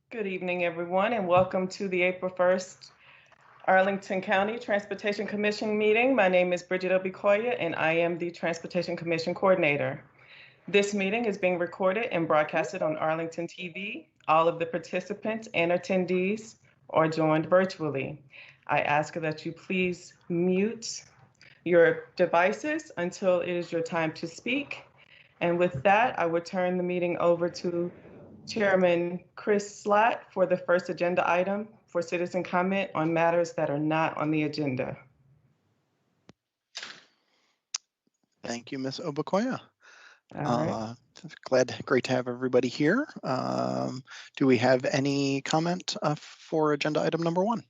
Good evening, everyone, and welcome to the April 1st Arlington County Transportation Commission meeting. My name is Bridget Obicoya, and I am the Transportation Commission Coordinator. This meeting is being recorded and broadcasted on Arlington TV. All of the participants and attendees are joined virtually. I ask that you please mute your devices until it is your time to speak. And with that, I would turn the meeting over to Chairman Chris Slatt for the first agenda item for citizen comment on matters that are not on the agenda. Thank you, Ms. Obakoya. All right. Great to have everybody here. Do we have any comment for agenda item number 1?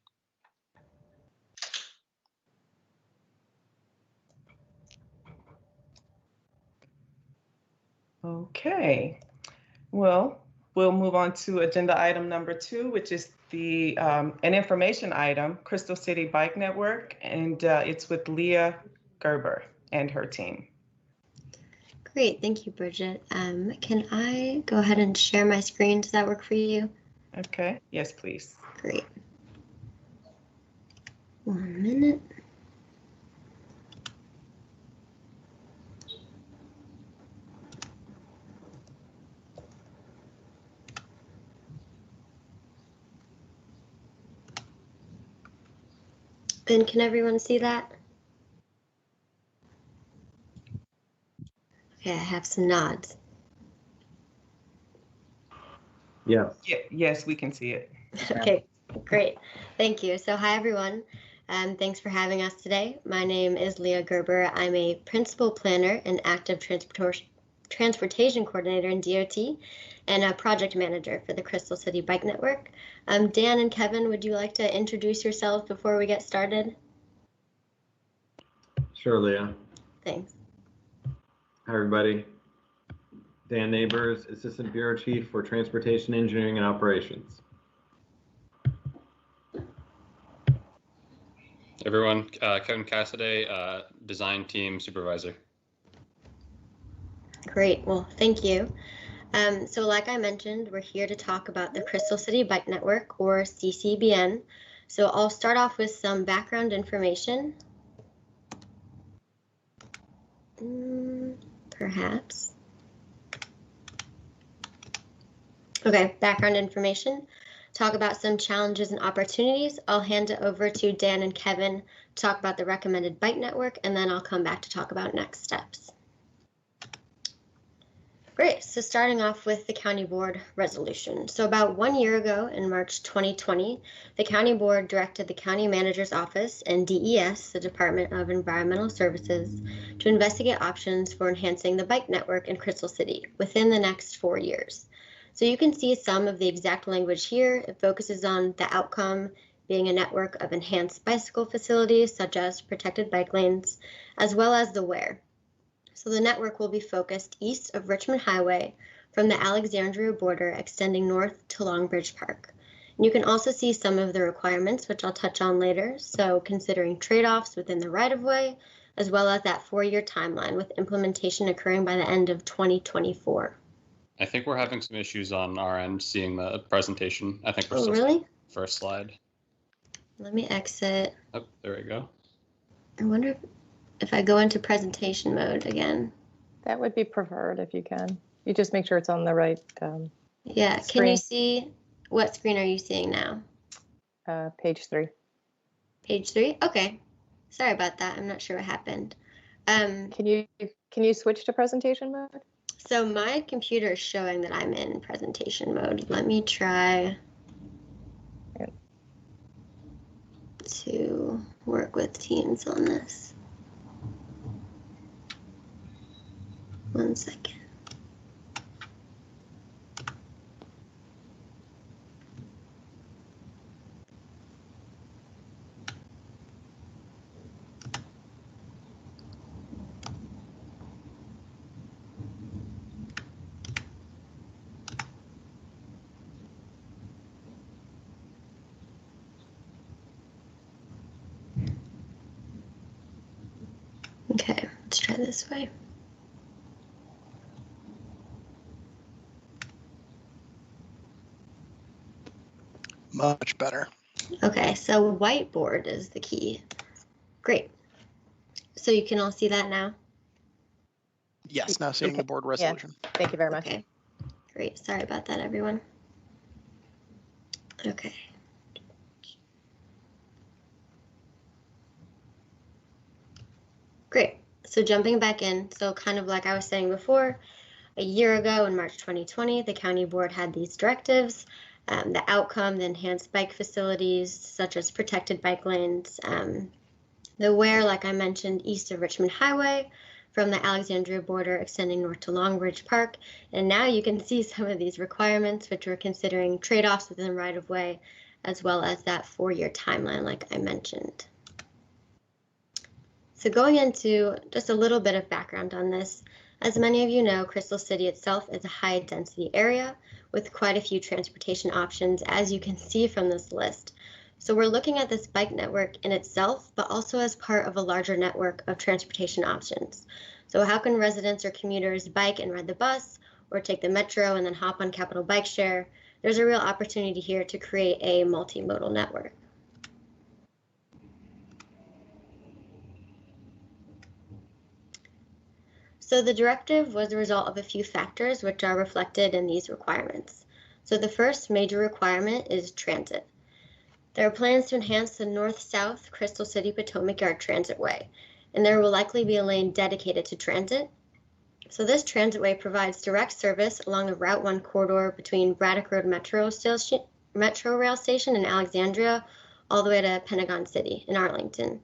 Okay. Well, we'll move on to agenda item number 2, which is the an information item, Crystal City Bike Network, and it's with Leah Gerber and her team. Great, thank you, Bridget. Can I go ahead and share my screen? Does that work for you? Okay, yes, please. Great. 1 minute. And can everyone see that? Okay, I have some nods. Yeah. Yes, we can see it. Okay, great. Thank you. So hi, everyone. Thanks for having us today. My name is Leah Gerber. I'm a principal planner and active transportation coordinator in DOT and a project manager for the Crystal City Bike Network. Dan and Kevin, would you like to introduce yourselves before we get started? Sure, Leah. Thanks. Hi, everybody. Dan Neighbors, Assistant Bureau Chief for Transportation Engineering and Operations. Everyone, Kevin Cassidy, Design Team Supervisor. Great, well, thank you. So like I mentioned, we're here to talk about the Crystal City Bike Network, or CCBN. So I'll start off with some background information. Perhaps. Okay, background information. Talk about some challenges and opportunities. I'll hand it over to Dan and Kevin to talk about the recommended bike network, and then I'll come back to talk about next steps. Great, so starting off with the County Board resolution. So about 1 year ago in March 2020, the County Board directed the County Manager's Office and DES, the Department of Environmental Services, to investigate options for enhancing the bike network in Crystal City within the next 4 years. So you can see some of the exact language here. It focuses on the outcome being a network of enhanced bicycle facilities such as protected bike lanes, as well as the where. So the network will be focused east of Richmond Highway from the Alexandria border extending north to Longbridge Park. And you can also see some of the requirements, which I'll touch on later. So considering trade-offs within the right-of-way, as well as that 4-year timeline with implementation occurring by the end of 2024. I think we're having some issues on our end seeing the presentation. I think we're still really? First slide. Let me exit. Oh, there we go. I wonder if I go into presentation mode again. That would be preferred if you can. You just make sure it's on the right yeah, screen. Can you see, what screen are you seeing now? Page 3. Page 3? Okay. Sorry about that. I'm not sure what happened. Can you switch to presentation mode? So my computer is showing that I'm in presentation mode. Let me try to work with Teams on this. 1 second. Okay, let's try this way. Much better. Okay, so whiteboard is the key. Great. So you can all see that now? Yes, now seeing Okay. the board resolution. Thank you very much. Okay, great. Sorry about that, everyone. Okay. Great. So jumping back in, so kind of like I was saying before, a year ago in March 2020, the county board had these directives. The outcome, the enhanced bike facilities, such as protected bike lanes, the where, like I mentioned, east of Richmond Highway, from the Alexandria border extending north to Long Ridge Park. And now you can see some of these requirements, which we're considering trade-offs within right-of-way, as well as that 4-year timeline, like I mentioned. So going into just a little bit of background on this, as many of you know, Crystal City itself is a high-density area with quite a few transportation options, as you can see from this list. So we're looking at this bike network in itself, but also as part of a larger network of transportation options. So how can residents or commuters bike and ride the bus, or take the metro and then hop on Capital Bike Share? There's a real opportunity here to create a multimodal network. So the directive was the result of a few factors which are reflected in these requirements. So the first major requirement is transit. There are plans to enhance the north-south Crystal City Potomac Yard Transitway, and there will likely be a lane dedicated to transit. So this transitway provides direct service along the Route 1 corridor between Braddock Road Metro Rail Station in Alexandria all the way to Pentagon City in Arlington.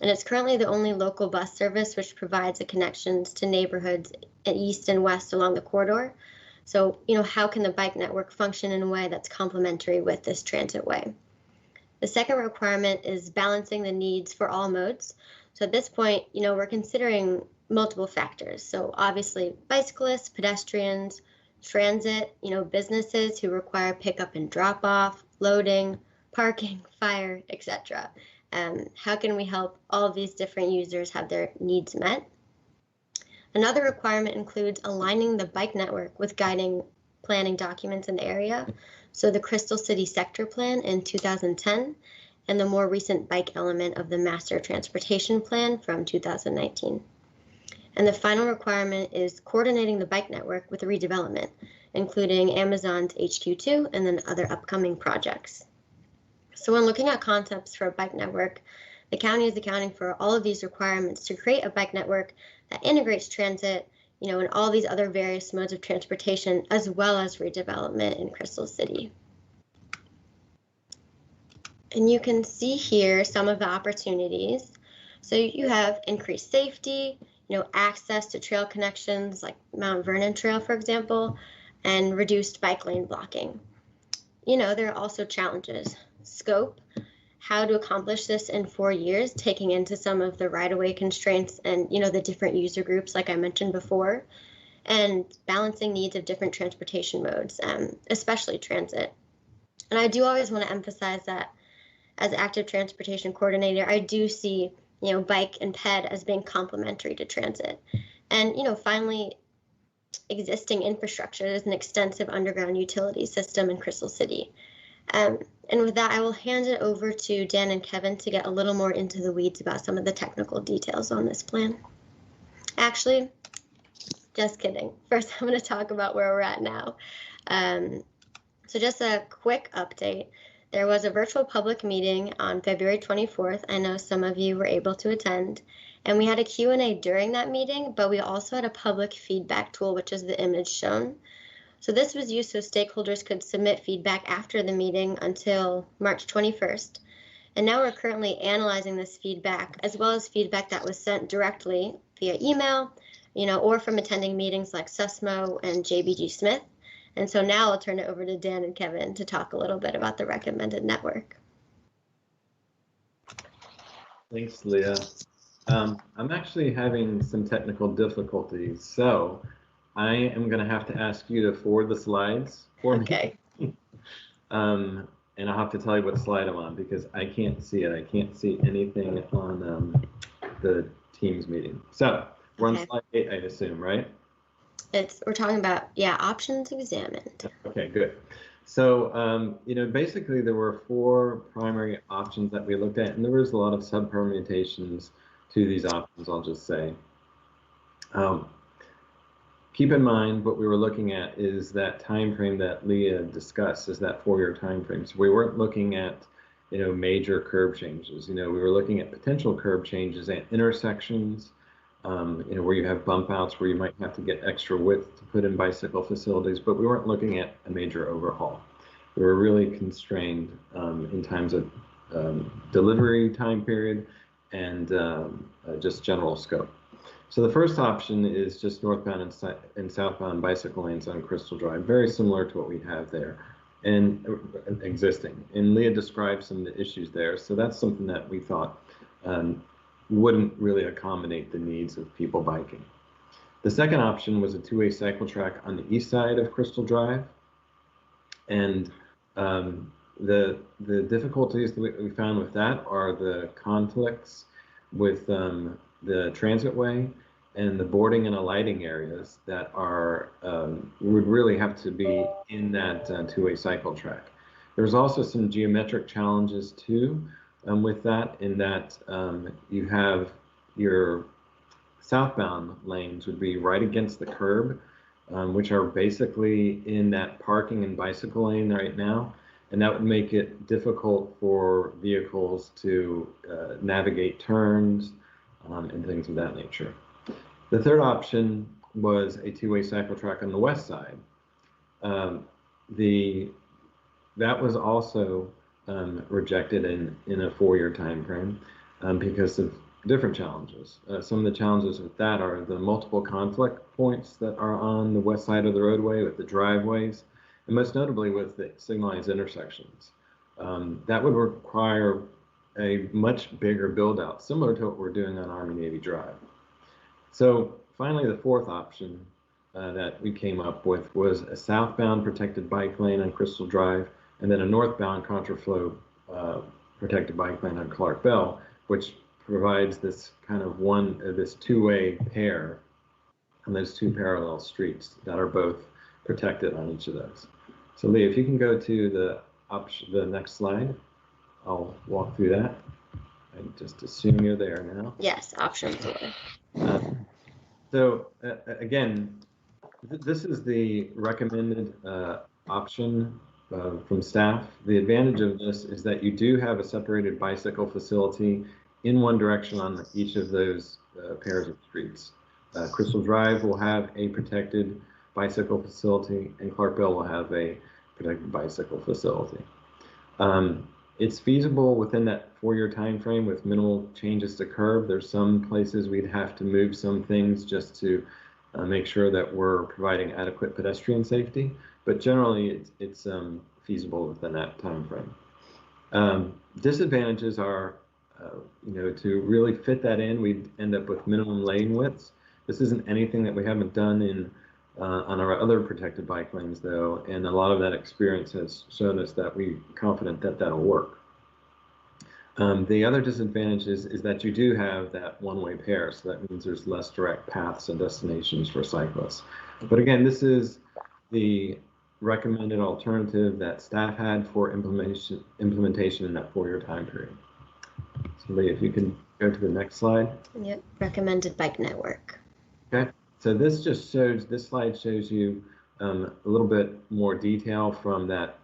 And it's currently the only local bus service which provides the connections to neighborhoods east and west along the corridor. So, how can the bike network function in a way that's complementary with this transitway? The second requirement is balancing the needs for all modes. So at this point, we're considering multiple factors. So obviously bicyclists, pedestrians, transit, businesses who require pickup and drop off, loading, parking, fire, etc. How can we help all of these different users have their needs met? Another requirement includes aligning the bike network with guiding planning documents in the area. So the Crystal City Sector Plan in 2010 and the more recent bike element of the Master Transportation Plan from 2019. And the final requirement is coordinating the bike network with redevelopment, including Amazon's HQ2 and then other upcoming projects. So when looking at concepts for a bike network, the county is accounting for all of these requirements to create a bike network that integrates transit, and all these other various modes of transportation, as well as redevelopment in Crystal City. And you can see here some of the opportunities. So you have increased safety, access to trail connections like Mount Vernon Trail, for example, and reduced bike lane blocking. There are also challenges. Scope, how to accomplish this in 4 years, taking into some of the right-of-way constraints and, the different user groups like I mentioned before, and balancing needs of different transportation modes, especially transit. And I do always want to emphasize that as active transportation coordinator, I do see, bike and ped as being complementary to transit. And, finally, existing infrastructure. There's an extensive underground utility system in Crystal City. And with that, I will hand it over to Dan and Kevin to get a little more into the weeds about some of the technical details on this plan. Actually, just kidding. First, I'm going to talk about where we're at now. So just a quick update. There was a virtual public meeting on February 24th. I know some of you were able to attend. And we had a Q&A during that meeting, but we also had a public feedback tool, which is the image shown. So this was used so stakeholders could submit feedback after the meeting until March 21st. And now we're currently analyzing this feedback, as well as feedback that was sent directly via email, or from attending meetings like SUSMO and JBG Smith. And so now I'll turn it over to Dan and Kevin to talk a little bit about the recommended network. Thanks, Leah. I'm actually having some technical difficulties, so I am going to have to ask you to forward the slides for me. Okay. And I'll have to tell you what slide I'm on because I can't see it. I can't see anything on the Teams meeting. So we're on slide 8, I assume, right? We're talking about, options examined. Okay. Okay, good. So, basically there were 4 primary options that we looked at, and there was a lot of sub-permutations to these options, I'll just say. Keep in mind what we were looking at is that time frame that Leah discussed, is that 4-year time frame. So we weren't looking at, major curb changes. We were looking at potential curb changes at intersections, where you have bump outs, where you might have to get extra width to put in bicycle facilities, but we weren't looking at a major overhaul. We were really constrained in terms of delivery time period and just general scope. So the first option is just northbound and southbound bicycle lanes on Crystal Drive, very similar to what we have there and existing. And Leah described some of the issues there, so that's something that we thought wouldn't really accommodate the needs of people biking. The second option was a 2-way cycle track on the east side of Crystal Drive, and the difficulties that we found with that are the conflicts with the transitway and the boarding and alighting areas that are would really have to be in that 2-way cycle track. There's also some geometric challenges too with that, in that you have your southbound lanes would be right against the curb, which are basically in that parking and bicycle lane right now, and that would make it difficult for vehicles to navigate turns and things of that nature. The third option was a 2-way cycle track on the west side. That was also rejected in a 4-year time frame because of different challenges. Some of the challenges with that are the multiple conflict points that are on the west side of the roadway with the driveways, and most notably with the signalized intersections. That would require a much bigger build out, similar to what we're doing on Army Navy Drive. So finally, the fourth option that we came up with was a southbound protected bike lane on Crystal Drive, and then a northbound contraflow protected bike lane on Clark Bell, which provides this kind of this 2-way pair on those 2 parallel streets that are both protected on each of those. So Lee, if you can go to the next slide, I'll walk through that. I just assume you're there now. Yes, option 4. So again, this is the recommended option from staff. The advantage of this is that you do have a separated bicycle facility in one direction on each of those pairs of streets. Crystal Drive will have a protected bicycle facility, and Clark Bell will have a protected bicycle facility. It's feasible within that 4-year time frame with minimal changes to curb. There's some places we'd have to move some things just to make sure that we're providing adequate pedestrian safety, but generally it's feasible within that time frame. Disadvantages are, to really fit that in, we'd end up with minimum lane widths. This isn't anything that we haven't done on our other protected bike lanes though, and a lot of that experience has shown us that we're confident that that'll work. The other disadvantage is that you do have that 1-way pair, so that means there's less direct paths and destinations for cyclists. But again, this is the recommended alternative that staff had for implementation in that 4-year time period. So Lee, if you can go to the next slide. Yep, recommended bike network. Okay. So this slide shows you a little bit more detail from that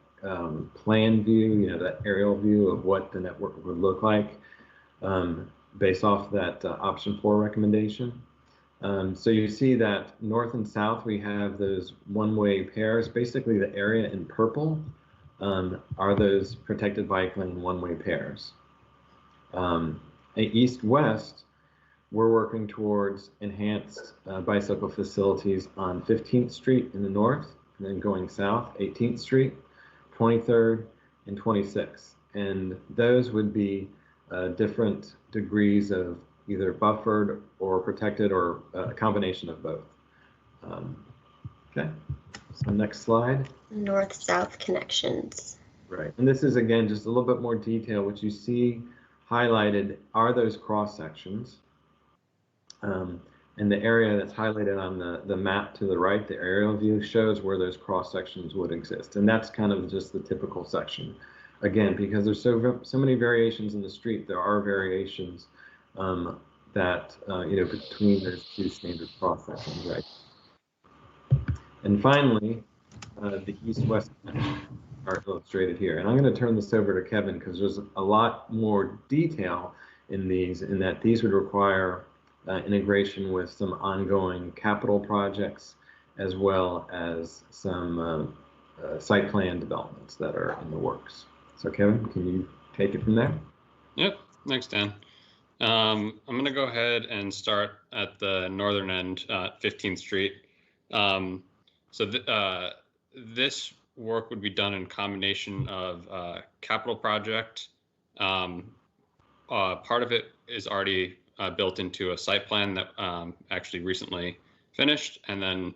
plan view, that aerial view of what the network would look like based off that option 4 recommendation. So you see that north and south, we have those 1-way pairs. Basically the area in purple are those protected bike lane 1-way pairs. East-west, we're working towards enhanced bicycle facilities on 15th Street in the north, and then going south, 18th Street, 23rd, and 26th. And those would be different degrees of either buffered or protected or a combination of both. Okay, so next slide. North-south connections. Right, and this is again just a little bit more detail. What you see highlighted are those cross sections. And And the area that's highlighted on the map to the right, the aerial view, shows where those cross sections would exist. And that's kind of just the typical section. Again, because there's so many variations in the street, there are variations that between those two standard cross sections, right? And finally, the east-west are illustrated here. And I'm going to turn this over to Kevin because there's a lot more detail in these, in that these would require integration with some ongoing capital projects, as well as some site plan developments that are in the works. So Kevin, can you take it from there? Yep, thanks, Dan. I'm going to go ahead and start at the northern end, 15th Street. This work would be done in combination of capital project. Part of it is already built into a site plan that actually recently finished, and then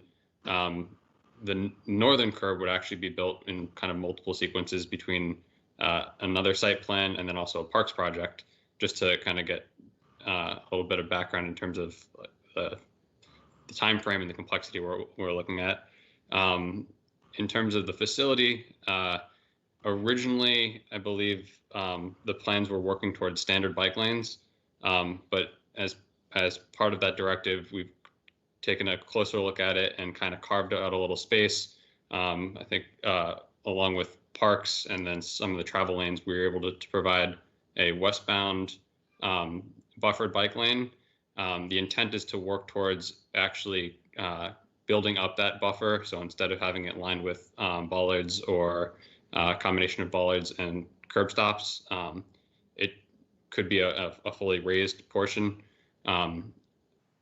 the northern curb would actually be built in kind of multiple sequences between another site plan and then also a parks project, just to kind of get a little bit of background in terms of the time frame and the complexity we're looking at. In terms of the facility, originally, I believe the plans were working towards standard bike lanes, but as part of that directive, we've taken a closer look at it and kind of carved out a little space. I think along with parks and then some of the travel lanes, we were able to provide a westbound buffered bike lane. The intent is to work towards actually building up that buffer. So instead of having it lined with bollards or a combination of bollards and curb stops, it could be a fully raised portion. On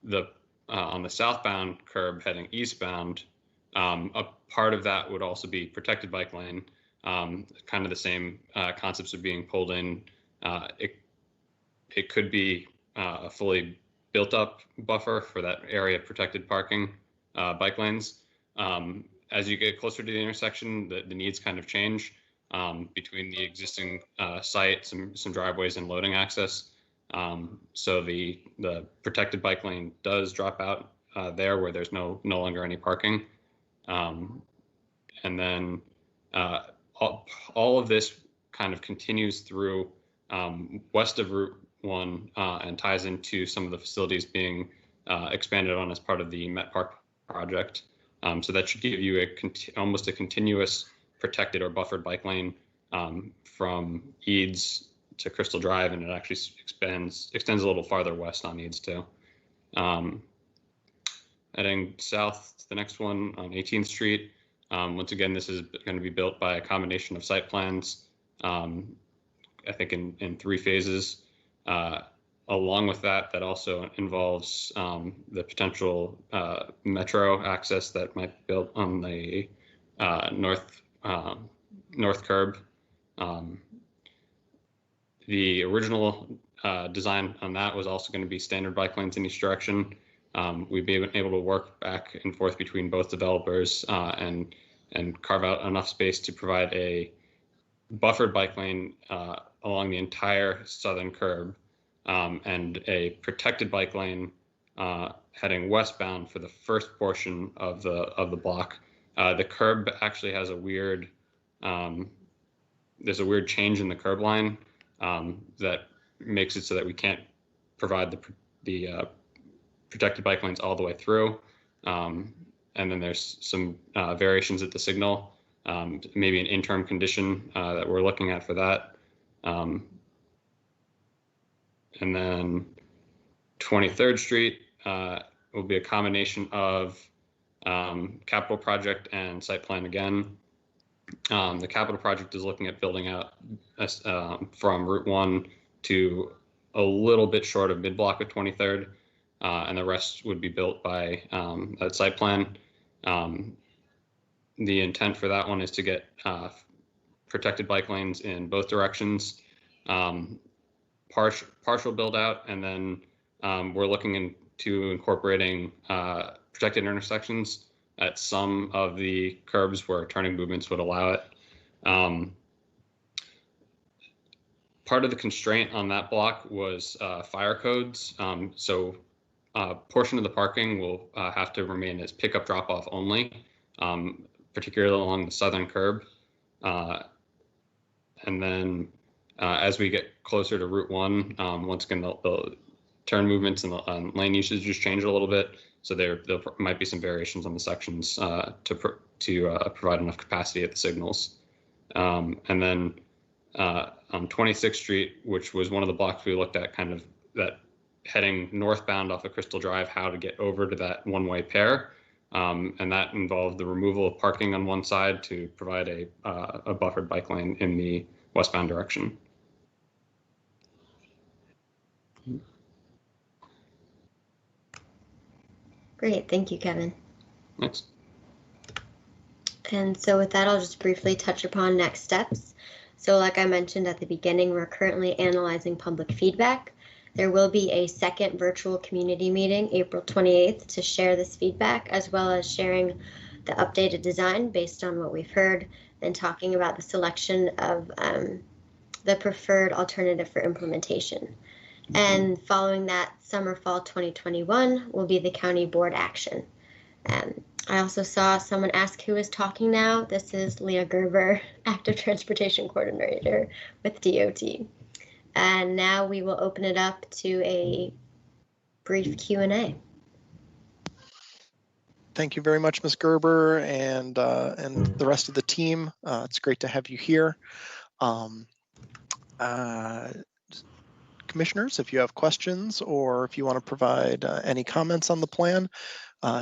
the southbound curb heading eastbound, a part of that would also be protected bike lane. Kind of the same concepts of being pulled in. It could be a fully built up buffer for that area of protected parking bike lanes. As you get closer to the intersection, the needs kind of change between the existing site, some driveways and loading access. So the protected bike lane does drop out there where there's no longer any parking. And then all of this kind of continues through west of Route 1 and ties into some of the facilities being expanded on as part of the Met Park project. So that should give you almost a continuous protected or buffered bike lane from Eads to Crystal Drive, and it actually extends a little farther west on Eads too. Heading south to the next one on 18th Street. Once again, this is going to be built by a combination of site plans, I think in 3 phases. Along with that also involves the potential metro access that might be built on the north curb. The original design on that was also going to be standard bike lanes in each direction. We've been able to work back and forth between both developers and carve out enough space to provide a buffered bike lane along the entire southern curb, and a protected bike lane heading westbound for the first portion of the block. The curb actually has there's a weird change in the curb line that makes it so that we can't provide the protected bike lanes all the way through. And then there's some variations at the signal, maybe an interim condition that we're looking at for that. And then 23rd Street will be a combination of capital project and site plan again. The capital project is looking at building out from Route 1 to a little bit short of mid-block of 23rd, and the rest would be built by that site plan. The intent for that one is to get protected bike lanes in both directions, partial build out, and then we're looking into incorporating protected intersections at some of the curbs where turning movements would allow it. Part of the constraint on that block was fire codes. So portion of the parking will have to remain as pickup drop-off only, particularly along the southern curb. And then as we get closer to Route 1, once again, the turn movements and the lane usage just change a little bit. So there might be some variations on the sections to provide enough capacity at the signals. And then on 26th Street, which was one of the blocks we looked at, kind of that heading northbound off of Crystal Drive, how to get over to that one-way pair. And that involved the removal of parking on one side to provide a buffered bike lane in the westbound direction. Great, thank you, Kevin. Thanks. And so with that, I'll just briefly touch upon next steps. So like I mentioned at the beginning, we're currently analyzing public feedback. There will be a second virtual community meeting, April 28th, to share this feedback, as well as sharing the updated design based on what we've heard, and talking about the selection of the preferred alternative for implementation. And following that, summer fall 2021 will be the county board action. I also saw someone ask who is talking now. This is Leah Gerber, Active Transportation Coordinator with DOT. And now we will open it up to a brief Q&A. Thank you very much, Ms. Gerber, and the rest of the team. It's great to have you here. Commissioners, if you have questions or if you want to provide any comments on the plan,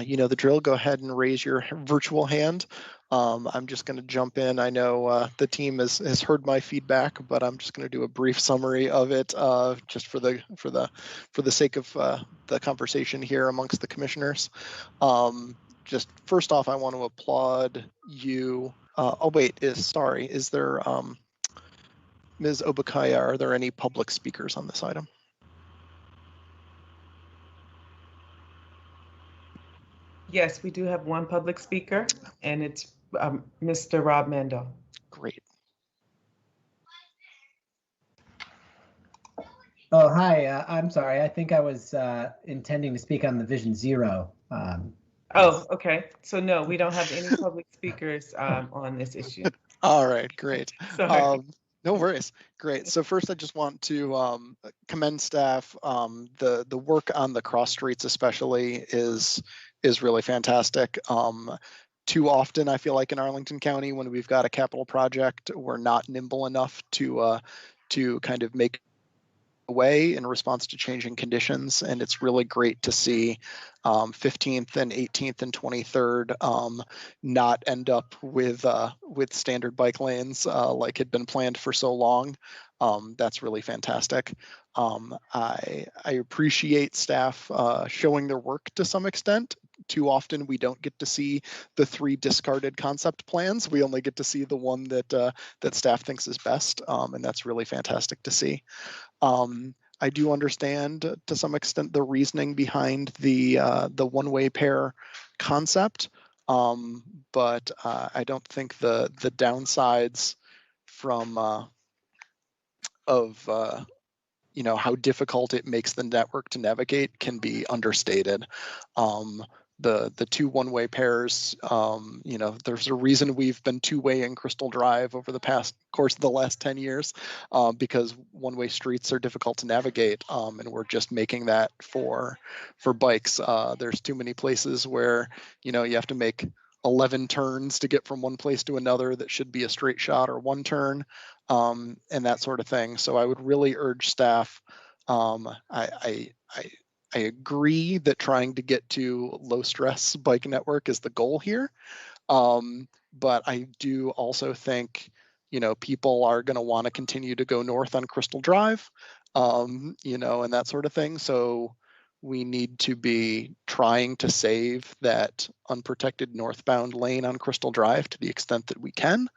you know the drill. Go ahead and raise your virtual hand. I'm just going to jump in. I know the team has heard my feedback, but I'm just going to do a brief summary of it, just for the sake of the conversation here amongst the commissioners. Just first off, I want to applaud you. Is there Ms. Obakaya? Are there any public speakers on this item? Yes, we do have one public speaker, and it's Mr. Rob Mando. Great. Oh, hi. I'm sorry. I think I was intending to speak on the Vision Zero. Oh, okay. So no, we don't have any public speakers on this issue. All right, great. Sorry. No worries. Great. So first, I just want to commend staff. The work on the cross streets especially is really fantastic. Too often, I feel like in Arlington County, when we've got a capital project, we're not nimble enough to kind of make way in response to changing conditions, and it's really great to see 15th and 18th and 23rd not end up with standard bike lanes like had been planned for so long. That's really fantastic. I appreciate staff showing their work to some extent. Too often we don't get to see the 3 discarded concept plans. We only get to see the one that staff thinks is best, and that's really fantastic to see. I do understand to some extent the reasoning behind the one-way pair concept, but I don't think the downsides from how difficult it makes the network to navigate can be understated. The 2 one-way pairs, there's a reason we've been two-way in Crystal Drive over the course of the last 10 years, because one-way streets are difficult to navigate, and we're just making that for bikes. There's too many places where, you have to make 11 turns to get from one place to another that should be a straight shot or one turn, and that sort of thing. So I would really urge staff. I agree that trying to get to low stress bike network is the goal here. But I do also think, people are going to want to continue to go north on Crystal Drive, and that sort of thing. So we need to be trying to save that unprotected northbound lane on Crystal Drive to the extent that we can.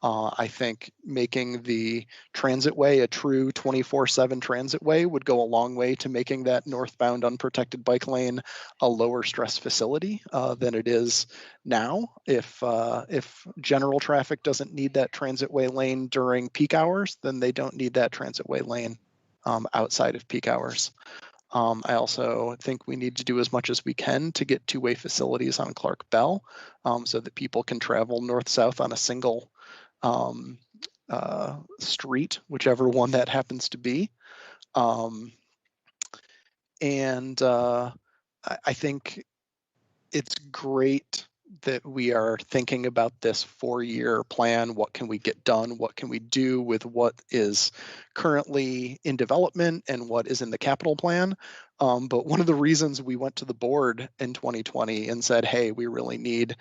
I think making the transit way a true 24/7 transit way would go a long way to making that northbound unprotected bike lane a lower stress facility than it is now. If general traffic doesn't need that transit way lane during peak hours, then they don't need that transit way lane outside of peak hours. I also think we need to do as much as we can to get two-way facilities on Clark Bell so that people can travel north-south on a single street, whichever one that happens to be. I think it's great that we are thinking about this 4-year plan. What can we get done? What can we do with what is currently in development and what is in the capital plan? But one of the reasons we went to the board in 2020 and said, hey, we really need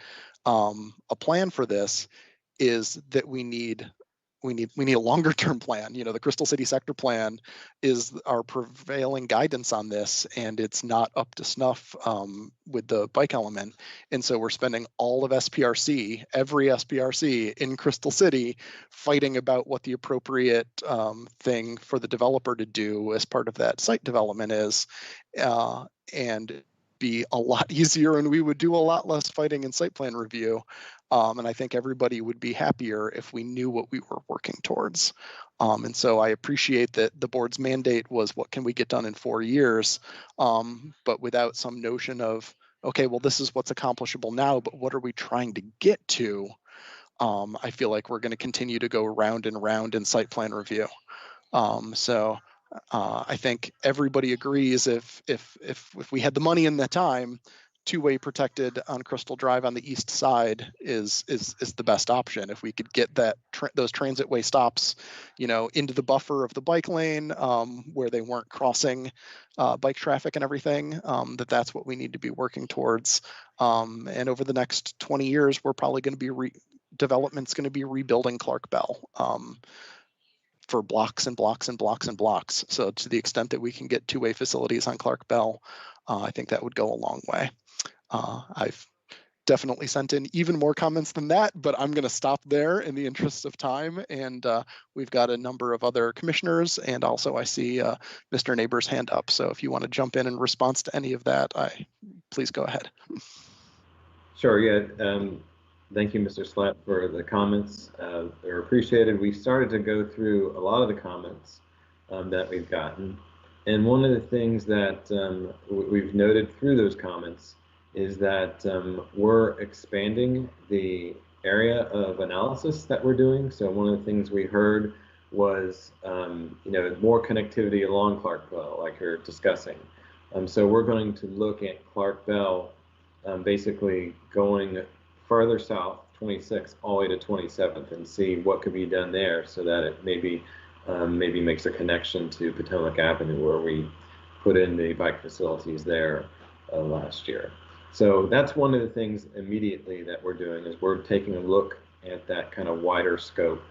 a plan for this is that we need a longer term plan. You know, the Crystal City sector plan is our prevailing guidance on this, and it's not up to snuff with the bike element. And so we're spending all of SPRC, every SPRC in Crystal City, fighting about what the appropriate thing for the developer to do as part of that site development is, and be a lot easier, and we would do a lot less fighting in site plan review. And I think everybody would be happier if we knew what we were working towards. And so I appreciate that the board's mandate was what can we get done in 4 years, but without some notion of, okay, well, this is what's accomplishable now, but what are we trying to get to? I feel like we're going to continue to go round and round in site plan review. I think everybody agrees if we had the money and the time, two-way protected on Crystal Drive on the east side is the best option. If we could get those transit way stops, you know, into the buffer of the bike lane where they weren't crossing bike traffic and everything, that's what we need to be working towards. And over the next 20 years, we're probably going to be development's going to be rebuilding Clark Bell. For blocks and blocks and blocks and blocks. So to the extent that we can get two-way facilities on Clark Bell, I think that would go a long way. I've definitely sent in even more comments than that, but I'm going to stop there in the interest of time. And we've got a number of other commissioners, and also I see Mr. Neighbor's hand up. So if you want to jump in response to any of that, please go ahead. Sure, yeah. Thank you, Mr. Slatt, for the comments. They're appreciated. We started to go through a lot of the comments that we've gotten. And one of the things that we've noted through those comments is that we're expanding the area of analysis that we're doing. So one of the things we heard was, you know, more connectivity along Clark Bell, like you're discussing. So we're going to look at Clark Bell basically going further south, 26 all the way to 27th, and see what could be done there so that it maybe makes a connection to Potomac Avenue, where we put in the bike facilities there last year. So that's one of the things immediately that we're doing, is we're taking a look at that kind of wider scope,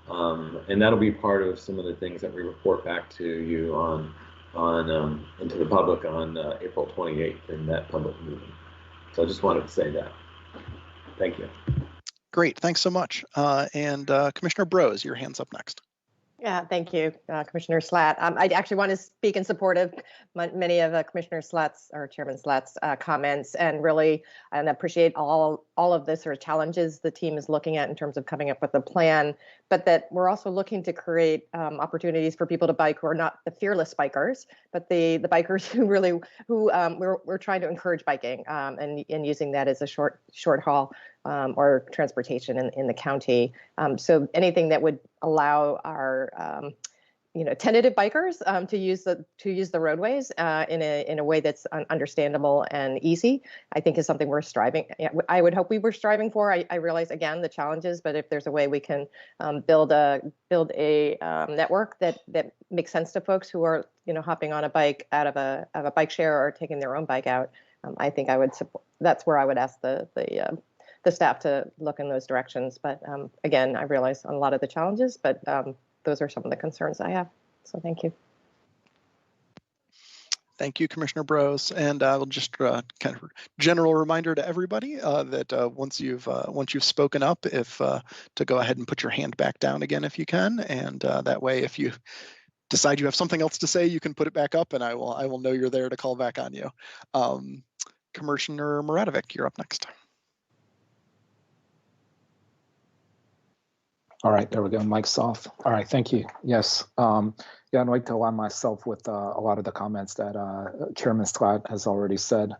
and that'll be part of some of the things that we report back to you on and to the public on April 28th in that public meeting. So I just wanted to say that. Thank you. Great, thanks so much. And Commissioner Brose, your hand's up next. Yeah, thank you, Commissioner Slatt. I actually want to speak in support of many of Commissioner Slatt's or Chairman Slatt's comments, and really appreciate all of the sort of challenges the team is looking at in terms of coming up with a plan, but that we're also looking to create opportunities for people to bike who are not the fearless bikers, but the bikers who we're trying to encourage biking and using that as a short haul or transportation in the county. So anything that would allow our tentative bikers to use the roadways in a way that's understandable and easy, I think is something we're striving. I would hope we were striving for. I realize again the challenges, but if there's a way we can build a network that makes sense to folks who are hopping on a bike out of a bike share or taking their own bike out, I think I would support. That's where I would ask the staff to look in those directions. But again, I realize a lot of the challenges, but those are some of the concerns I have. So thank you. Thank you, Commissioner Brose. And I'll just kind of general reminder to everybody that once you've spoken up, to go ahead and put your hand back down again if you can, and that way, if you decide you have something else to say, you can put it back up, and I will know you're there to call back on you. Commissioner Muradovic, you're up next. All right, there we go. Mic's off. All right, thank you. Yes, yeah, I'd like to align myself with a lot of the comments that Chairman Scott has already said.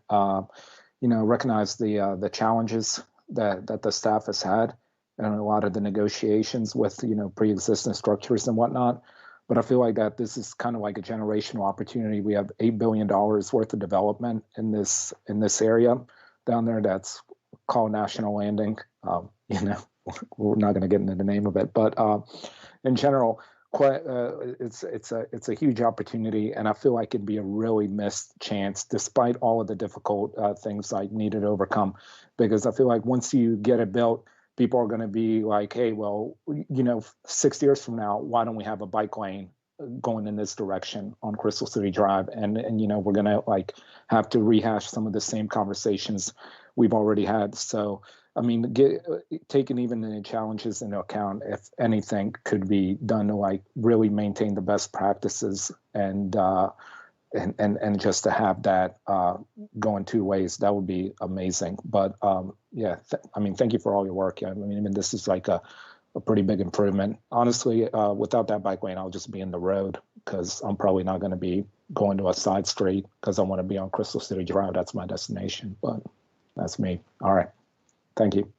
Recognize the challenges that the staff has had and a lot of the negotiations with pre-existing structures and whatnot. But I feel like that this is kind of like a generational opportunity. We have $8 billion worth of development in this area down there that's called National Landing. We're not going to get into the name of it, but in general, it's a huge opportunity, and I feel like it'd be a really missed chance, despite all of the difficult things I needed to overcome. Because I feel like once you get it built, people are going to be like, "Hey, well, 6 years from now, why don't we have a bike lane going in this direction on Crystal City Drive?" And we're going to have to rehash some of the same conversations we've already had. So, I mean, taking even the challenges into account, if anything could be done to really maintain the best practices and just to have that going two ways, that would be amazing. But thank you for all your work. I mean, this is like a pretty big improvement. Honestly, without that bike lane, I'll just be in the road because I'm probably not going to be going to a side street because I want to be on Crystal City Drive. That's my destination, but that's me. All right. Thank you.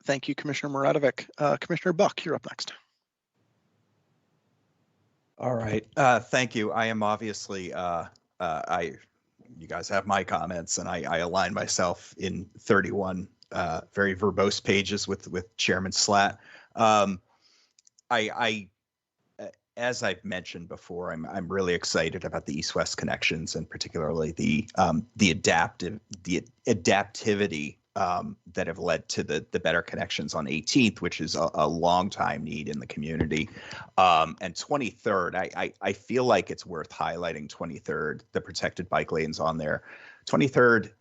Thank you, Commissioner Muradovic. Commissioner Buck, you're up next. All right. Thank you. I am obviously, you guys have my comments, and I align myself in 31 very verbose pages with Chairman Slatt. As I've mentioned before, I'm really excited about the east-west connections, and particularly the adaptivity that have led to the better connections on 18th, which is a long time need in the community. And 23rd, I feel like it's worth highlighting 23rd, the protected bike lanes on there. 23rd,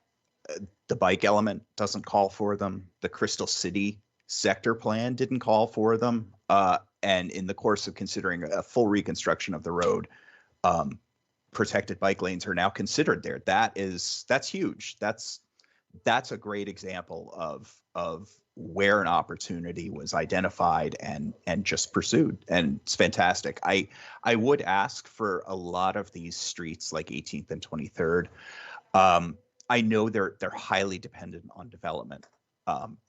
the bike element doesn't call for them. The Crystal City sector plan didn't call for them. And in the course of considering a full reconstruction of the road, protected bike lanes are now considered there. That's huge. That's a great example of where an opportunity was identified and just pursued, and it's fantastic. I would ask for a lot of these streets like 18th and 23rd. I know they're highly dependent on development.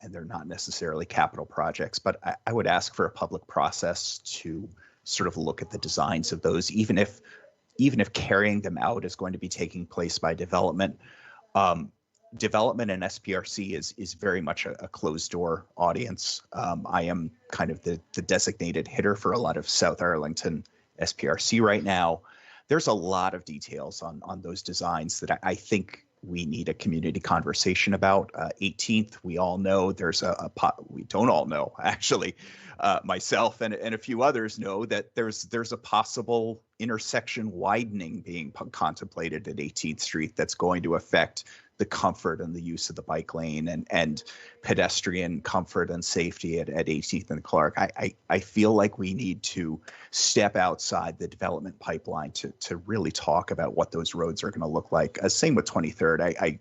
And they're not necessarily capital projects, but I would ask for a public process to sort of look at the designs of those, even if carrying them out is going to be taking place by development. Development in SPRC is very much a closed door audience. I am kind of the designated hitter for a lot of South Arlington SPRC right now. There's a lot of details on those designs that I think we need a community conversation about. 18th, we all know there's we don't all know, actually. Myself and a few others know that there's a possible intersection widening being contemplated at 18th Street that's going to affect the comfort and the use of the bike lane and pedestrian comfort and safety at 18th and Clark. I feel like we need to step outside the development pipeline to really talk about what those roads are going to look like. Same with 23rd.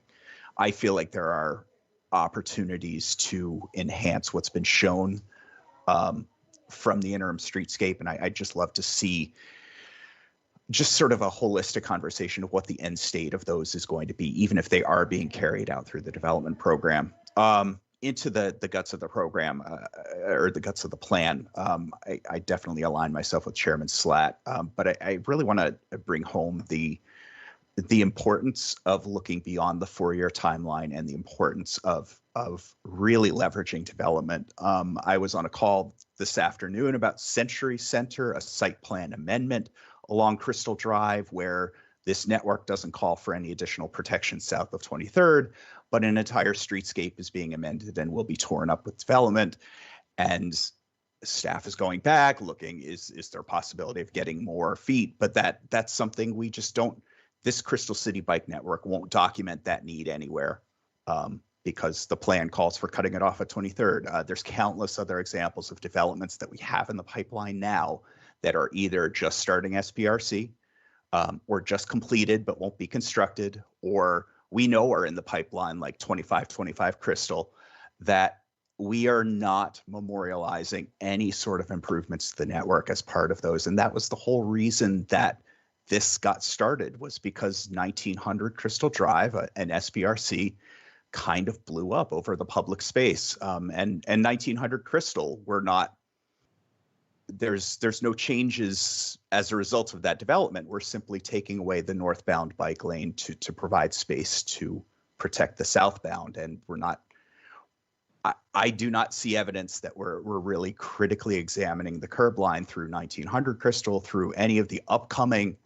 I feel like there are opportunities to enhance what's been shown from the interim streetscape, and I'd just love to see just sort of a holistic conversation of what the end state of those is going to be, even if they are being carried out through the development program. Into the guts of the program or the guts of the plan, I definitely align myself with Chairman Slatt, but I really want to bring home the importance of looking beyond the 4-year timeline and the importance of really leveraging development. I was on a call this afternoon about Century Center, a site plan amendment along Crystal Drive, where this network doesn't call for any additional protection south of 23rd, but an entire streetscape is being amended and will be torn up with development. And staff is going back, looking, is there a possibility of getting more feet? But that's something we just don't, this Crystal City bike network won't document that need anywhere because the plan calls for cutting it off at 23rd. There's countless other examples of developments that we have in the pipeline now that are either just starting SPRC or just completed but won't be constructed, or we know are in the pipeline, like 2525 Crystal, that we are not memorializing any sort of improvements to the network as part of those. And that was the whole reason that this got started, was because 1900 Crystal Drive, an SBRC, kind of blew up over the public space. And 1900 Crystal, we're not, there's no changes as a result of that development. We're simply taking away the northbound bike lane to provide space to protect the southbound. And we're not, I do not see evidence that we're really critically examining the curb line through 1900 Crystal, through any of the upcoming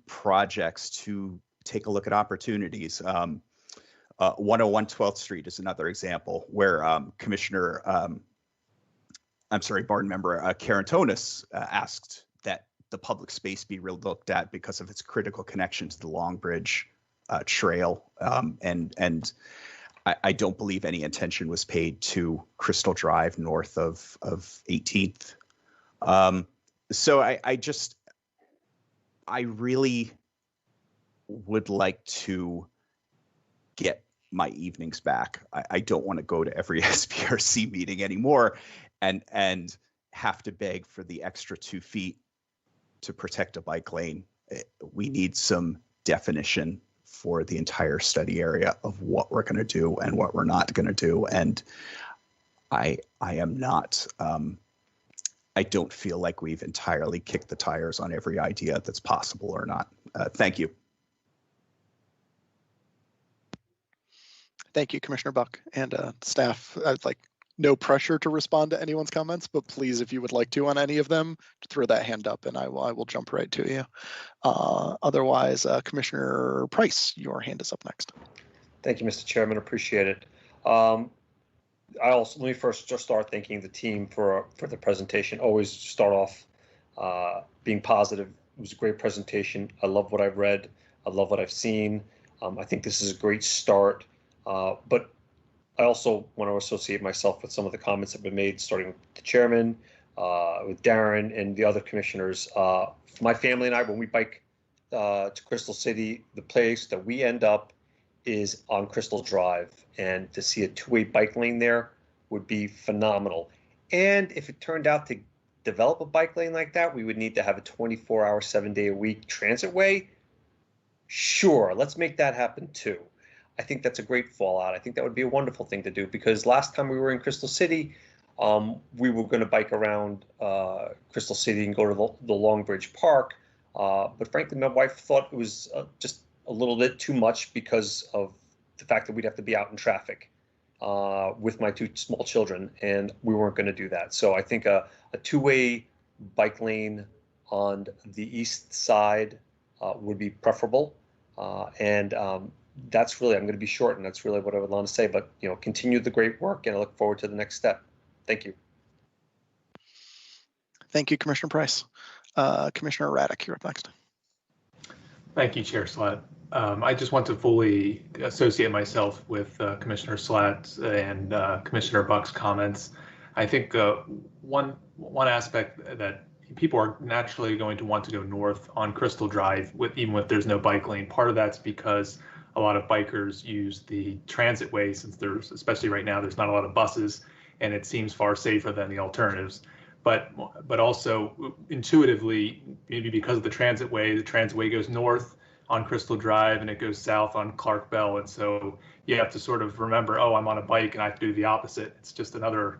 projects to take a look at opportunities. 101 12th Street is another example where board member Karen Tonis asked that the public space be looked at because of its critical connection to the Long Bridge Trail. And I don't believe any attention was paid to Crystal Drive north of 18th. So I really would like to get my evenings back. I don't want to go to every SPRC meeting anymore and have to beg for the extra 2 feet to protect a bike lane. We need some definition for the entire study area of what we're going to do and what we're not going to do. And I am not, I don't feel like we've entirely kicked the tires on every idea that's possible or not. Thank you. Thank you, Commissioner Buck and staff. I'd like no pressure to respond to anyone's comments, but please, if you would like to on any of them, throw that hand up and I will jump right to you. Otherwise, Commissioner Price, your hand is up next. Thank you, Mr. Chairman. Appreciate it. Let me first just start thanking the team for the presentation. Always start off being positive. It was a great presentation. I love what I've read. I love what I've seen. I think this is a great start. But I also want to associate myself with some of the comments that have been made, starting with the chairman, with Darren and the other commissioners. My family and I, when we bike to Crystal City, the place that we end up is on Crystal Drive, and to see a two-way bike lane there would be phenomenal. And if it turned out to develop a bike lane like that, we would need to have a 24-hour, 7-day-a-week transit way. Sure, let's make that happen too. I think that's a great fallout. I think that would be a wonderful thing to do, because last time we were in Crystal City, we were going to bike around Crystal City and go to the Long Bridge Park. But frankly, my wife thought it was just a little bit too much because of the fact that we'd have to be out in traffic with my 2 small children, and we weren't going to do that. So I think a two-way bike lane on the east side would be preferable. That's really, I'm going to be short, and that's really what I would want to say. But, you know, continue the great work, and I look forward to the next step. Thank you. Thank you, Commissioner Price. Commissioner Raddick, you're up next. Thank you, Chair Slatt. I just want to fully associate myself with Commissioner Slatt and Commissioner Buck's comments. I think one aspect that people are naturally going to want to go north on Crystal Drive, even if there's no bike lane. Part of that's because a lot of bikers use the transit way, since there's, especially right now, there's not a lot of buses, and it seems far safer than the alternatives. But also intuitively, maybe because of the transit way goes north on Crystal Drive and it goes south on Clark Bell, and so you have to sort of remember, oh, I'm on a bike and I have to do the opposite. It's just another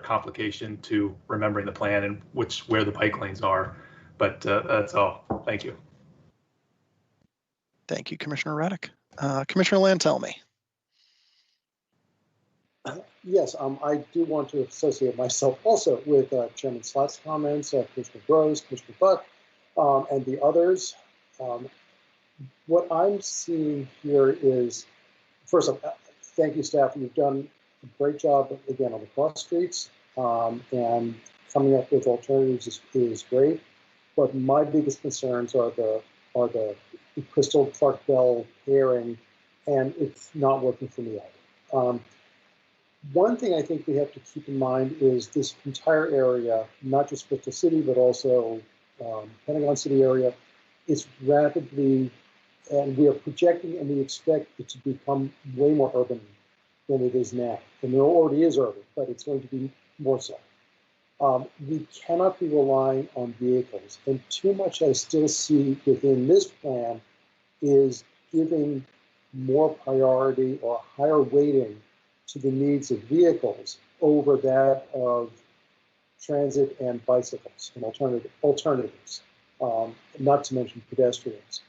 complication to remembering the plan and where the bike lanes are. But that's all. Thank you. Thank you, Commissioner Raddick. Commissioner Lantelmi. Yes, I do want to associate myself also with Chairman Slatt's comments, Commissioner Groves, Commissioner Buck, and the others. What I'm seeing here is, first of all, thank you, staff. You've done a great job, again, on the cross streets, and coming up with alternatives is great. But my biggest concerns are the Crystal Clark Bell pairing, and it's not working for me either. One thing I think we have to keep in mind is this entire area, not just Crystal City, but also Pentagon City area, is rapidly, and we are projecting and we expect it to become way more urban than it is now. And there already is urban, but it's going to be more so. We cannot be relying on vehicles. And too much I still see within this plan is giving more priority or higher weighting to the needs of vehicles over that of transit and bicycles and alternatives, not to mention pedestrians.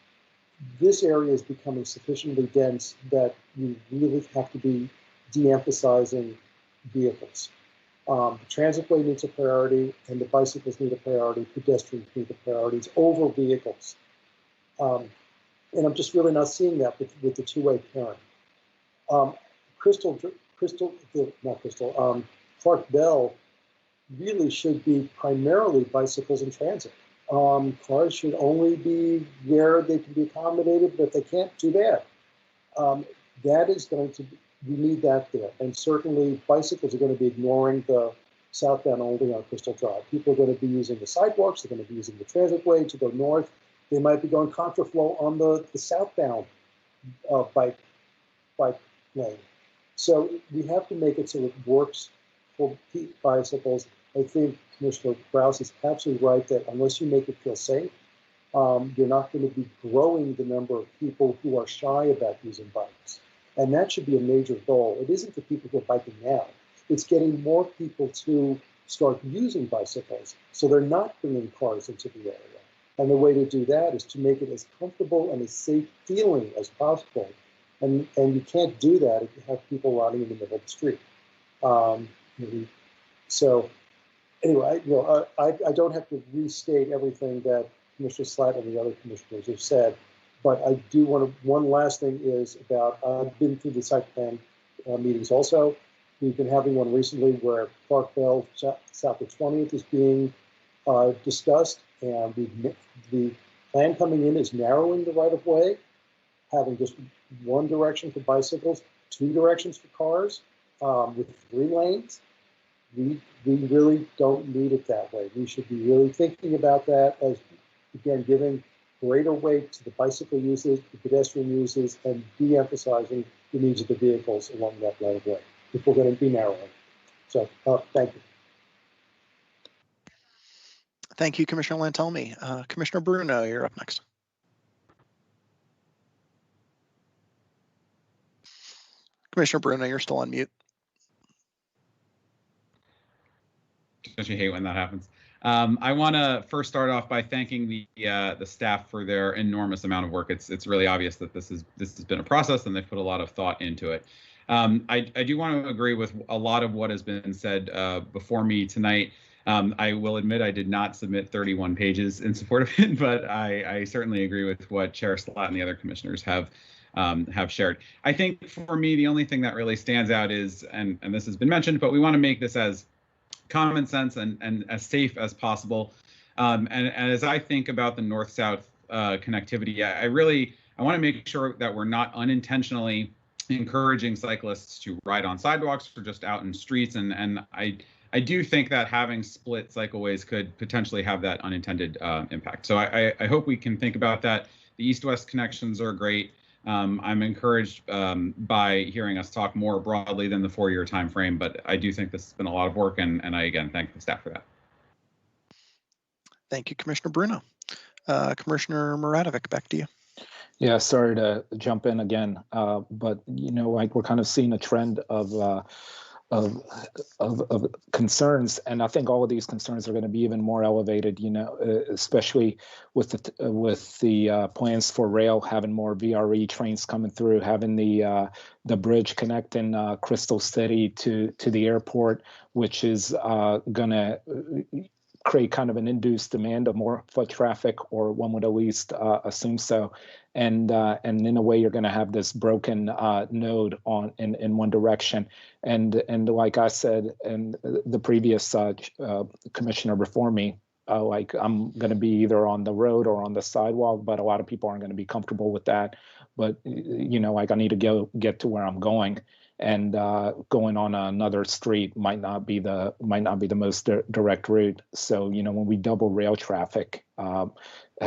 This area is becoming sufficiently dense that you really have to be de-emphasizing vehicles. The transitway needs a priority, and the bicycles need a priority. Pedestrians need the priorities over vehicles. And I'm just really not seeing that with the two-way pairing. Clark Bell really should be primarily bicycles and transit. Cars should only be where they can be accommodated, but if they can't, too bad. That is going to be, we need that there. And certainly bicycles are going to be ignoring the southbound only on Crystal Drive. People are going to be using the sidewalks, they're going to be using the transitway to go north. They might be going contraflow on the southbound bike lane. So we have to make it so it works for bicycles. I think Commissioner Browse is absolutely right that unless you make it feel safe, you're not going to be growing the number of people who are shy about using bikes. And that should be a major goal. It isn't the people who are biking now. It's getting more people to start using bicycles so they're not bringing cars into the area. And the way to do that is to make it as comfortable and as safe feeling as possible. And you can't do that if you have people riding in the middle of the street. So anyway, I don't have to restate everything that Commissioner Slatt and the other commissioners have said, but I do want to, one last thing is about, I've been through the site plan meetings also. We've been having one recently where Clark Bell south of 20th is being discussed, and the plan coming in is narrowing the right of way, having just one direction for bicycles, two directions for cars, with 3 lanes. We really don't need it that way. We should be really thinking about that as, again, giving greater weight to the bicycle uses, the pedestrian uses, and de-emphasizing the needs of the vehicles along that right of way if we're going to be narrowing. So thank you. Thank you, Commissioner Lantelmi. Commissioner Bruno, you're up next. Commissioner Bruno, you're still on mute. Don't you hate when that happens? I want to first start off by thanking the staff for their enormous amount of work. It's really obvious that this has been a process and they've put a lot of thought into it. I do want to agree with a lot of what has been said before me tonight. I will admit I did not submit 31 pages in support of it, but I certainly agree with what Chair Slatt and the other commissioners have shared. I think for me, the only thing that really stands out is, and this has been mentioned, but we want to make this as common sense and as safe as possible. And as I think about the north-south connectivity, I want to make sure that we're not unintentionally encouraging cyclists to ride on sidewalks or just out in streets. And I do think that having split cycleways could potentially have that unintended impact. So I hope we can think about that. The east-west connections are great. I'm encouraged by hearing us talk more broadly than the 4-year time frame, but I do think this has been a lot of work, and I again thank the staff for that. Thank you, Commissioner Bruno. Commissioner Muradovic, back to you. Yeah, sorry to jump in again, but like we're kind of seeing a trend of concerns, and I think all of these concerns are going to be even more elevated. Especially with the plans for rail, having more VRE trains coming through, having the bridge connecting Crystal City to the airport, which is going to create kind of an induced demand of more foot traffic, or one would at least assume so. And in a way, you're going to have this broken node in one direction. And like I said, and the previous commissioner before me, like I'm going to be either on the road or on the sidewalk, but a lot of people aren't going to be comfortable with that. But like I need to get to where I'm going. and going on another street might not be the most direct route. So, you know, when we double rail traffic,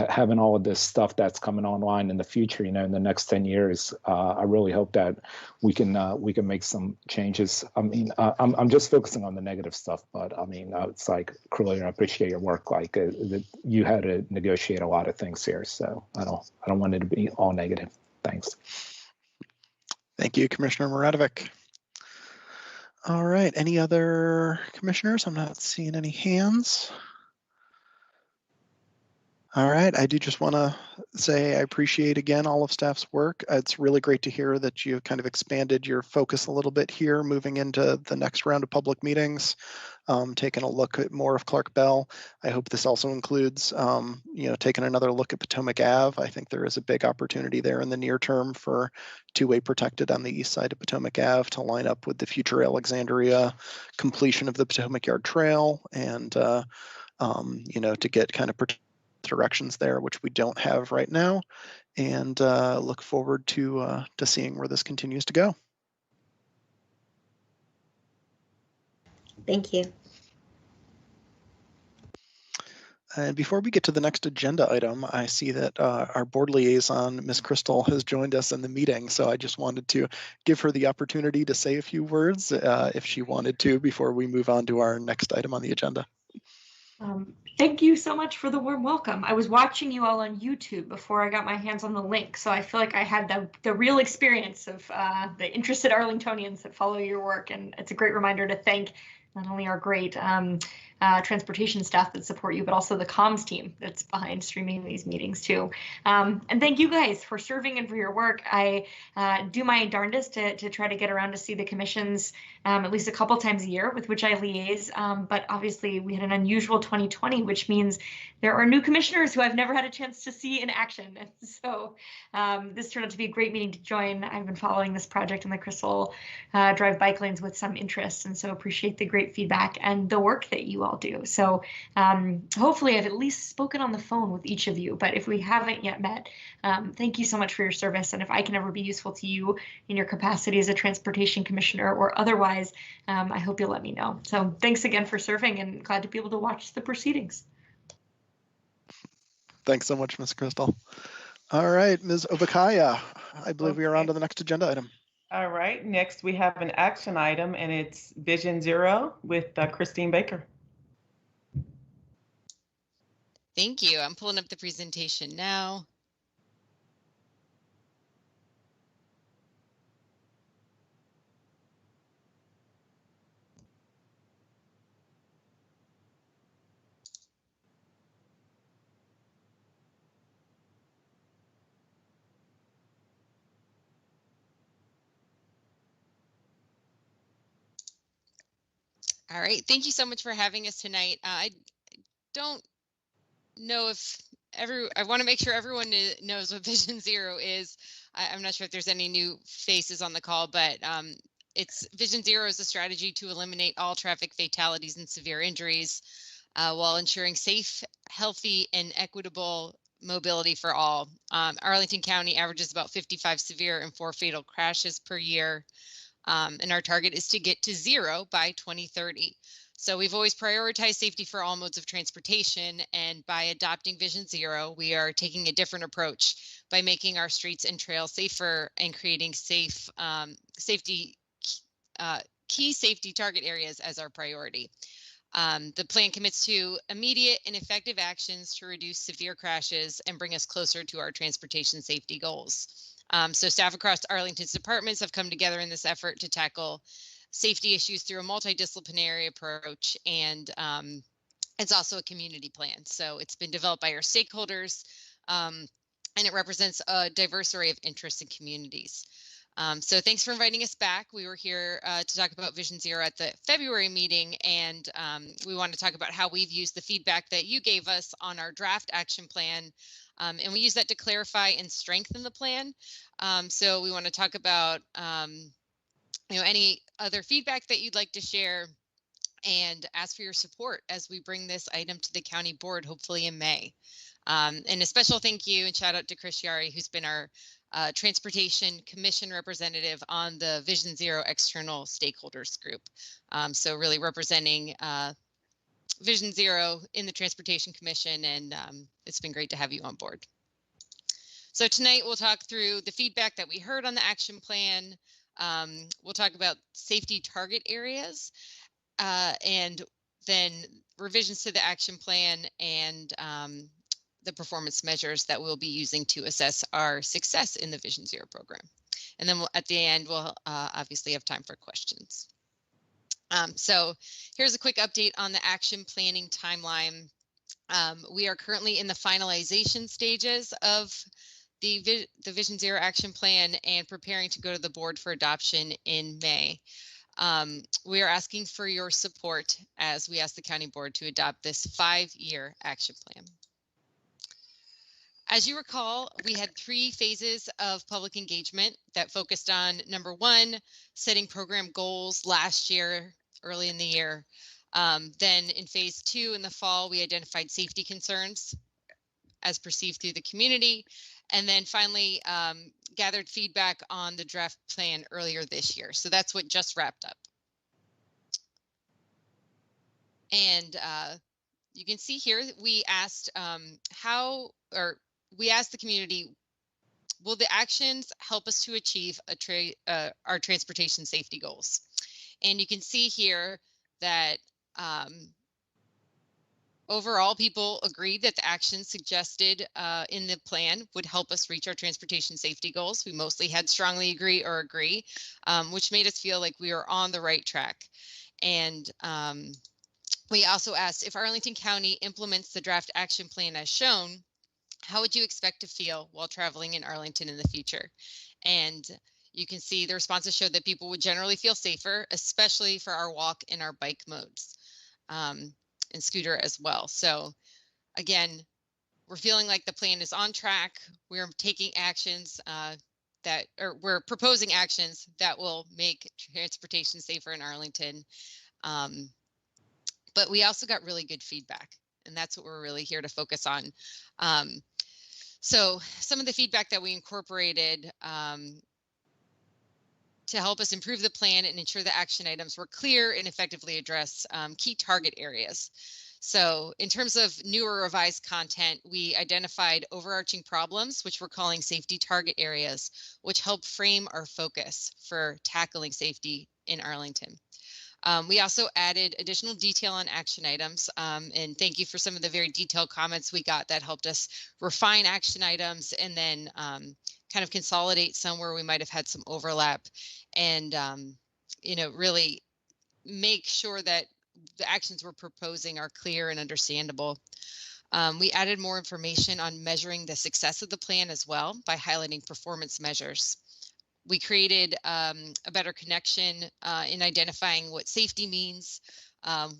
having all of this stuff that's coming online in the future, you know, in the next 10 years, I really hope that we can make some changes. I mean, I'm just focusing on the negative stuff, but I mean, it's like, clearly, I appreciate your work. Like, you had to negotiate a lot of things here, so I don't want it to be all negative. Thanks. Thank you, Commissioner Muradovic. All right, any other commissioners? I'm not seeing any hands. All right, I do just want to say I appreciate again all of staff's work. It's really great to hear that you kind of expanded your focus a little bit here, moving into the next round of public meetings, taking a look at more of Clark Bell. I hope this also includes, you know, taking another look at Potomac Ave. I think there is a big opportunity there in the near term for two-way protected on the east side of Potomac Ave to line up with the future Alexandria completion of the Potomac Yard Trail, and you know, to get kind of directions there, which we don't have right now, and look forward to seeing where this continues to go. Thank you. And before we get to the next agenda item, I see that our board liaison, Ms. Crystal, has joined us in the meeting. So I just wanted to give her the opportunity to say a few words if she wanted to before we move on to our next item on the agenda. Thank you so much for the warm welcome. I was watching you all on YouTube before I got my hands on the link, so I feel like I had the real experience of the interested Arlingtonians that follow your work, and it's a great reminder to thank not only our great transportation staff that support you, but also the comms team that's behind streaming these meetings too. And thank you guys for serving and for your work. I do my darndest to try to get around to see the commissions at least a couple times a year with which I liaise. But obviously we had an unusual 2020, which means there are new commissioners who I've never had a chance to see in action. And so this turned out to be a great meeting to join. I've been following this project in the Crystal Drive bike lanes with some interest, and so appreciate the great feedback and the work that you all do. So hopefully I've at least spoken on the phone with each of you, but if we haven't yet met, thank you so much for your service. And if I can ever be useful to you in your capacity as a transportation commissioner or otherwise, I hope you'll let me know. So thanks again for serving, and glad to be able to watch the proceedings. Thanks so much, Ms. Crystal. All right, Ms. Obakaya, I believe we are on to the next agenda item. All right, next we have an action item, and it's Vision Zero with Christine Baker. Thank you. I'm pulling up the presentation now. All right, thank you so much for having us tonight. I don't know if I want to make sure everyone knows what Vision Zero is. I'm not sure if there's any new faces on the call, but Vision Zero is a strategy to eliminate all traffic fatalities and severe injuries while ensuring safe, healthy, and equitable mobility for all. Arlington County averages about 55 severe and 4 fatal crashes per year. And our target is to get to zero by 2030. So we've always prioritized safety for all modes of transportation, and by adopting Vision Zero, we are taking a different approach by making our streets and trails safer and creating key safety target areas as our priority. The plan commits to immediate and effective actions to reduce severe crashes and bring us closer to our transportation safety goals. So staff across Arlington's departments have come together in this effort to tackle safety issues through a multidisciplinary approach, and it's also a community plan. So it's been developed by our stakeholders, and it represents a diverse array of interests and communities. So thanks for inviting us back. We were here to talk about Vision Zero at the February meeting, and we want to talk about how we've used the feedback that you gave us on our draft action plan. And we use that to clarify and strengthen the plan. So we want to talk about any other feedback that you'd like to share, and ask for your support as we bring this item to the county board, hopefully in May. And a special thank you and shout out to Chris Yari, who's been our Transportation Commission representative on the Vision Zero external stakeholders group. So really representing Vision Zero in the Transportation Commission, and it's been great to have you on board. So tonight we'll talk through the feedback that we heard on the action plan. We'll talk about safety target areas, and then revisions to the action plan and the performance measures that we'll be using to assess our success in the Vision Zero program. And then at the end, we'll obviously have time for questions. So here's a quick update on the action planning timeline. We are currently in the finalization stages of the Vision Zero action plan and preparing to go to the board for adoption in May. We are asking for your support as we ask the county board to adopt this 5-year action plan. As you recall, we had 3 phases of public engagement that focused on, number 1, setting program goals last year, early in the year. Then in phase 2 in the fall, we identified safety concerns as perceived through the community. And then finally, gathered feedback on the draft plan earlier this year. So that's what just wrapped up. And you can see here that we asked we asked the community, will the actions help us to achieve our transportation safety goals? And you can see here that overall, people agreed that the actions suggested in the plan would help us reach our transportation safety goals. We mostly had strongly agree or agree, which made us feel like we were on the right track. And we also asked, if Arlington County implements the draft action plan as shown, how would you expect to feel while traveling in Arlington in the future? And you can see the responses showed that people would generally feel safer, especially for our walk and our bike modes, and scooter as well. So again, we're feeling like the plan is on track. We're taking actions we're proposing actions that will make transportation safer in Arlington. But we also got really good feedback, and that's what we're really here to focus on. So some of the feedback that we incorporated to help us improve the plan and ensure the action items were clear and effectively address key target areas. So in terms of new or revised content, we identified overarching problems, which we're calling safety target areas, which help frame our focus for tackling safety in Arlington. We also added additional detail on action items, and thank you for some of the very detailed comments we got that helped us refine action items and then kind of consolidate some where we might have had some overlap and, really make sure that the actions we're proposing are clear and understandable. We added more information on measuring the success of the plan as well by highlighting performance measures. We created a better connection in identifying what safety means,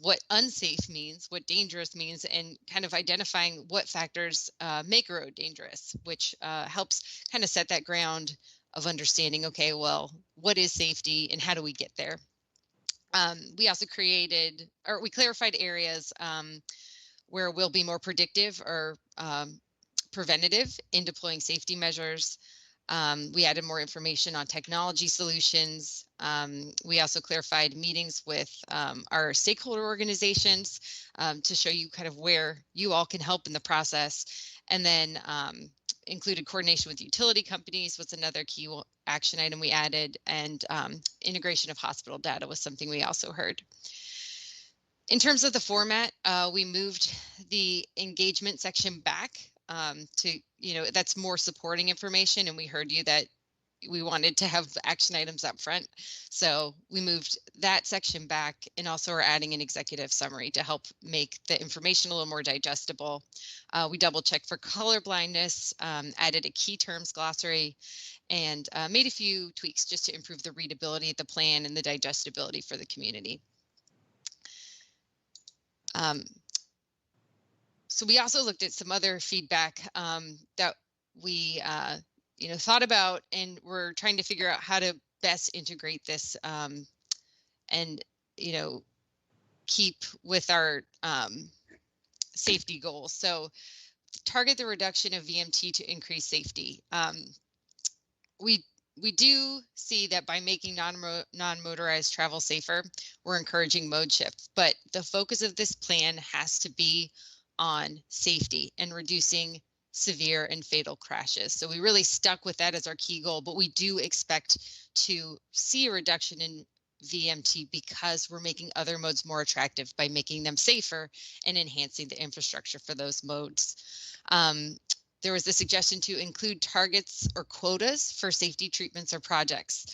what unsafe means, what dangerous means, and kind of identifying what factors make a road dangerous, which helps kind of set that ground of understanding, okay, well, what is safety and how do we get there? We also we clarified areas where we'll be more predictive or preventative in deploying safety measures. We added more information on technology solutions. We also clarified meetings with our stakeholder organizations to show you kind of where you all can help in the process. And then included coordination with utility companies was another key action item we added, and integration of hospital data was something we also heard. In terms of the format, we moved the engagement section back to, that's more supporting information, and we heard you that we wanted to have action items up front. So we moved that section back, and also are adding an executive summary to help make the information a little more digestible. We double checked for color blindness, added a key terms glossary, and made a few tweaks just to improve the readability of the plan and the digestibility for the community. So we also looked at some other feedback that we thought about, and we're trying to figure out how to best integrate this and keep with our safety goals. So target the reduction of VMT to increase safety. we do see that by making non-motorized travel safer, we're encouraging mode shift. But the focus of this plan has to be on safety and reducing severe and fatal crashes. So we really stuck with that as our key goal, but we do expect to see a reduction in VMT because we're making other modes more attractive by making them safer and enhancing the infrastructure for those modes. There was a suggestion to include targets or quotas for safety treatments or projects.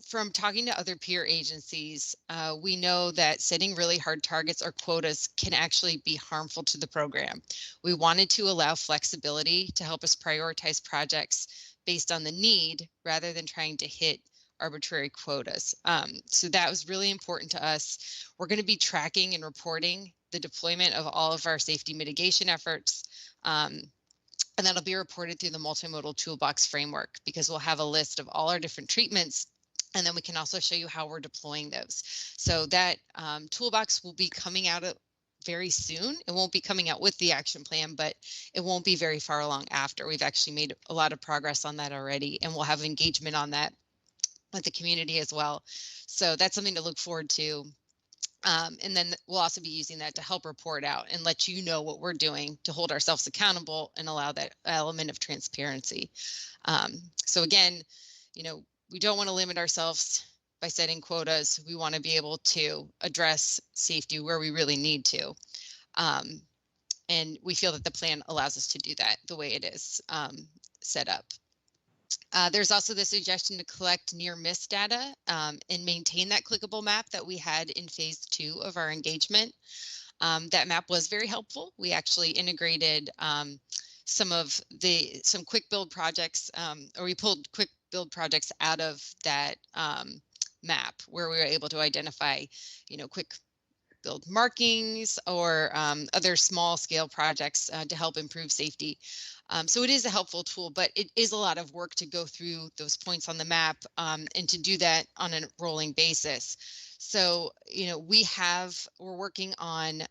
From talking to other peer agencies, we know that setting really hard targets or quotas can actually be harmful to the program. We wanted to allow flexibility to help us prioritize projects based on the need rather than trying to hit arbitrary quotas. So that was really important to us. We're going to be tracking and reporting the deployment of all of our safety mitigation efforts. And that'll be reported through the Multimodal Toolbox framework because we'll have a list of all our different treatments, and then we can also show you how we're deploying those. So that toolbox will be coming out very soon. It won't be coming out with the action plan, but it won't be very far along after. We've actually made a lot of progress on that already, and we'll have engagement on that with the community as well. So that's something to look forward to. And then we'll also be using that to help report out and let you know what we're doing to hold ourselves accountable and allow that element of transparency. So again, we don't want to limit ourselves by setting quotas. We want to be able to address safety where we really need to. And we feel that the plan allows us to do that the way it is set up. There's also the suggestion to collect near miss data and maintain that clickable map that we had in phase 2 of our engagement. That map was very helpful. We actually integrated some quick build projects, or we pulled quick build projects out of that map where we were able to identify, quick build markings or other small scale projects to help improve safety. So it is a helpful tool, but it is a lot of work to go through those points on the map and to do that on a rolling basis. So, we're working on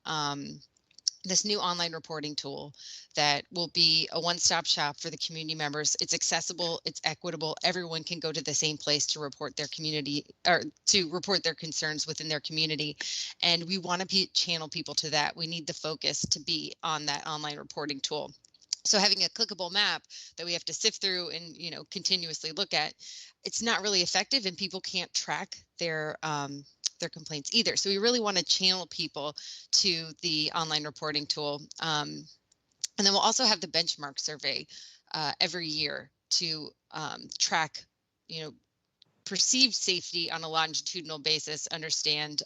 this new online reporting tool that will be a one-stop shop for the community members. It's accessible, it's equitable. Everyone can go to the same place to report their community or to report their concerns within their community. And we want to channel people to that. We need the focus to be on that online reporting tool. So having a clickable map that we have to sift through and, continuously look at, it's not really effective and people can't track their complaints either. So we really want to channel people to the online reporting tool. And then we'll also have the benchmark survey every year to track, perceived safety on a longitudinal basis, understand,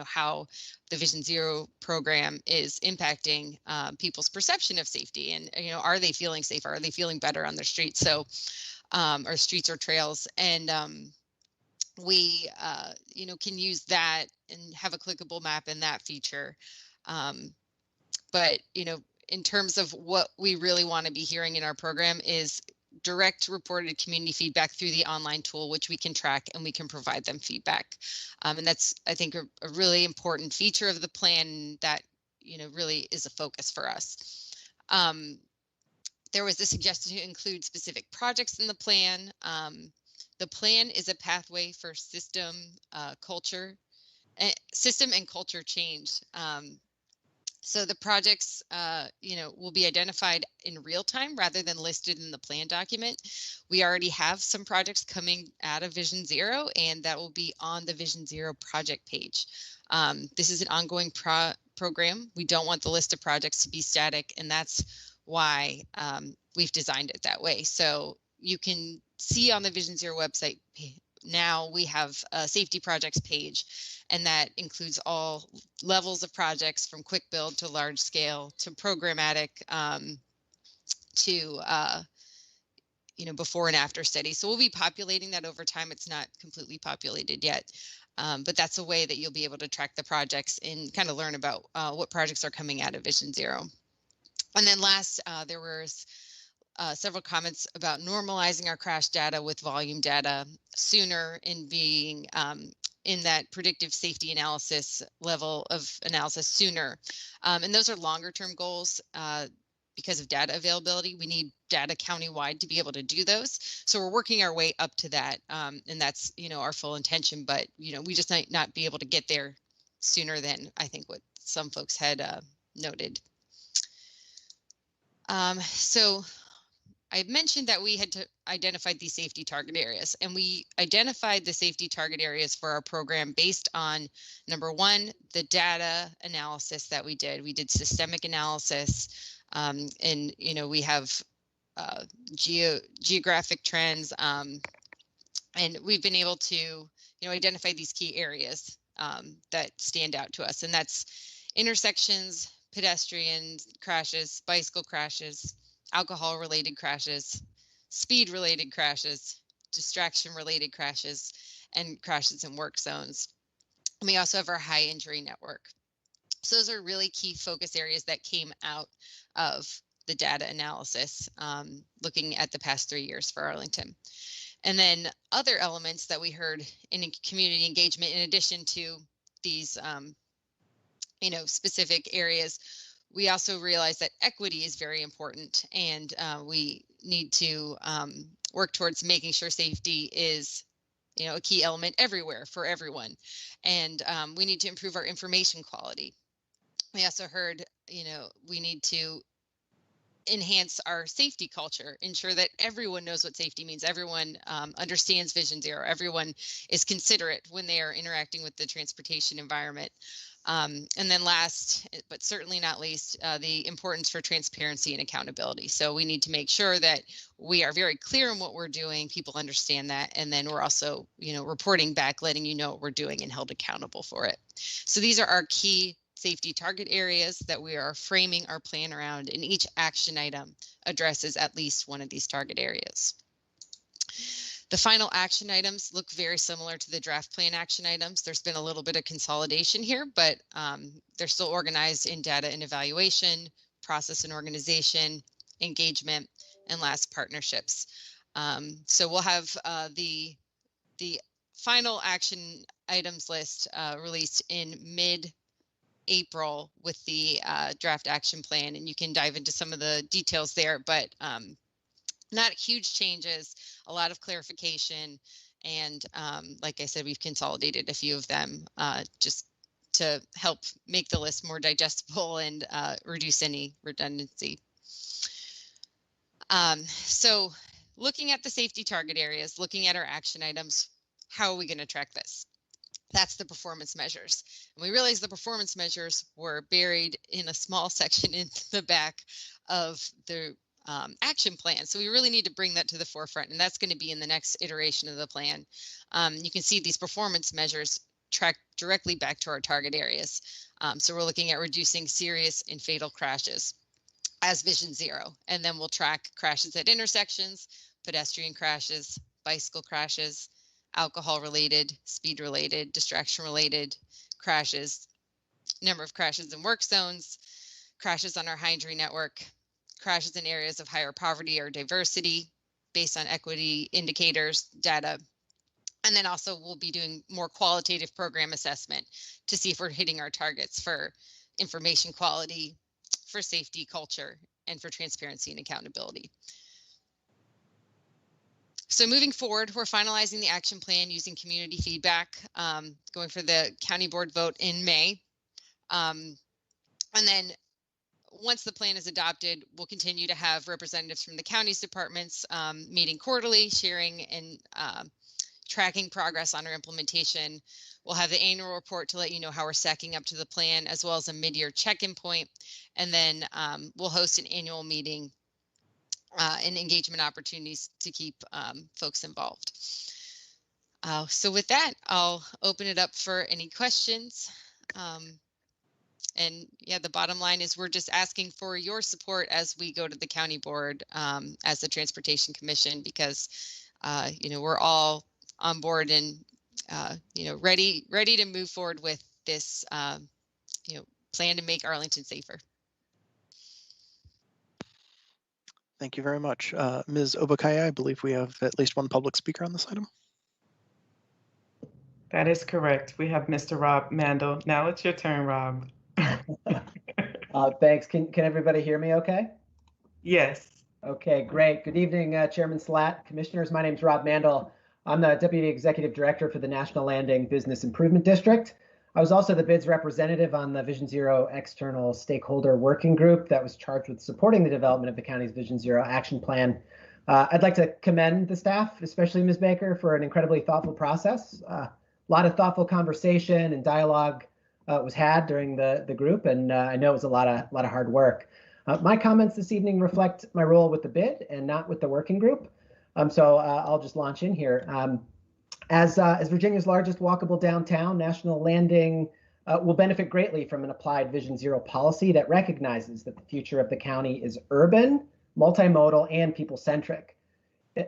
how the Vision Zero program is impacting people's perception of safety and, are they feeling safer? Are they feeling better on their streets? So, or streets or trails. And we, can use that and have a clickable map in that feature. But, in terms of what we really want to be hearing in our program is direct reported community feedback through the online tool, which we can track and we can provide them feedback. And that's, I think, a really important feature of the plan that, really is a focus for us. There was a suggestion to include specific projects in the plan. The plan is a pathway for system and culture change. So the projects, will be identified in real time rather than listed in the plan document. We already have some projects coming out of Vision Zero, and that will be on the Vision Zero project page. This is an ongoing program. We don't want the list of projects to be static, and that's why we've designed it that way. So you can see on the Vision Zero website now we have a safety projects page, and that includes all levels of projects from quick build to large scale to programmatic to before and after studies. So we'll be populating that over time. It's not completely populated yet, but that's a way that you'll be able to track the projects and kind of learn about what projects are coming out of Vision Zero. And then last, there was several comments about normalizing our crash data with volume data sooner and being in that predictive safety analysis level of analysis sooner. And those are longer term goals because of data availability. We need data countywide to be able to do those. So we're working our way up to that. And that's, our full intention, but, we just might not be able to get there sooner than I think what some folks had noted. So I mentioned that we had identified these safety target areas, and we identified the safety target areas for our program based on, number one, the data analysis that we did. We did systemic analysis, and we have geographic trends, and we've been able to identify these key areas that stand out to us, and that's intersections, pedestrian crashes, bicycle crashes, alcohol-related crashes, speed-related crashes, distraction-related crashes, and crashes in work zones. And we also have our high injury network. So those are really key focus areas that came out of the data analysis, looking at the past 3 years for Arlington. And then other elements that we heard in community engagement, in addition to these specific areas, we also realize that equity is very important, and we need to work towards making sure safety is, a key element everywhere for everyone. And we need to improve our information quality. We also heard, we need to enhance our safety culture, ensure that everyone knows what safety means, everyone understands Vision Zero, everyone is considerate when they are interacting with the transportation environment. And then last, but certainly not least, the importance for transparency and accountability. So we need to make sure that we are very clear in what we're doing, people understand that, and then we're also, reporting back, letting you know what we're doing and held accountable for it. So these are our key safety target areas that we are framing our plan around, and each action item addresses at least one of these target areas. The final action items look very similar to the draft plan action items. There's been a little bit of consolidation here, but they're still organized in data and evaluation, process and organization, engagement, and last, partnerships. So we'll have the final action items list released in mid-April with the draft action plan, and you can dive into some of the details there, but not huge changes, a lot of clarification, and like I said, we've consolidated a few of them just to help make the list more digestible and reduce any redundancy. So looking at the safety target areas, looking at our action items, how are we going to track this? That's the performance measures. And we realized the performance measures were buried in a small section in the back of the action plan. So we really need to bring that to the forefront, and that's going to be in the next iteration of the plan. You can see these performance measures track directly back to our target areas. So we're looking at reducing serious and fatal crashes as Vision Zero, and then we'll track crashes at intersections, pedestrian crashes, bicycle crashes, alcohol-related, speed-related, distraction-related crashes, number of crashes in work zones, crashes on our high injury network, crashes in areas of higher poverty or diversity based on equity indicators, data. And then also we'll be doing more qualitative program assessment to see if we're hitting our targets for information quality, for safety culture, and for transparency and accountability. So moving forward, we're finalizing the action plan using community feedback, going for the county board vote in May. And then once the plan is adopted, we'll continue to have representatives from the county's departments meeting quarterly, sharing and tracking progress on our implementation. We'll have the annual report to let you know how we're stacking up to the plan, as well as a mid-year check-in point. And then we'll host an annual meeting and engagement opportunities to keep folks involved. So with that, I'll open it up for any questions. And yeah, the bottom line is we're just asking for your support as we go to the county board as the Transportation Commission, because we're all on board and ready to move forward with this plan to make Arlington safer. Thank you very much. Ms. Obakaya, I believe we have at least one public speaker on this item. That is correct. We have Mr. Rob Mandel. Now it's your turn, Rob. Thanks. Can everybody hear me okay? Yes. Okay, great. Good evening, Chairman Slatt, Commissioners. My name is Rob Mandel. I'm the Deputy Executive Director for the National Landing Business Improvement District. I was also the BID's representative on the Vision Zero External Stakeholder Working Group that was charged with supporting the development of the county's Vision Zero Action Plan. I'd like to commend the staff, especially Ms. Baker, for an incredibly thoughtful process. A lot of thoughtful conversation and dialogue was had during the group, and I know it was a lot of hard work. My comments this evening reflect my role with the BID and not with the working group. So I'll just launch in here. As Virginia's largest walkable downtown, National Landing will benefit greatly from an applied Vision Zero policy that recognizes that the future of the county is urban, multimodal, and people-centric.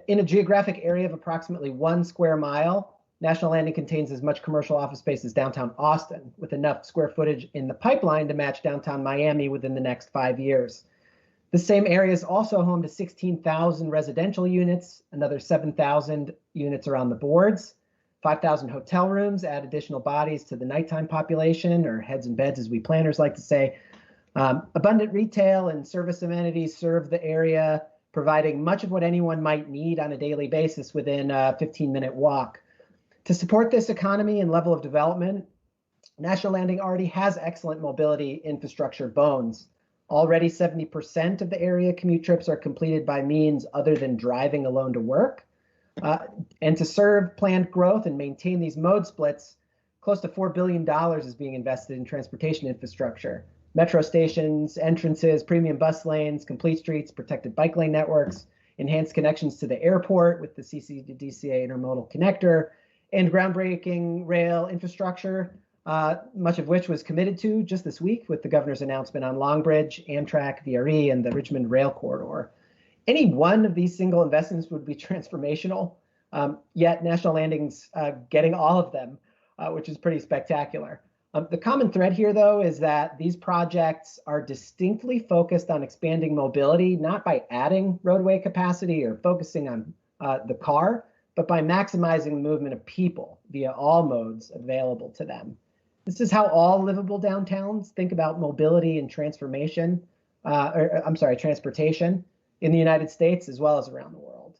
In a geographic area of approximately 1 square mile, National Landing contains as much commercial office space as downtown Austin, with enough square footage in the pipeline to match downtown Miami within the next 5 years. The same area is also home to 16,000 residential units, another 7,000 units are on the boards, 5,000 hotel rooms add additional bodies to the nighttime population, or heads and beds as we planners like to say. Abundant retail and service amenities serve the area, providing much of what anyone might need on a daily basis within a 15-minute walk. To support this economy and level of development, National Landing already has excellent mobility infrastructure bones. Already 70% of the area commute trips are completed by means other than driving alone to work. And to serve planned growth and maintain these mode splits, close to $4 billion is being invested in transportation infrastructure. Metro stations, entrances, premium bus lanes, complete streets, protected bike lane networks, enhanced connections to the airport with the CC to DCA intermodal connector, and groundbreaking rail infrastructure, much of which was committed to just this week with the governor's announcement on Long Bridge, Amtrak, VRE, and the Richmond Rail Corridor. Any one of these single investments would be transformational, yet National Landing's getting all of them, which is pretty spectacular. The common thread here, though, is that these projects are distinctly focused on expanding mobility, not by adding roadway capacity or focusing on the car, but by maximizing the movement of people via all modes available to them. This is how all livable downtowns think about mobility and transportation in the United States as well as around the world.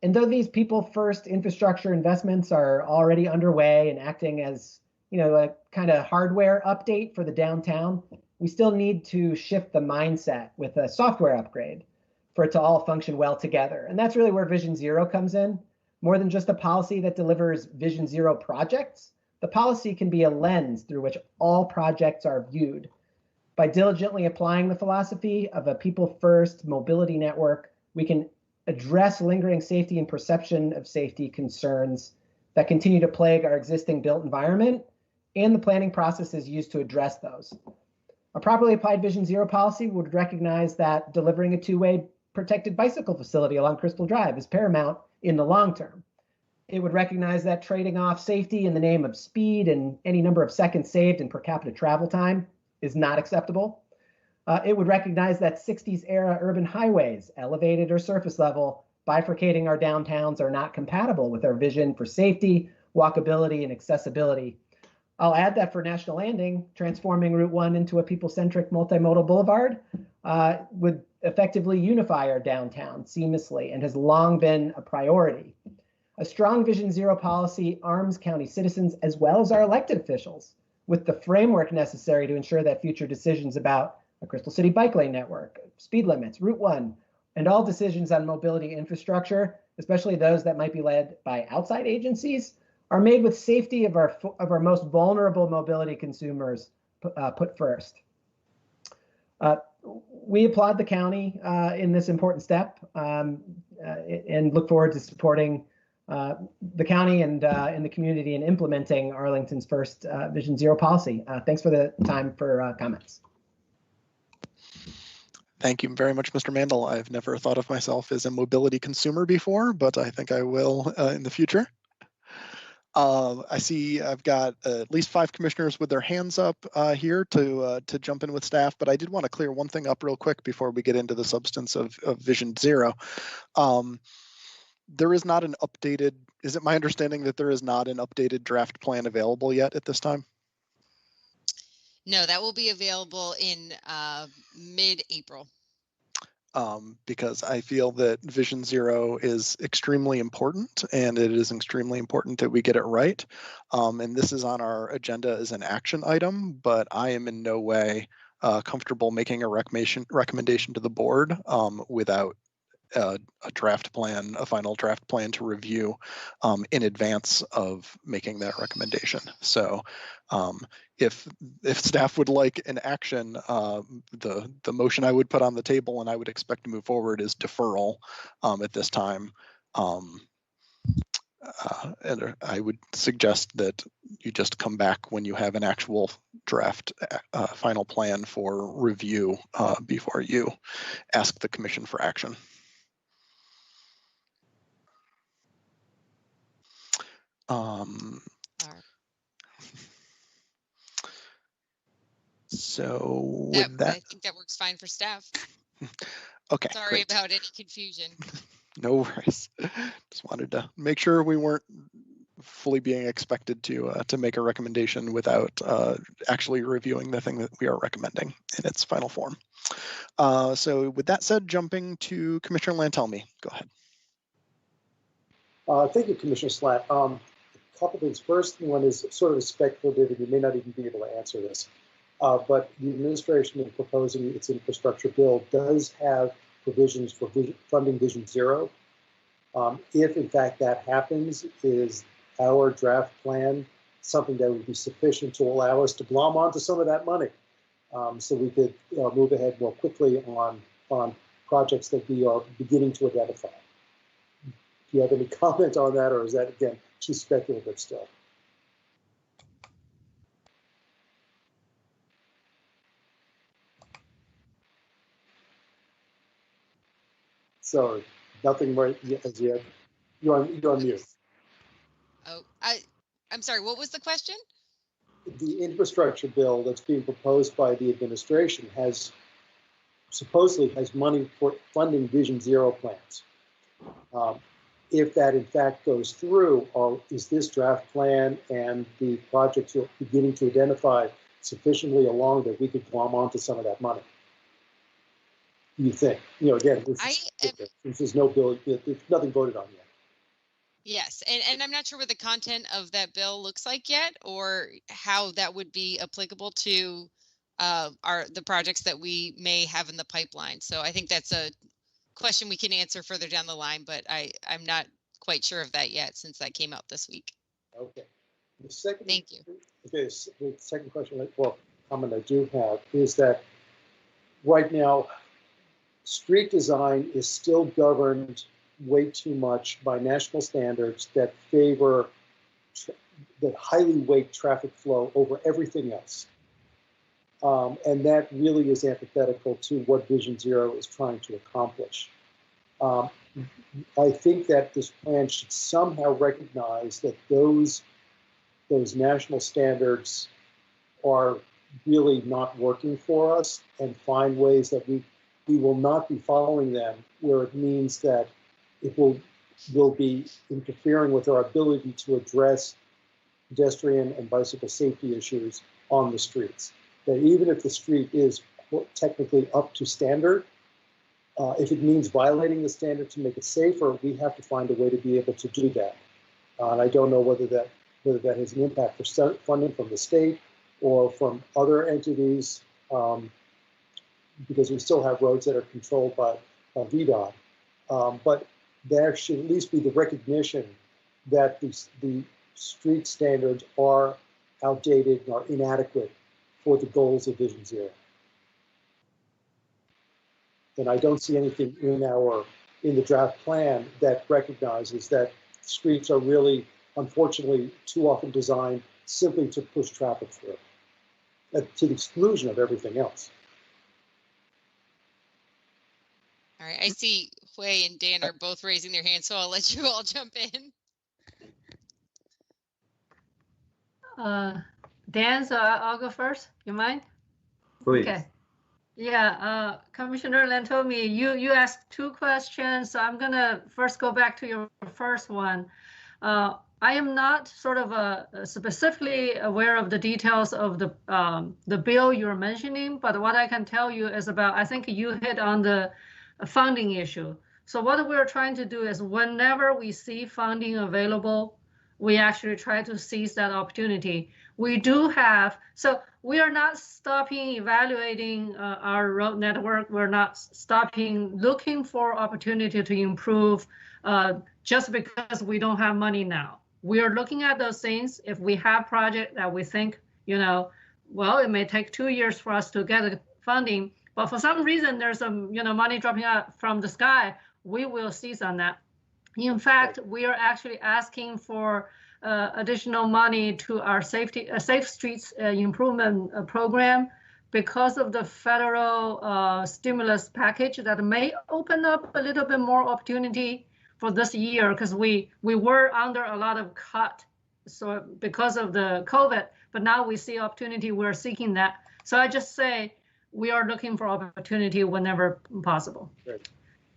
And though these people-first infrastructure investments are already underway and acting as a kind of hardware update for the downtown, we still need to shift the mindset with a software upgrade for it to all function well together. And that's really where Vision Zero comes in. More than just a policy that delivers Vision Zero projects, the policy can be a lens through which all projects are viewed. By diligently applying the philosophy of a people-first mobility network, we can address lingering safety and perception of safety concerns that continue to plague our existing built environment and the planning processes used to address those. A properly applied Vision Zero policy would recognize that delivering a two-way protected bicycle facility along Crystal Drive is paramount in the long term. It would recognize that trading off safety in the name of speed and any number of seconds saved in per capita travel time is not acceptable. It would recognize that 60s era urban highways, elevated or surface level, bifurcating our downtowns are not compatible with our vision for safety, walkability, and accessibility. I'll add that for National Landing, transforming Route 1 into a people-centric multimodal boulevard would effectively unify our downtown seamlessly and has long been a priority. A strong Vision Zero policy arms county citizens as well as our elected officials with the framework necessary to ensure that future decisions about a Crystal City bike lane network, speed limits, Route 1, and all decisions on mobility infrastructure, especially those that might be led by outside agencies, are made with safety of our most vulnerable mobility consumers put first. We applaud the county in this important step and look forward to supporting the county and the community in implementing Arlington's first Vision Zero policy. Thanks for the time for comments. Thank you very much, Mr. Mandel. I've never thought of myself as a mobility consumer before, but I think I will in the future. I see I've got at least 5 commissioners with their hands up here to jump in with staff, but I did want to clear one thing up real quick before we get into the substance of Vision Zero. There is not an updated, is it my understanding that there is not an updated draft plan available yet at this time? No, that will be available in mid-April. because I feel that Vision Zero is extremely important, and it is extremely important that we get it right. And this is on our agenda as an action item, but I am in no way comfortable making a recommendation to the board without a draft plan, a final draft plan to review in advance of making that recommendation. So if staff would like an action, the motion I would put on the table and I would expect to move forward is deferral at this time. And I would suggest that you just come back when you have an actual draft final plan for review before you ask the commission for action. So with that, I think that works fine for staff. Okay. Sorry great. about any confusion. No worries. Just wanted to make sure we weren't fully being expected to make a recommendation without actually reviewing the thing that we are recommending in its final form. So with that said, jumping to Commissioner Lantelmi, go ahead. Thank you, Commissioner Slatt. A couple things. First one is sort of speculative, and you may not even be able to answer this. But the administration, in proposing its infrastructure bill, does have provisions for funding Vision Zero. If, in fact, that happens, is our draft plan something that would be sufficient to allow us to glom onto some of that money, so we could move ahead more quickly on projects that we are beginning to identify? Do you have any comment on that, or is that, again, too speculative still? So nothing more as yet. You're on mute. Oh, I'm sorry. What was the question? The infrastructure bill that's being proposed by the administration supposedly has money for funding Vision Zero plans. If that in fact goes through, is this draft plan and the projects you're beginning to identify sufficiently along that we could glom onto some of that money? You think? Again, there's no bill, there's nothing voted on yet. Yes, and I'm not sure what the content of that bill looks like yet, or how that would be applicable to the projects that we may have in the pipeline. So I think that's a question we can answer further down the line, but I'm not quite sure of that yet since that came out this week. Okay. The second, Thank you. Okay, the second question, comment I do have is that right now, street design is still governed way too much by national standards that favor, that highly weight traffic flow over everything else. And that really is antithetical to what Vision Zero is trying to accomplish. I think that this plan should somehow recognize that those national standards are really not working for us, and find ways that we will not be following them where it means that it will be interfering with our ability to address pedestrian and bicycle safety issues on the streets. That even if the street is technically up to standard, if it means violating the standard to make it safer, we have to find a way to be able to do that. And I don't know whether that has an impact for funding from the state or from other entities, because we still have roads that are controlled by VDOT. But there should at least be the recognition that the street standards are outdated and are inadequate for the goals of Vision Zero. And I don't see anything in the draft plan that recognizes that streets are really, unfortunately, too often designed simply to push traffic through, to the exclusion of everything else. All right, I see Hui and Dan are both raising their hands, so I'll let you all jump in. Dan, so I'll go first. You mind? Please. Okay. Yeah, Commissioner Lantelmi, you asked two questions. So I'm gonna first go back to your first one. I am not sort of specifically aware of the details of the bill you're mentioning, but what I can tell you is about, I think you hit on the funding issue. So what we're trying to do is whenever we see funding available, we actually try to seize that opportunity. We do have, so we are not stopping evaluating our road network. We're not stopping looking for opportunity to improve just because we don't have money now. We are looking at those things. If we have project that we think, well, it may take 2 years for us to get the funding, but for some reason there's some, money dropping out from the sky, we will seize on that. In fact, we are actually asking for additional money to our Safe Streets Improvement Program because of the federal stimulus package that may open up a little bit more opportunity for this year, because we were under a lot of cut, so because of the COVID, but now we see opportunity, we're seeking that. So I just say we are looking for opportunity whenever possible. Great.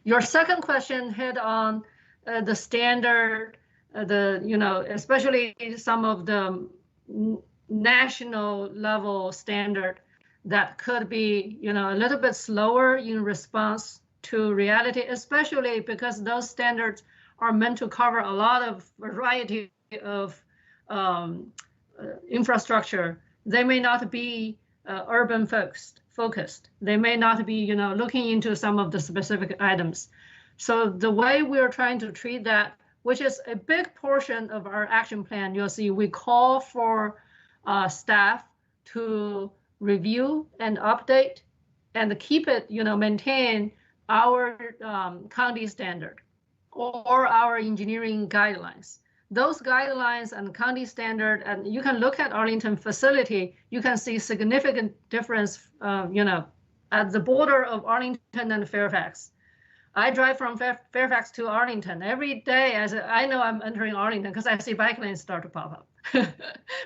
Your second question hit on the standard, especially some of the national level standard that could be, a little bit slower in response to reality, especially because those standards are meant to cover a lot of variety of infrastructure. They may not be urban focused. They may not be, looking into some of the specific items. So the way we're trying to treat that, which is a big portion of our action plan, you'll see we call for staff to review and update and keep it, maintain our county standard or our engineering guidelines. Those guidelines and county standard, and you can look at Arlington facility, you can see significant difference, at the border of Arlington and Fairfax. I drive from Fairfax to Arlington every day. As I know I'm entering Arlington because I see bike lanes start to pop up,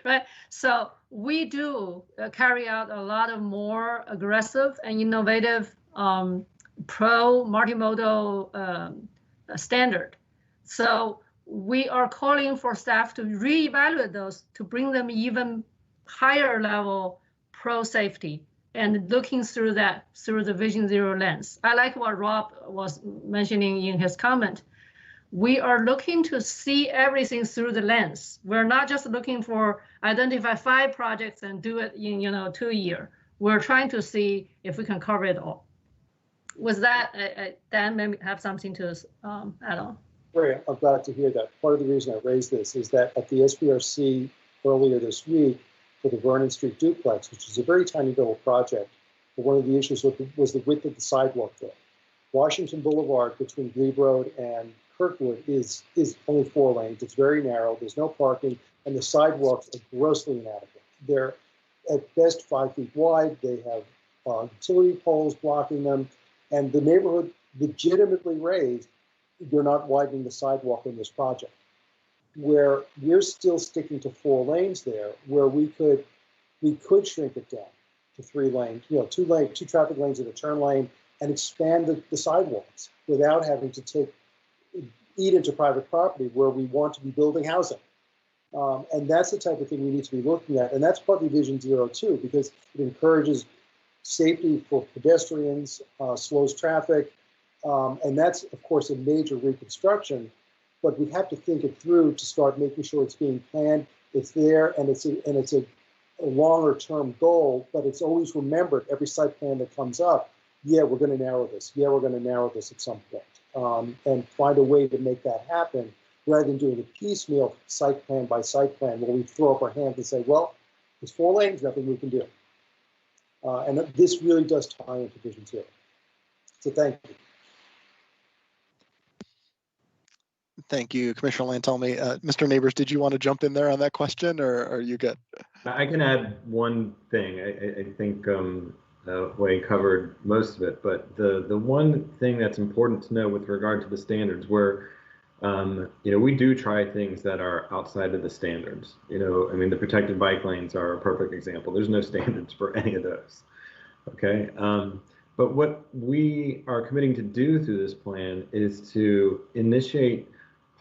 right? So we do carry out a lot of more aggressive and innovative multimodal standard. So we are calling for staff to reevaluate those to bring them even higher level pro safety and looking through the Vision Zero lens. I like what Rob was mentioning in his comment. We are looking to see everything through the lens. We're not just looking for identify 5 projects and do it in 2 years. We're trying to see if we can cover it all. With that, Dan may have something to add on. Great, I'm glad to hear that. Part of the reason I raised this is that at the SBRC earlier this week for the Vernon Street Duplex, which is a very tiny little project, but one of the issues was the width of the sidewalk there. Washington Boulevard between Glebe Road and Kirkwood is only 4 lanes. It's very narrow. There's no parking, and the sidewalks are grossly inadequate. They're at best 5 feet wide. They have utility poles blocking them, and the neighborhood legitimately raised. You're not widening the sidewalk in this project. Where we're still sticking to 4 lanes there, where we could shrink it down to 3 lanes, 2 traffic lanes and a turn lane, and expand the sidewalks without having to eat into private property where we want to be building housing. And that's the type of thing we need to be looking at. And that's partly Vision Zero too, because it encourages safety for pedestrians, slows traffic. And that's, of course, a major reconstruction, but we have to think it through to start making sure it's being planned, it's there, and it's a longer term goal, but it's always remembered every site plan that comes up, yeah, we're going to narrow this. Yeah, we're going to narrow this at some point, and find a way to make that happen rather than doing a piecemeal site plan by site plan where we throw up our hands and say, well, there's 4 lanes, nothing we can do. And this really does tie into Vision Zero. So thank you. Thank you, Commissioner Lantelmi. Mr. Neighbors, did you want to jump in there on that question, or are you good? I can add one thing. I think Wayne covered most of it, but the one thing that's important to know with regard to the standards, where we do try things that are outside of the standards. I mean, the protected bike lanes are a perfect example. There's no standards for any of those. Okay. But what we are committing to do through this plan is to initiate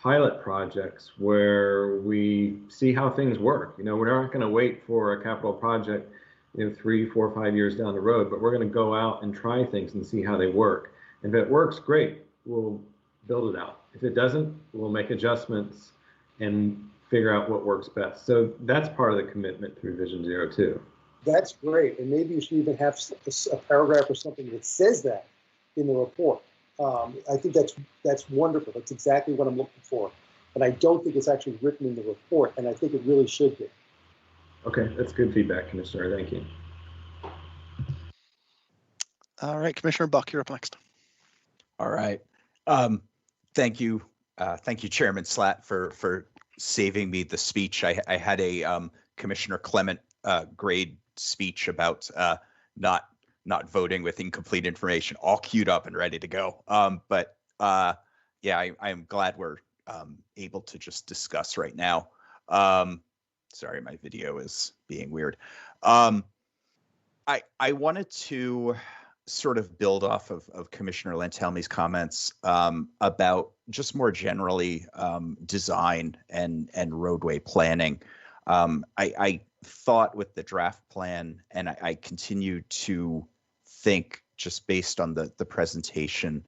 pilot projects where we see how things work. We're not going to wait for a capital project, 3, 4, 5 years down the road, but we're going to go out and try things and see how they work. If it works, great, we'll build it out. If it doesn't, we'll make adjustments and figure out what works best. So that's part of the commitment through Vision Zero too. That's great. And maybe you should even have a paragraph or something that says that in the report. I think that's wonderful. That's exactly what I'm looking for. And I don't think it's actually written in the report, and I think it really should be. Okay, that's good feedback, Commissioner. Thank you. All right, Commissioner Buck, you're up next. All right. Thank you. Thank you, Chairman Slatt, for saving me the speech. I had a Commissioner Clement grade speech about not voting with incomplete information, all queued up and ready to go. But yeah, I'm glad we're able to just discuss right now. Sorry, my video is being weird. I wanted to sort of build off of Commissioner Lantelmi's comments about just more generally design and roadway planning. I thought with the draft plan, and I continue to think just based on the presentation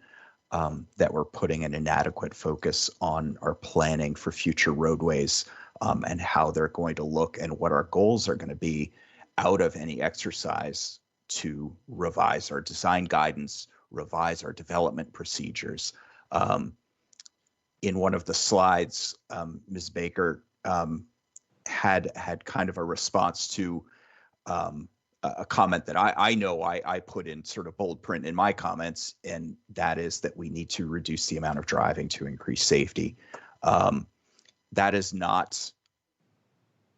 that we're putting an inadequate focus on our planning for future roadways and how they're going to look and what our goals are going to be out of any exercise to revise our design guidance, revise our development procedures. In one of the slides, Ms. Baker had kind of a response to a comment that I know I put in sort of bold print in my comments, and that is that we need to reduce the amount of driving to increase safety. That is not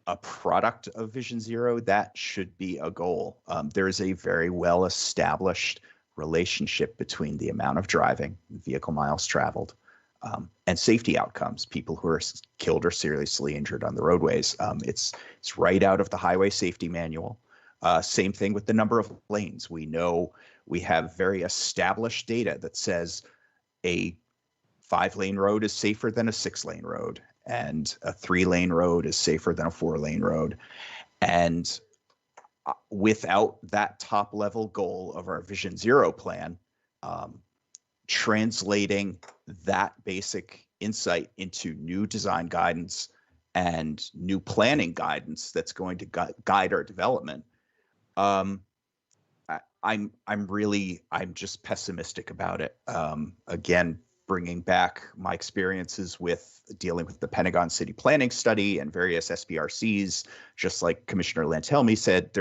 a product of Vision Zero. That should be a goal. There is a very well established relationship between the amount of driving, vehicle miles traveled, and safety outcomes, people who are killed or seriously injured on the roadways. It's right out of the Highway Safety Manual. Same thing with the number of lanes. We know we have very established data that says a 5-lane road is safer than a 6-lane road, and a 3-lane road is safer than a 4-lane road. And without that top level goal of our Vision Zero plan, translating that basic insight into new design guidance and new planning guidance that's going to guide our development, I'm just pessimistic about it. Again, bringing back my experiences with dealing with the Pentagon City Planning Study and various SBRCs, just like Commissioner Lantelmi said,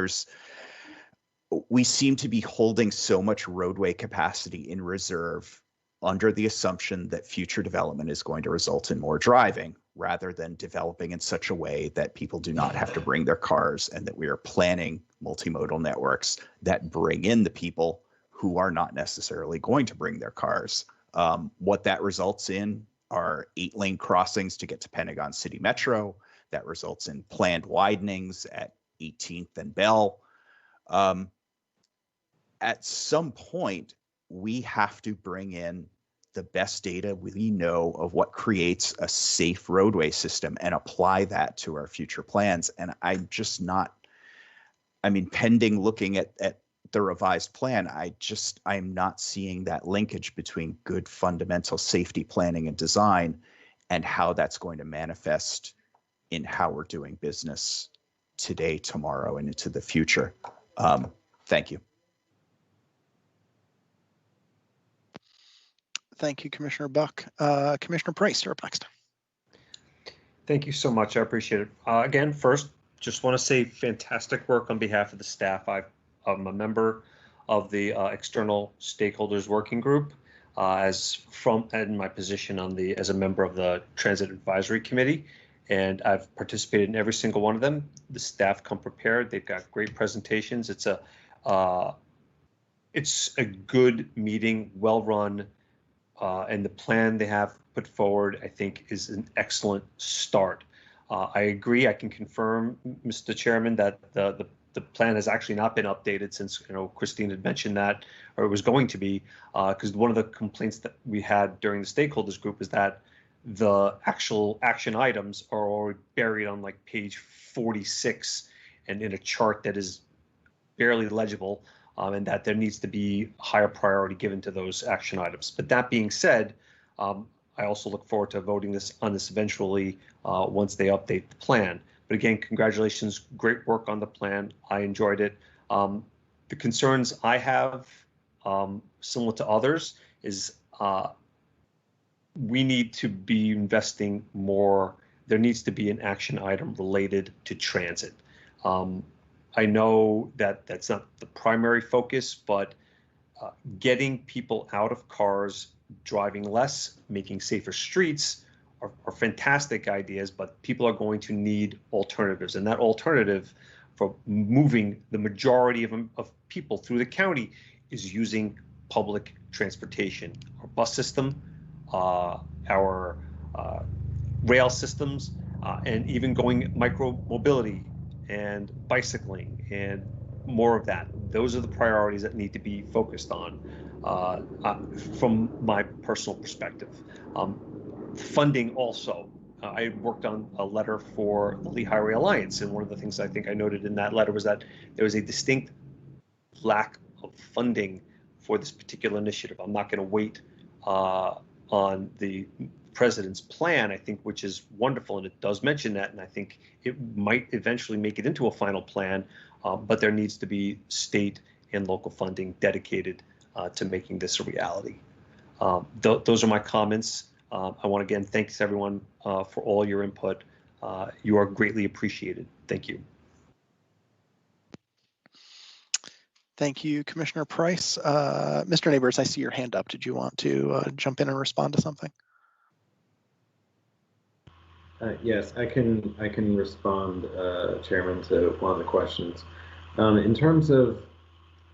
we seem to be holding so much roadway capacity in reserve under the assumption that future development is going to result in more driving, rather than developing in such a way that people do not have to bring their cars, and that we are planning multimodal networks that bring in the people who are not necessarily going to bring their cars. What that results in are 8-lane crossings to get to Pentagon City Metro. That results in planned widenings at 18th and Bell. At some point, we have to bring in the best data we know of what creates a safe roadway system and apply that to our future plans. And I'm just not, pending looking at the revised plan, I'm not seeing that linkage between good fundamental safety planning and design and how that's going to manifest in how we're doing business today, tomorrow, and into the future. Thank you. Thank you, Commissioner Buck. Commissioner Price, you're up next. Thank you so much. I appreciate it. Again, first, just want to say fantastic work on behalf of the staff. I'm a member of the External Stakeholders Working Group in my position as a member of the Transit Advisory Committee, and I've participated in every single one of them. The staff come prepared. They've got great presentations. It's a good meeting, well run. And the plan they have put forward, I think, is an excellent start. I agree. I can confirm, Mr. Chairman, that the plan has actually not been updated since Christine had mentioned that, or it was going to be, because one of the complaints that we had during the stakeholders group is that the actual action items are already buried on like page 46 and in a chart that is barely legible. and that there needs to be higher priority given to those action items. But that being said, I also look forward to voting on this eventually once they update the plan. But again, congratulations, great work on the plan. I enjoyed it. The concerns I have, similar to others, is we need to be investing more. There needs to be an action item related to transit. I know that that's not the primary focus, but getting people out of cars, driving less, making safer streets are fantastic ideas, but people are going to need alternatives. And that alternative for moving the majority of people through the county is using public transportation. Our bus system, our rail systems, and even going micro mobility and bicycling and more of that. Those are the priorities that need to be focused on from my personal perspective. Funding also. I worked on a letter for the Lee Highway Alliance, and one of the things I think I noted in that letter was that there was a distinct lack of funding for this particular initiative. I'm not going to wait on the president's plan, I think, which is wonderful, and it does mention that, and I think it might eventually make it into a final plan, but there needs to be state and local funding dedicated to making this a reality. Those are my comments. I want to again thank everyone for all your input. You are greatly appreciated. Thank you. Thank you, Commissioner Price. Mr. Neighbors, I see your hand up. Did you want to jump in and respond to something? Yes, I can respond, Chairman, to one of the questions. In terms of,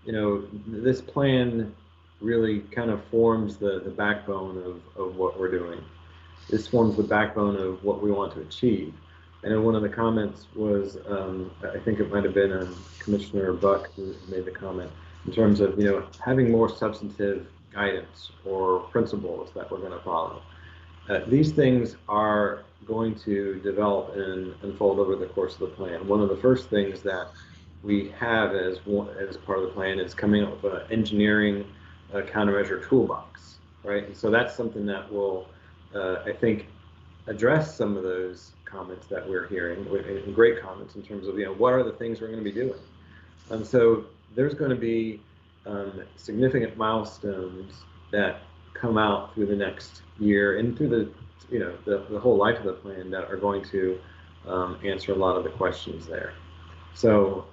this plan really kind of forms the backbone of what we're doing. This forms the backbone of what we want to achieve. And one of the comments was, I think it might have been Commissioner Buck who made the comment, in terms of, having more substantive guidance or principles that we're going to follow. These things are going to develop and unfold over the course of the plan. One of the first things that we have as part of the plan is coming up with an engineering countermeasure toolbox, right? And so that's something that will, I think, address some of those comments that we're hearing, and great comments in terms of, what are the things we're going to be doing. So there's going to be significant milestones that come out through the next year and through the whole life of the plan that are going to answer a lot of the questions there. So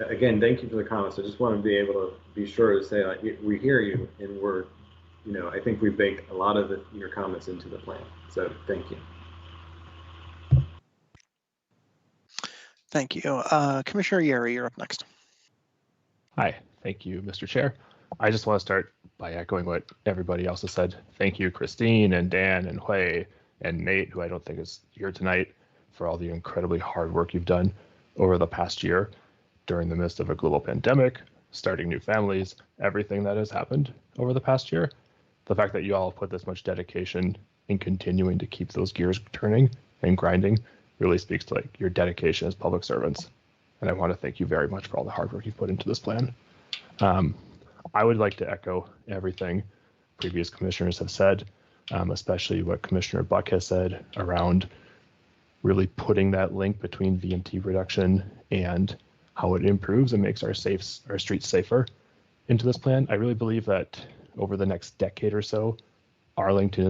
again, thank you for the comments. I just want to be able to be sure to say, like, we hear you, and we're, I think we baked a lot of your comments into the plan. So thank you. Thank you. Commissioner Yeri, you're up next. Hi, thank you, Mr. Chair. I just want to start by echoing what everybody else has said. Thank you, Christine and Dan and Hui and Nate, who I don't think is here tonight, for all the incredibly hard work you've done over the past year during the midst of a global pandemic, starting new families, everything that has happened over the past year. The fact that you all have put this much dedication in continuing to keep those gears turning and grinding really speaks to your dedication as public servants. And I want to thank you very much for all the hard work you've put into this plan. I would like to echo everything previous commissioners have said, especially what Commissioner Buck has said around really putting that link between VMT reduction and how it improves and makes our streets safer into this plan. I really believe that over the next decade or so, Arlington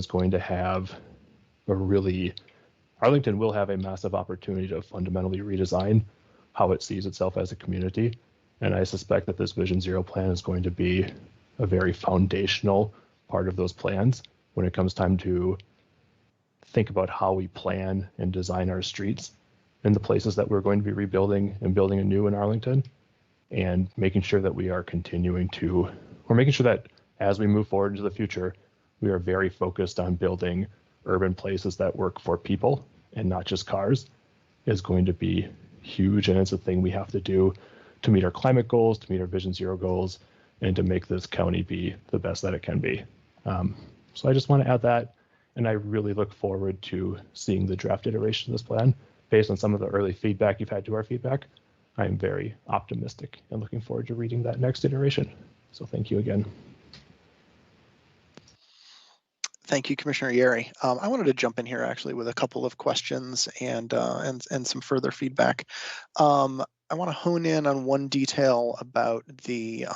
will have a massive opportunity to fundamentally redesign how it sees itself as a community. And I suspect that this Vision Zero plan is going to be a very foundational part of those plans when it comes time to think about how we plan and design our streets in the places that we're going to be rebuilding and building anew in Arlington, and making sure that we're making sure that as we move forward into the future, we are very focused on building urban places that work for people and not just cars is going to be huge. And it's a thing we have to do to meet our climate goals, to meet our Vision Zero goals, and to make this county be the best that it can be. So I just want to add that, and I really look forward to seeing the draft iteration of this plan based on some of the early feedback you've had to our feedback. I'm very optimistic and looking forward to reading that next iteration. So thank you again. Thank you, Commissioner Yeri. I wanted to jump in here actually with a couple of questions and some further feedback. I want to hone in on one detail about the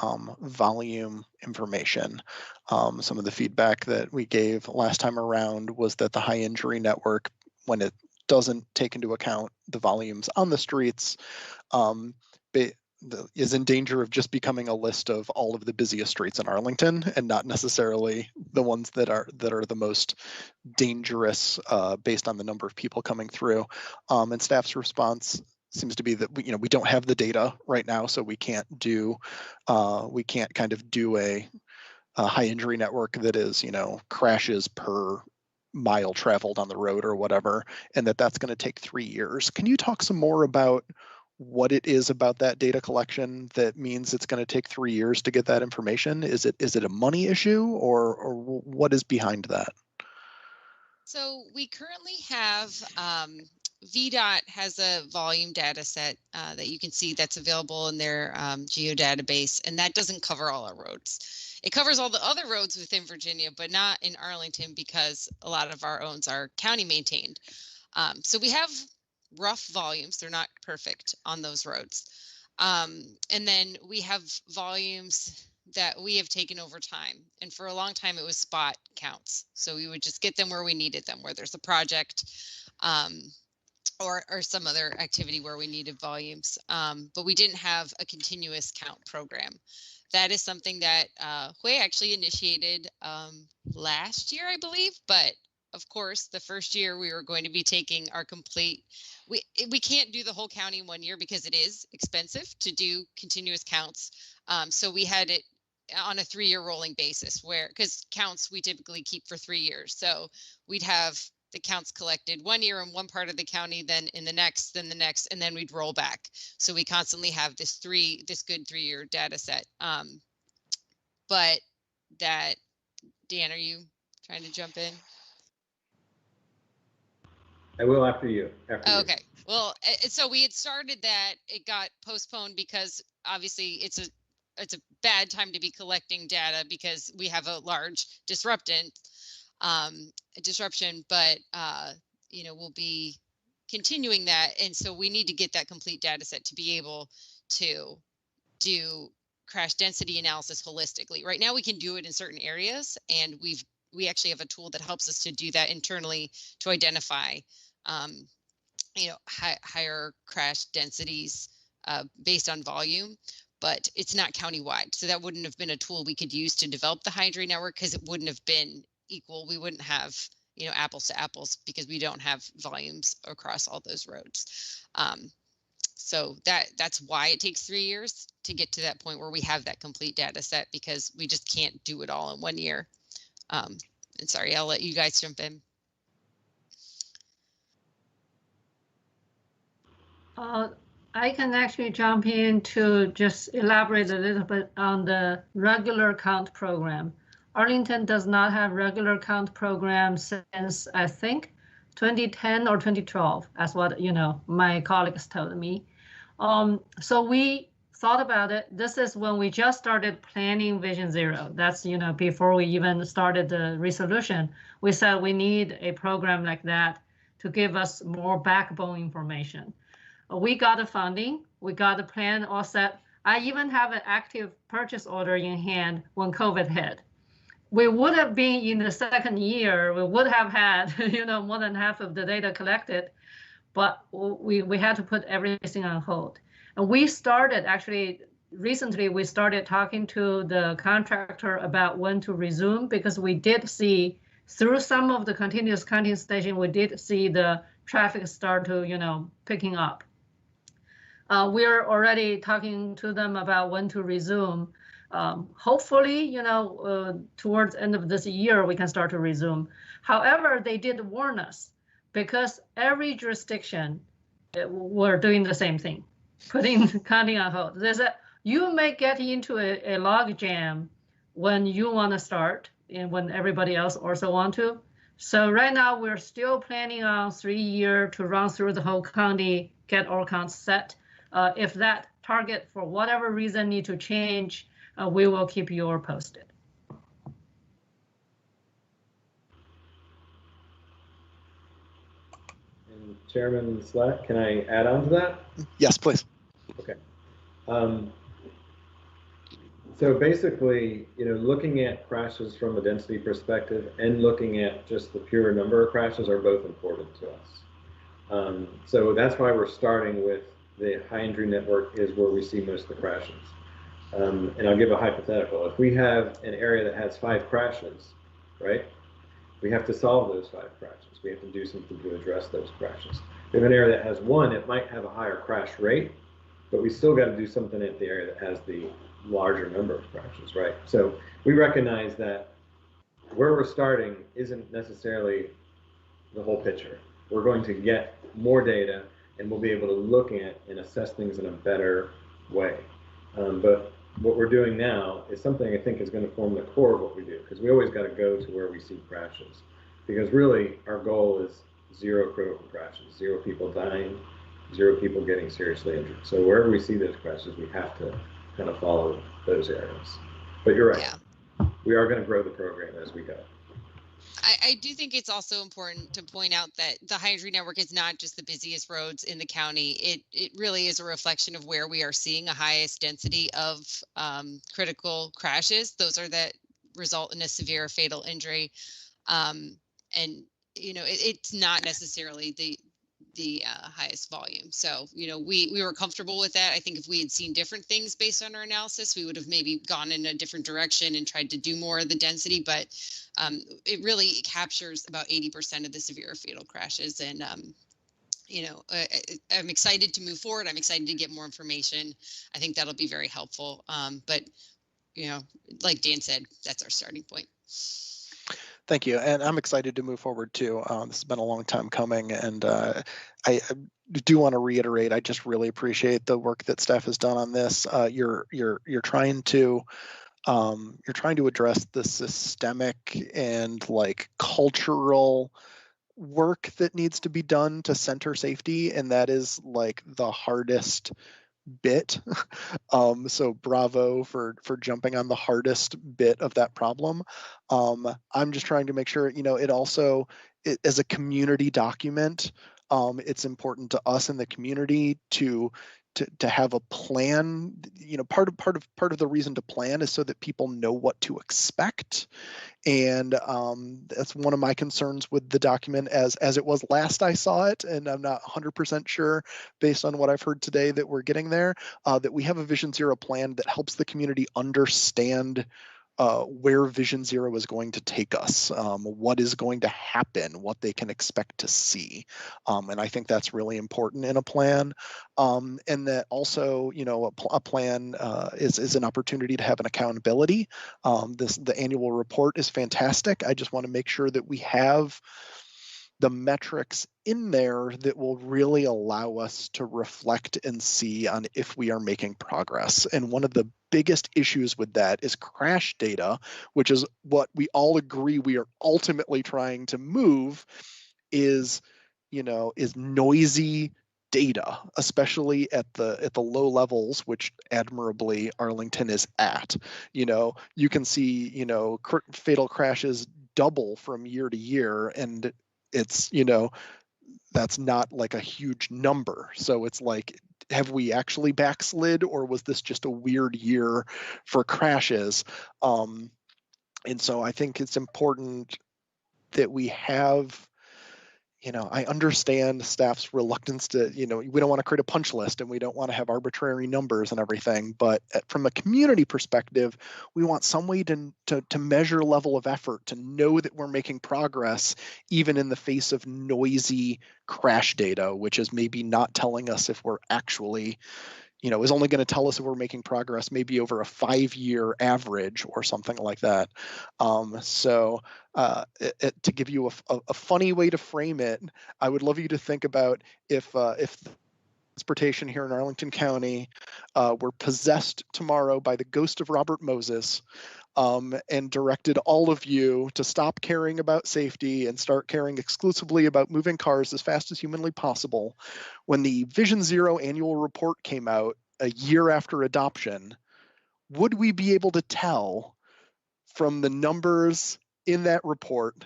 volume information. Some of the feedback that we gave last time around was that the high injury network, when it doesn't take into account the volumes on the streets, is in danger of just becoming a list of all of the busiest streets in Arlington and not necessarily the ones that are the most dangerous based on the number of people coming through. And staff's response seems to be that we don't have the data right now, so we can't kind of do a high injury network that is crashes per mile traveled on the road or whatever, and that's going to take 3 years. Can you talk some more about what it is about that data collection that means it's going to take 3 years to get that information? Is it a money issue, or what is behind that? So we currently have VDOT has a volume data set that you can see that's available in their geodatabase, and that doesn't cover all our roads. It covers all the other roads within Virginia, but not in Arlington because a lot of our roads are county maintained. So we have rough volumes. They're not perfect on those roads. And then we have volumes that we have taken over time. And for a long time, it was spot counts. So we would just get them where we needed them, where there's a project or some other activity where we needed volumes. But we didn't have a continuous count program. That is something that Hui actually initiated last year, I believe. But of course, the first year we were going to be taking our complete, we can't do the whole county in 1 year because it is expensive to do continuous counts. So we had it on a 3-year rolling basis because counts we typically keep for 3 years. So we'd have the counts collected 1 year in one part of the county, then in the next, then the next, and then we'd roll back. So we constantly have this good 3-year data set. But that, Dan, are you trying to jump in? I will after you. Okay. Well, so we had started that. It got postponed because obviously it's a bad time to be collecting data because we have a large disruption. But we'll be continuing that, and so we need to get that complete data set to be able to do crash density analysis holistically. Right now, we can do it in certain areas, and we actually have a tool that helps us to do that internally to identify higher crash densities based on volume, but it's not countywide. So that wouldn't have been a tool we could use to develop the high injury network because it wouldn't have been equal. We wouldn't have, apples to apples because we don't have volumes across all those roads. So that's why it takes 3 years to get to that point where we have that complete data set because we just can't do it all in 1 year. And sorry, I'll let you guys jump in. I can actually jump in to just elaborate a little bit on the regular count program. Arlington does not have regular count program since I think 2010 or 2012, as what my colleagues told me. So we thought about it. This is when we just started planning Vision Zero. That's before we even started the resolution. We said we need a program like that to give us more backbone information. We got the funding, we got the plan all set. I even have an active purchase order in hand when COVID hit. We would have been in the second year, we would have had more than half of the data collected, but we had to put everything on hold. And we started recently we started talking to the contractor about when to resume because we did see through some of the continuous counting station, we did see the traffic start to picking up. We're already talking to them about when to resume. Hopefully, towards the end of this year, we can start to resume. However, they did warn us because every jurisdiction were doing the same thing, putting counting on hold. They said, you may get into a log jam when you want to start and when everybody else also want to. So right now, we're still planning on 3 years to run through the whole county, get all counts set. If that target, for whatever reason, need to change, we will keep you all posted. And Chairman Slack, can I add on to that? Yes, please. Okay. So basically, looking at crashes from a density perspective and looking at just the pure number of crashes are both important to us. So that's why we're starting with the high injury network is where we see most of the crashes. And I'll give a hypothetical. If we have an area that has 5 crashes, right? We have to solve those 5 crashes. We have to do something to address those crashes. If we have an area that has 1, it might have a higher crash rate, but we still got to do something at the area that has the larger number of crashes, right? So we recognize that where we're starting isn't necessarily the whole picture. We're going to get more data and we'll be able to look at and assess things in a better way. But what we're doing now is something I think is going to form the core of what we do, because we always got to go to where we see crashes. Because really our goal is 0 critical crashes, 0 people dying, 0 people getting seriously injured. So wherever we see those crashes, we have to kind of follow those areas. But you're right. Yeah. We are going to grow the program as we go. I do think it's also important to point out that the high injury network is not just the busiest roads in the county. It really is a reflection of where we are seeing a highest density of critical crashes. Those are that result in a severe fatal injury. And, it's not necessarily the highest volume. So, we were comfortable with that. I think if we had seen different things based on our analysis, we would have maybe gone in a different direction and tried to do more of the density, but it really captures about 80% of the severe fatal crashes. And, I'm excited to move forward. I'm excited to get more information. I think that'll be very helpful. But, like Dan said, that's our starting point. Thank you, and I'm excited to move forward too. This has been a long time coming, and I do want to reiterate. I just really appreciate the work that staff has done on this. You're trying to address the systemic and cultural work that needs to be done to center safety, and that is the hardest bit. So bravo for jumping on the hardest bit of that problem. I'm just trying to make sure, it also, as a community document, it's important to us in the community to have a plan. Part of the reason to plan is so that people know what to expect. And that's one of my concerns with the document as it was last I saw it, and I'm not 100% sure based on what I've heard today that we're getting there, that we have a Vision Zero plan that helps the community understand where Vision Zero is going to take us, what is going to happen, what they can expect to see. And I think that's really important in a plan. And that also, a plan is an opportunity to have an accountability. The annual report is fantastic. I just want to make sure that we have the metrics in there that will really allow us to reflect and see on if we are making progress. And one of the biggest issues with that is crash data, which is what we all agree we are ultimately trying to move, is noisy data, especially at the low levels, which admirably Arlington is at. You can see, fatal crashes double from year to year, and it's, that's not a huge number. So it's have we actually backslid, or was this just a weird year for crashes? And so I think it's important that we have, I understand staff's reluctance to, we don't want to create a punch list and we don't want to have arbitrary numbers and everything, but from a community perspective, we want some way to measure level of effort, to know that we're making progress, even in the face of noisy crash data, which is maybe not telling us if we're actually, is only going to tell us if we're making progress maybe over a 5-year average or something like that. So to give you a funny way to frame it, I would love you to think about if transportation here in Arlington County were possessed tomorrow by the ghost of Robert Moses, and directed all of you to stop caring about safety and start caring exclusively about moving cars as fast as humanly possible, when the Vision Zero annual report came out a year after adoption, would we be able to tell from the numbers in that report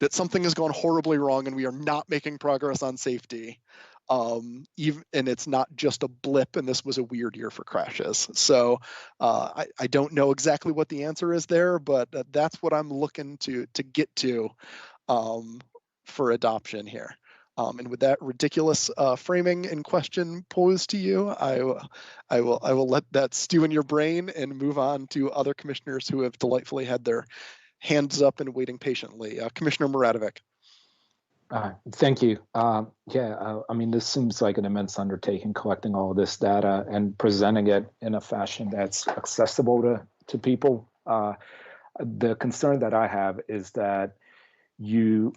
that something has gone horribly wrong and we are not making progress on safety? And it's not just a blip and this was a weird year for crashes. So I don't know exactly what the answer is there, but that's what I'm looking to get to for adoption here. And with that ridiculous framing and question posed to you, I will let that stew in your brain and move on to other commissioners who have delightfully had their hands up and waiting patiently. Commissioner Muradovic. Thank you. I mean, this seems like an immense undertaking, collecting all of this data and presenting it in a fashion that's accessible to people. The concern that I have is that you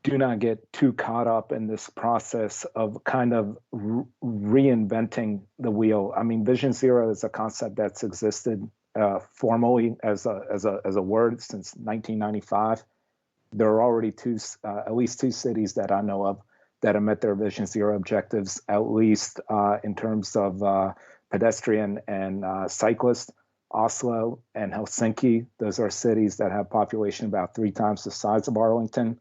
do not get too caught up in this process of kind of reinventing the wheel. I mean, Vision Zero is a concept that's existed formally as a word since 1995. There are already at least two cities that I know of that have met their Vision Zero objectives, at least in terms of pedestrian and cyclist. Oslo and Helsinki, those are cities that have population about 3 times the size of Arlington.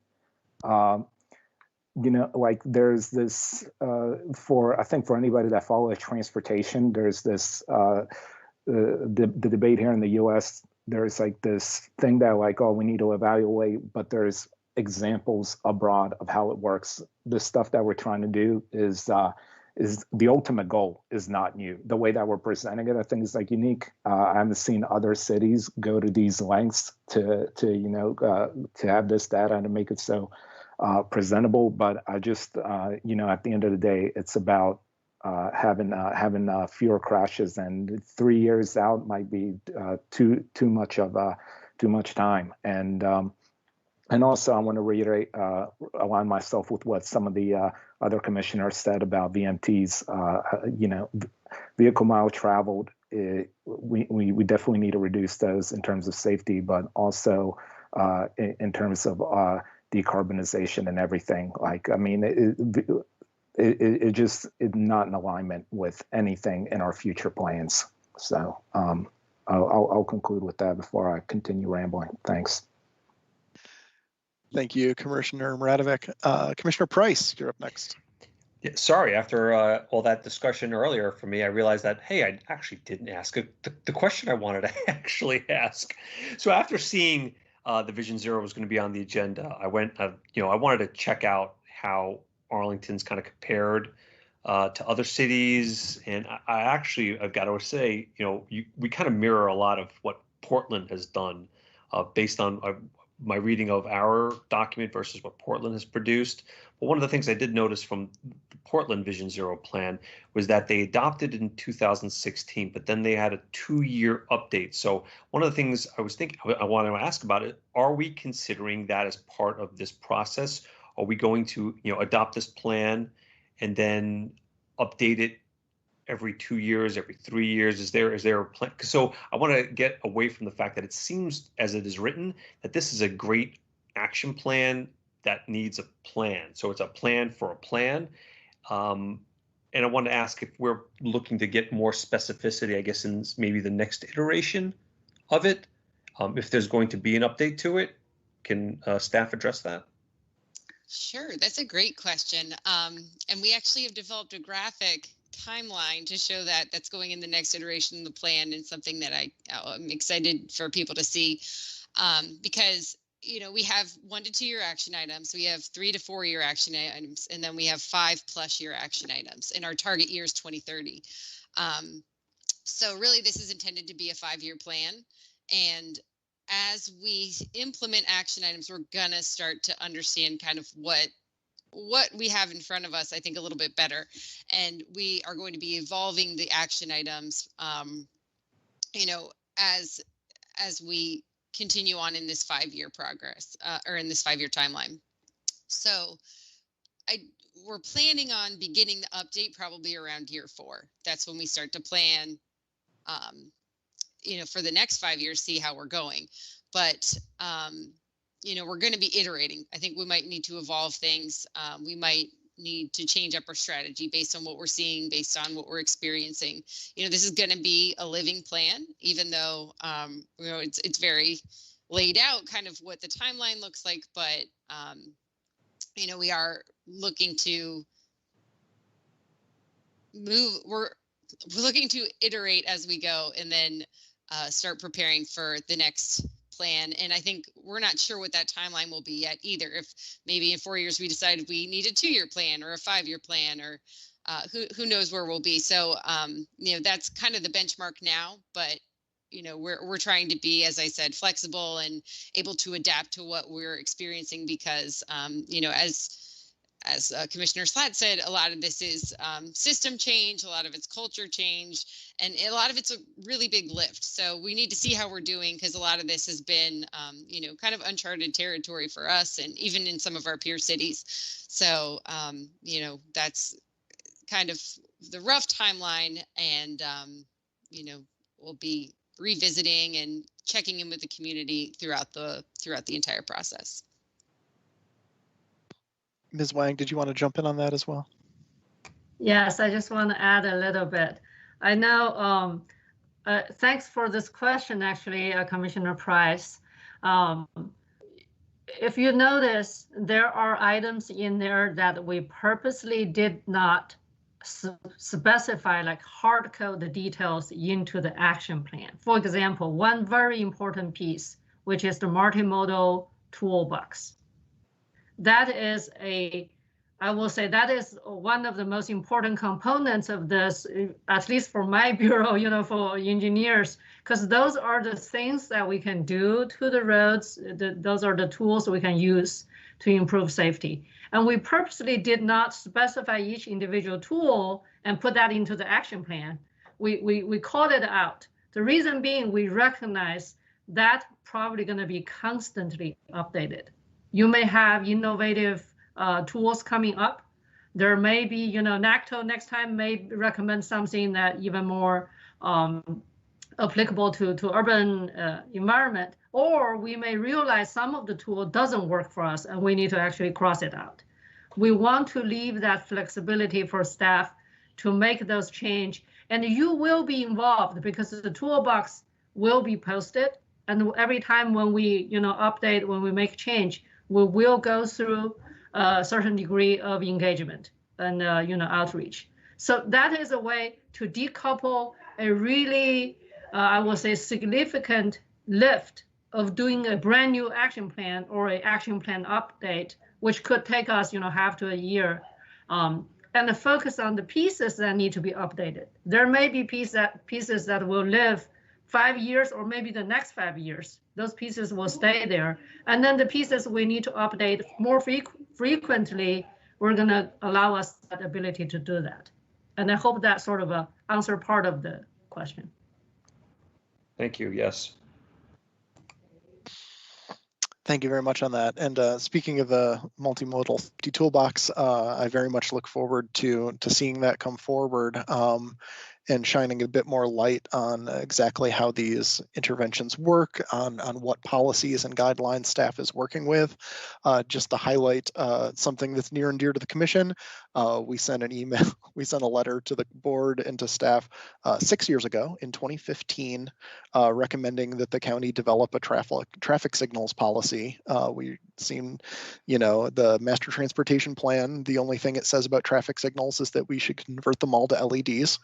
Like there's this, I think for anybody that follows transportation, there's this, the debate here in the US, there's like this thing that like, oh, we need to evaluate, but there's examples abroad of how it works. The stuff that we're trying to do is the ultimate goal is not new. The way that we're presenting it, I think, is like unique. I haven't seen other cities go to these lengths to have this data and to make it so presentable. But I just, at the end of the day, it's about having fewer crashes, and 3 years out might be too much time. And also, I want to reiterate, align myself with what some of the other commissioners said about VMTs. Vehicle mile traveled. We definitely need to reduce those in terms of safety, but also in terms of decarbonization and everything. Like, I mean, it just is not in alignment with anything in our future plans. So I'll conclude with that before I continue rambling. Thanks. Thank you, Commissioner Muradovic. Commissioner Price, you're up next. Yeah, sorry, after all that discussion earlier for me, I realized that, hey, I actually didn't ask the question I wanted to actually ask. So after seeing the Vision Zero was going to be on the agenda, I went, I wanted to check out how Arlington's kind of compared to other cities. And I've got to say, we kind of mirror a lot of what Portland has done based on my reading of our document versus what Portland has produced. But one of the things I did notice from the Portland Vision Zero plan was that they adopted in 2016, but then they had a 2-year update. So one of the things I was thinking, I want to ask about it, are we considering that as part of this process? Are we going to, adopt this plan and then update it every 2 years, every 3 years? Is there a plan? So I want to get away from the fact that it seems, as it is written, that this is a great action plan that needs a plan. So it's a plan for a plan. And I want to ask if we're looking to get more specificity, I guess, in maybe the next iteration of it. If there's going to be an update to it, can staff address that? Sure, that's a great question. And we actually have developed a graphic timeline to show that that's going in the next iteration of the plan, and something that I'm excited for people to see, because we have 1 to 2 year action items, we have 3 to 4 year action items, and then we have 5+ year action items, and our target year is 2030. So really this is intended to be a 5-year plan, and as we implement action items, we're gonna start to understand kind of what we have in front of us, I think, a little bit better. And we are going to be evolving the action items, as we continue on in this 5-year progress, or in this 5-year timeline. So we're planning on beginning the update probably around year 4. That's when we start to plan, for the next 5 years, see how we're going. But, we're going to be iterating. I think we might need to evolve things. We might need to change up our strategy based on what we're seeing, based on what we're experiencing. This is going to be a living plan, even though, it's very laid out kind of what the timeline looks like, but, we are looking to we're looking to iterate as we go, and then start preparing for the next plan. And I think we're not sure what that timeline will be yet either. If maybe in 4 years we decided we need a 2-year plan or a 5-year plan, or who knows where we'll be. So, that's kind of the benchmark now, but we're trying to be, as I said, flexible and able to adapt to what we're experiencing, because, as Commissioner Slatt said, a lot of this is system change, a lot of it's culture change, and a lot of it's a really big lift. So we need to see how we're doing, because a lot of this has been, kind of uncharted territory for us, and even in some of our peer cities. So, that's kind of the rough timeline, and, we'll be revisiting and checking in with the community throughout the entire process. Ms. Wang, did you want to jump in on that as well? Yes, I just want to add a little bit. I know, thanks for this question, actually, Commissioner Price. If you notice, there are items in there that we purposely did not specify, like hard code the details into the action plan. For example, one very important piece, which is the multimodal toolbox. That is I will say that is one of the most important components of this, at least for my bureau, for engineers, because those are the things that we can do to the roads. Those are the tools we can use to improve safety. And we purposely did not specify each individual tool and put that into the action plan. We called it out. The reason being, we recognize that probably going to be constantly updated. You may have innovative tools coming up. There may be, NACTO next time may recommend something that even more applicable to urban environment, or we may realize some of the tool doesn't work for us and we need to actually cross it out. We want to leave that flexibility for staff to make those change, and you will be involved because the toolbox will be posted, and every time when we update, when we make change, we will go through a certain degree of engagement and outreach. So that is a way to decouple a really, I will say, significant lift of doing a brand new action plan or an action plan update, which could take us half to a year, and the focus on the pieces that need to be updated. There may be pieces that will live 5 years or maybe the next 5 years. Those pieces will stay there. And then the pieces we need to update more frequently, we're going to allow us that ability to do that. And I hope that sort of answer part of the question. Thank you. Yes. Thank you very much on that. And speaking of the multimodal safety toolbox, I very much look forward to seeing that come forward and shining a bit more light on exactly how these interventions work, on what policies and guidelines staff is working with. Just to highlight something that's near and dear to the commission, we sent an email, we sent a letter to the board and to staff 6 years ago in 2015, recommending that the county develop a traffic signals policy. We seen, the master transportation plan, the only thing it says about traffic signals is that we should convert them all to LEDs.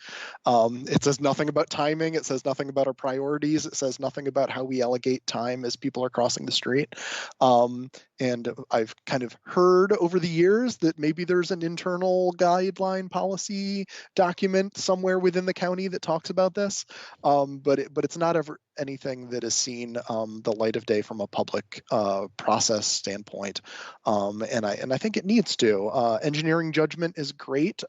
It says nothing about timing. It says nothing about our priorities. It says nothing about how we allocate time as people are crossing the street. And I've kind of heard over the years that maybe there's an internal guideline policy document somewhere within the county that talks about this, but it's not anything that has seen the light of day from a public process standpoint, and I think it needs to. Engineering judgment is great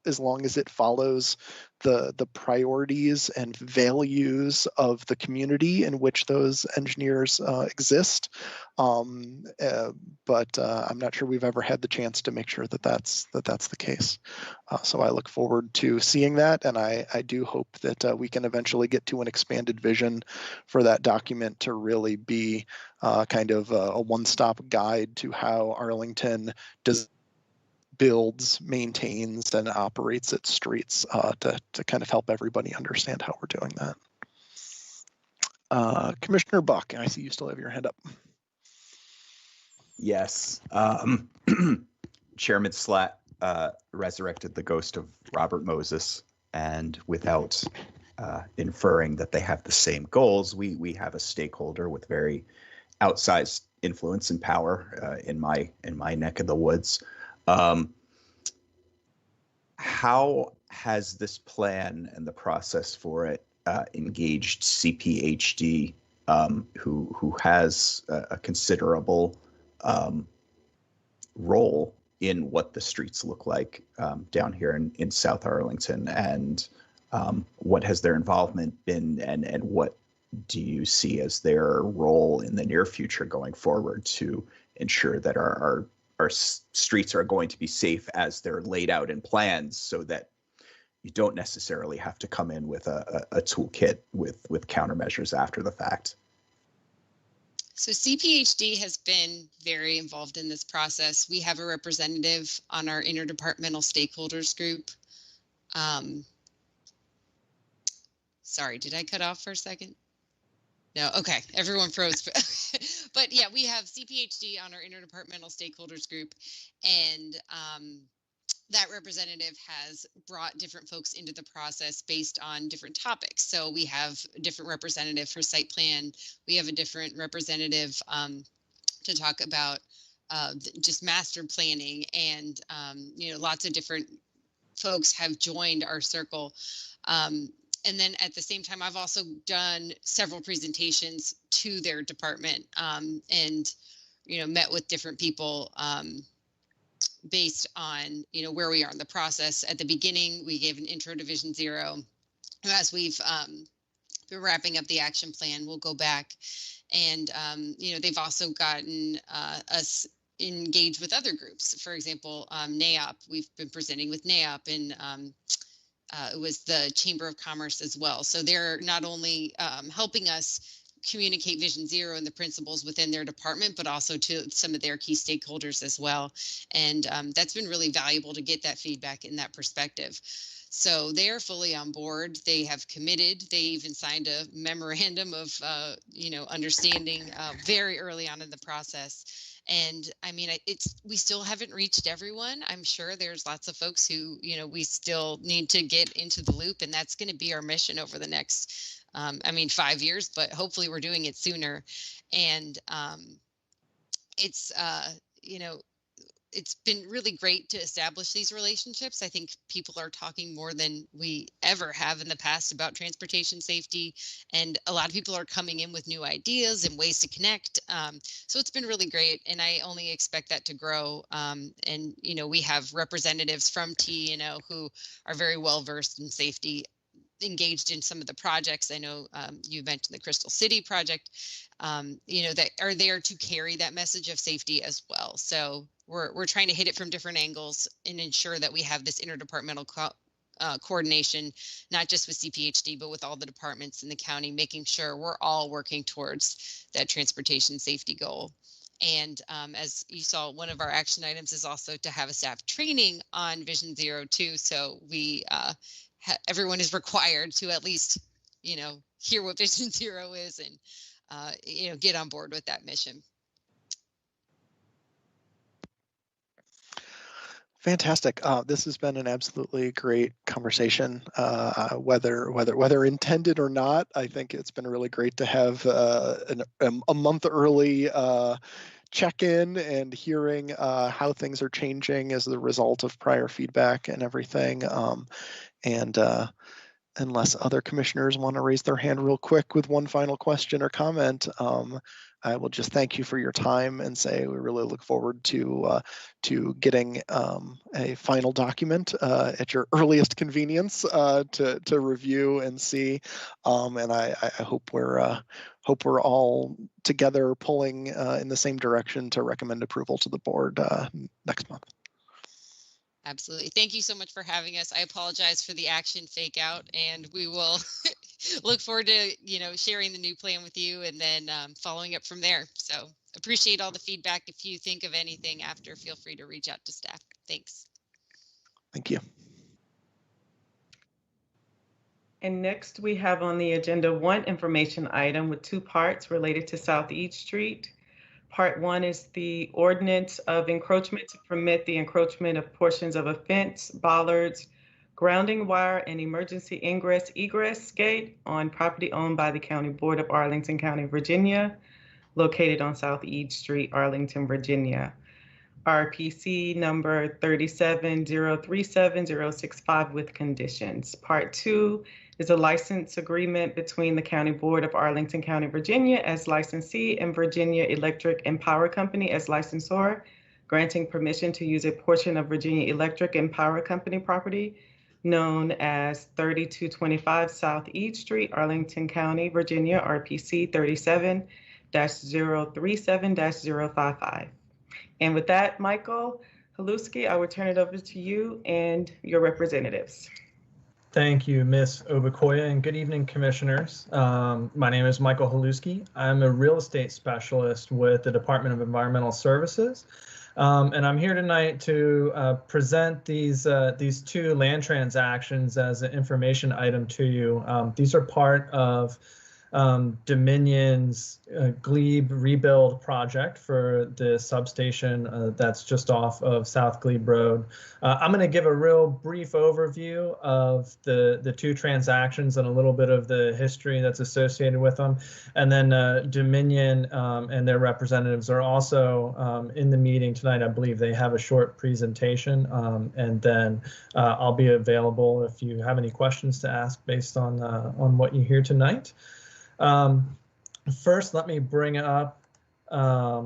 as long as it follows the priorities and values of the community in which those engineers exist. But I'm not sure we've ever had the chance to make sure that that's the case. So I look forward to seeing that, and I do hope that we can eventually get to an expanded vision for that document to really be kind of a one-stop guide to how Arlington builds, maintains, and operates its streets to kind of help everybody understand how we're doing that. Commissioner Buck, I see you still have your hand up. Yes. Chairman Slatt resurrected the ghost of Robert Moses, and without inferring that they have the same goals, we have a stakeholder with very outsized influence and power in my neck of the woods. How has this plan and the process for it engaged CPHD, who has a considerable role in what the streets look like down here in South Arlington, and what has their involvement been, and what do you see as their role in the near future going forward to ensure that our streets are going to be safe as they're laid out in plans, so that you don't necessarily have to come in with a toolkit with countermeasures after the fact? So CPHD has been very involved in this process. We have a representative on our interdepartmental stakeholders group. Sorry, did I cut off for a second? No, okay, everyone froze. But yeah, we have CPHD on our interdepartmental stakeholders group, and that representative has brought different folks into the process based on different topics. So we have a different representative for site plan. We have a different representative to talk about just master planning, and lots of different folks have joined our circle. And then at the same time, I've also done several presentations to their department, and met with different people based on where we are in the process. At the beginning, we gave an intro to Vision Zero. As we've been wrapping up the action plan, we'll go back, and they've also gotten us engaged with other groups. For example, NAOP, we've been presenting with NAOP, and it was the Chamber of Commerce as well. So they're not only helping us communicate Vision Zero and the principles within their department, but also to some of their key stakeholders as well. And that's been really valuable to get that feedback and that perspective. So they're fully on board. They have committed. They even signed a memorandum of, understanding very early on in the process. And I mean, we still haven't reached everyone. I'm sure there's lots of folks who, we still need to get into the loop, and that's going to be our mission over the next, 5 years, but hopefully we're doing it sooner. And it's been really great to establish these relationships. I think people are talking more than we ever have in the past about transportation safety, and a lot of people are coming in with new ideas and ways to connect. So it's been really great, and I only expect that to grow. And we have representatives from T&O who are very well versed in safety, engaged in some of the projects. I know you mentioned the Crystal City project, that are there to carry that message of safety as well. So we're trying to hit it from different angles and ensure that we have this interdepartmental coordination, not just with CPHD, but with all the departments in the county, making sure we're all working towards that transportation safety goal. And as you saw, one of our action items is also to have a staff training on Vision Zero too. So we everyone is required to at least, hear what Vision Zero is and, get on board with that mission. Fantastic. This has been an absolutely great conversation, whether intended or not. I think it's been really great to have a month early check-in and hearing how things are changing as the result of prior feedback and everything. unless other commissioners want to raise their hand real quick with one final question or comment, I will just thank you for your time and say we really look forward to getting a final document at your earliest convenience to review and see. And I hope we're all together pulling in the same direction to recommend approval to the board next month. Absolutely. Thank you so much for having us. I apologize for the action fake out, and we will look forward to, sharing the new plan with you and then following up from there. So appreciate all the feedback. If you think of anything after, feel free to reach out to staff. Thanks. Thank you. And next we have on the agenda one information item with two parts related to South East Street. Part one is the Ordinance of Encroachment to permit the encroachment of portions of a fence, bollards, grounding wire, and emergency ingress/egress gate on property owned by the County Board of Arlington County, Virginia, located on South East Street, Arlington, Virginia. RPC number 37037-065 with conditions. Part two is a license agreement between the County Board of Arlington County, Virginia as licensee and Virginia Electric and Power Company as licensor, granting permission to use a portion of Virginia Electric and Power Company property known as 3225 South East Street, Arlington County, Virginia, RPC 37-037-055. And with that, Michael Haluski, I will turn it over to you and your representatives. Thank you, Ms. Obukoya, and good evening, commissioners. My name is Michael Haluski. I'm a real estate specialist with the Department of Environmental Services, and I'm here tonight to present these two land transactions as an information item to you. These are part of Dominion's Glebe rebuild project for the substation that's just off of South Glebe Road. I'm going to give a real brief overview of the two transactions and a little bit of the history that's associated with them. And then Dominion and their representatives are also in the meeting tonight. I believe they have a short presentation, and then I'll be available if you have any questions to ask based on what you hear tonight. First, let me bring up I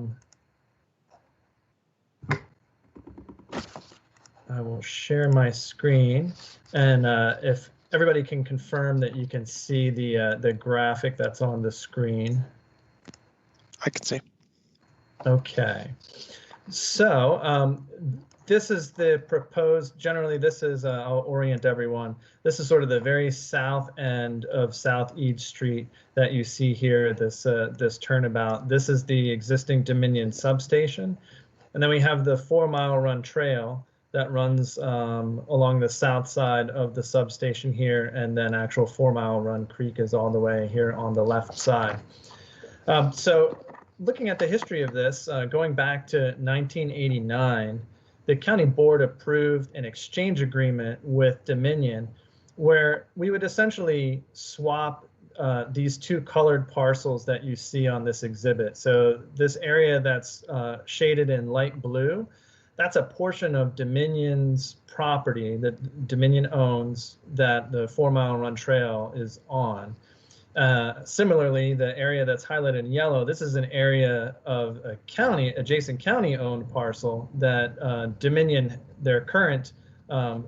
will share my screen, and if everybody can confirm that you can see the graphic that's on the screen. I can see. Okay, so this is the proposed, generally this is, I'll orient everyone. This is sort of the very south end of South East Street that you see here, this turnabout. This is the existing Dominion substation. And then we have the 4 Mile Run Trail that runs along the south side of the substation here, and then actual 4 Mile Run Creek is all the way here on the left side. So looking at the history of this, going back to 1989, the county board approved an exchange agreement with Dominion where we would essentially swap these two colored parcels that you see on this exhibit. So this area that's shaded in light blue, that's a portion of Dominion's property that Dominion owns that the 4 Mile Run Trail is on. Similarly, the area that's highlighted in yellow, this is an area of a county, adjacent county owned parcel that Dominion, their current